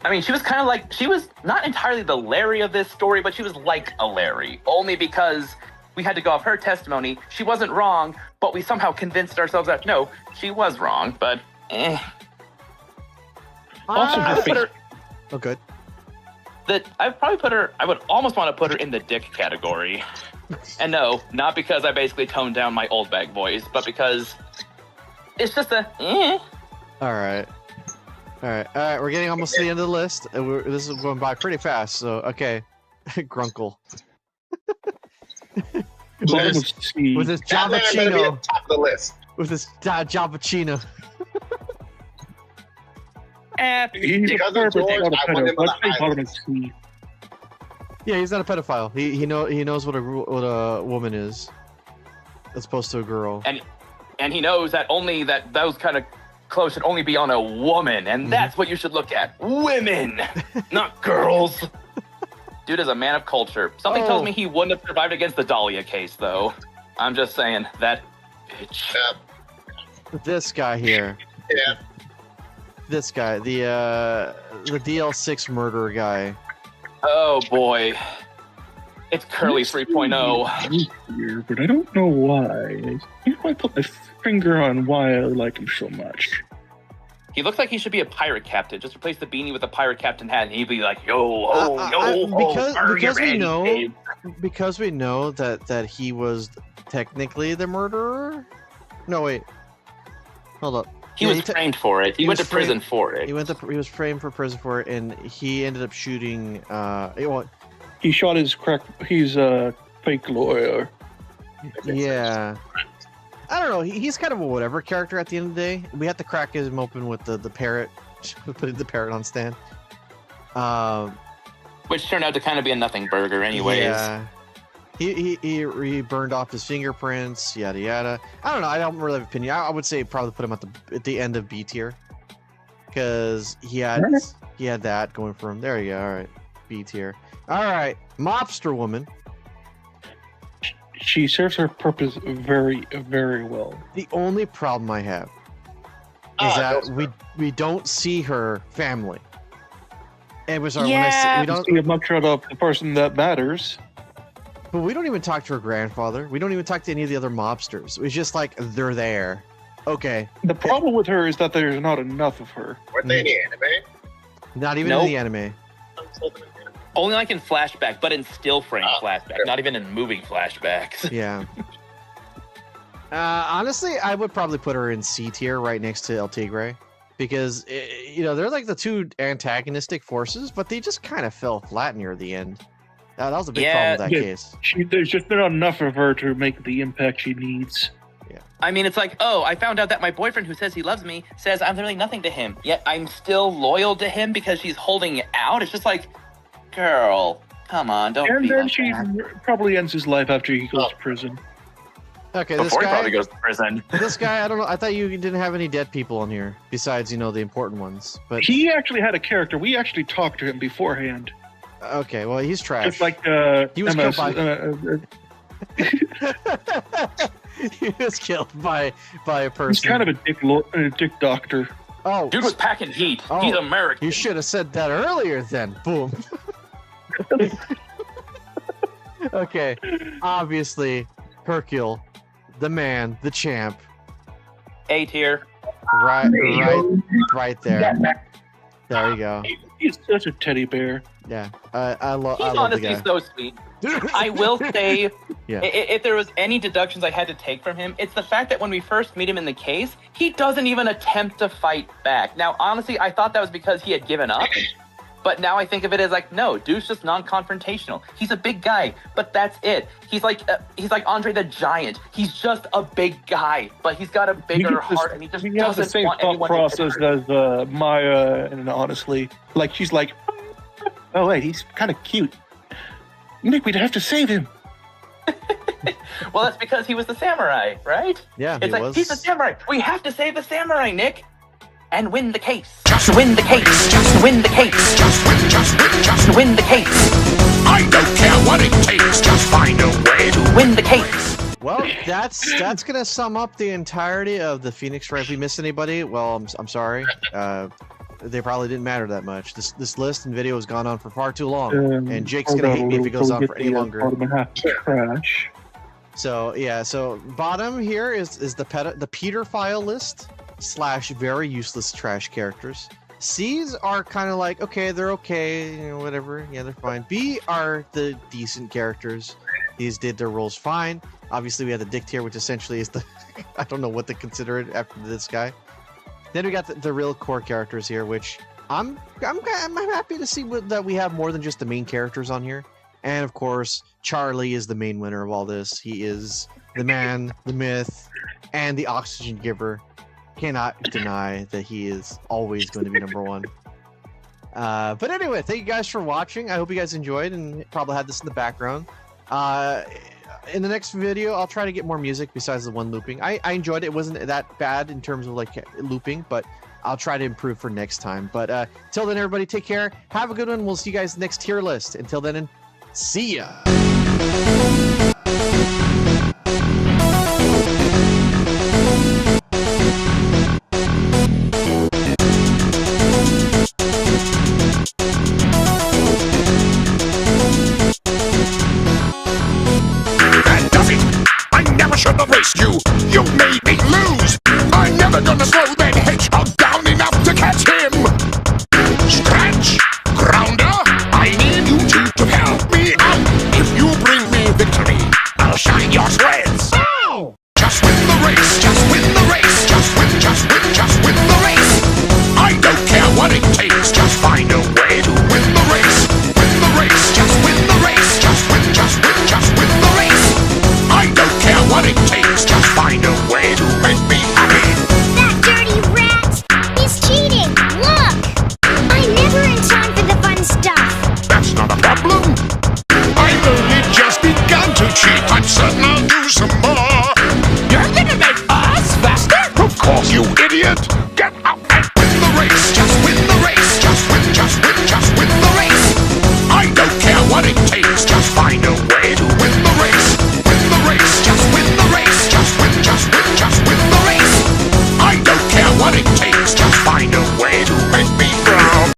I mean, she was kind of like, she was not entirely the Larry of this story, but she was like a Larry, only because we had to go off her testimony. She wasn't wrong, but we somehow convinced ourselves that, no, she was wrong, but Also, I her would put face. her, Oh, good. I would almost want to put her in the dick category. And no, not because I basically toned down my old bag voice, but because it's just All right. We're getting almost to the end of the list. And this is going by pretty fast. So, okay. Grunkle. Bottom of C. With his That man better be at Javachino. the top of the list. With his Javachino. He's Because a of George, perfect I want him on Let's the say bottom island. of C. Yeah, he's not a pedophile. He knows what a woman is, as opposed to a girl. and he knows that only that those kind of clothes should only be on a woman, and that's what you should look at. Women, not girls. Dude is a man of culture. Something Oh. tells me he wouldn't have survived against the Dahlia case, though. I'm just saying, that bitch. This guy here. Yeah. This guy, the DL6 murderer guy. Oh boy. It's Curly 3.0. Here, but I don't know why. I can't quite put my finger on why I like him so much. He looks like he should be a pirate captain. Just replace the beanie with a pirate captain hat, and he'd be like, yo, Because we know that he was technically the murderer. No, wait. Hold up. He Yeah, was framed for it. He went to was prison framed- for it. He was framed for prison for it, and he ended up shooting. He shot his he's a fake lawyer. Yeah. I don't know. He's kind of a whatever character at the end of the day. We have to crack him open with the parrot, putting the parrot on stand. Which turned out to kind of be a nothing burger anyways. Yeah. He burned off his fingerprints, yada yada. I don't know. I don't really have an opinion. I would say probably put him at the end of B tier, because he had that going for him. There you go. All right, B tier. All right, mobster woman. She serves her purpose very, very well. The only problem I have is that we don't see her family. It was our when I say, we don't. See a mugshot of the person that matters. But we don't even talk to her grandfather. We don't even talk to any of the other mobsters. It's just like they're there. Okay. The problem with her is that there's not enough of her. Weren't they in the anime? Not even Nope. in the anime. Only like in flashback, but in still frame flashback, not even in moving flashbacks. Yeah. Honestly, I would probably put her in C tier right next to El Tigre. Because, they're like the two antagonistic forces, but they just kind of fell flat near the end. That was a big problem with that Yeah. case. There's just not enough of her to make the impact she needs. I mean, it's like, oh, I found out that my boyfriend who says he loves me says I'm literally nothing to him, yet I'm still loyal to him because she's holding it out. It's just like, girl, come on, don't And be then like she that. probably ends his life after he goes to prison. Okay, Before he probably this goes to prison. guy, this guy, I don't know. I thought you didn't have any dead people on here besides, the important ones. But He actually had a character. We actually talked to him beforehand. okay, well, he's trash. Just like He was MS, killed he was killed by a person. he's kind of a dick doctor. Oh, Dude was packing heat. Oh, He's American. you should have said that earlier then. Boom. Okay, obviously, Hercule, the man, the champ, A tier. right there. There you go. He's such a teddy bear. Yeah, I love. He's I love the honestly guy. so sweet. I will say, Yeah. if there was any deductions I had to take from him, it's the fact that when we first meet him in the case, he doesn't even attempt to fight back. Now, honestly, I thought that was because he had given up. But now I think of it as like, no, dude's just non-confrontational. He's a big guy, but that's it. He's like Andre the Giant. He's just a big guy, but he's got a bigger heart, and he just He has the doesn't same want thought anyone to process get hurt. as Maya, and honestly, like she's like, oh wait, he's kind of cute. Nick, we'd have to save him. Well, that's because he was the samurai, right? Yeah, It's he like, was. he's a samurai. We have to save the samurai, Nick. And win the case. Just win the case. Just win the case. Just win the case. I don't care what it takes, just find a way To win the case. Well, that's gonna sum up the entirety of the Phoenix Wright. If we missed anybody, well, I'm sorry. They probably didn't matter that much. This list and video has gone on for far too long, and Jake's hold gonna on hate a me if it little goes till on we for get any the, longer. bottom half trash. So yeah, so bottom here is the Peter file list / very useless trash characters. C's are kind of like, okay, they're okay, you know, whatever. Yeah, they're fine. B are the decent characters. These did their roles fine. Obviously, we have the Dick tier, which essentially is the I don't know what to consider it after this guy. Then we got the real core characters here, which I'm happy to see that we have more than just the main characters on here. And of course, Charlie is the main winner of all this. He is the man, the myth, and the oxygen giver. Cannot deny that he is always going to be number one. But anyway, thank you guys for watching. I hope you guys enjoyed and probably had this in the background. In the next video, I'll try to get more music besides the one looping. I enjoyed it. It wasn't that bad in terms of like looping, but I'll try to improve for next time. But till then, everybody, take care. Have a good one. We'll see you guys next tier list. Until then, and see ya. That does it! I never should have raced you! You made me lose! I'm never gonna slow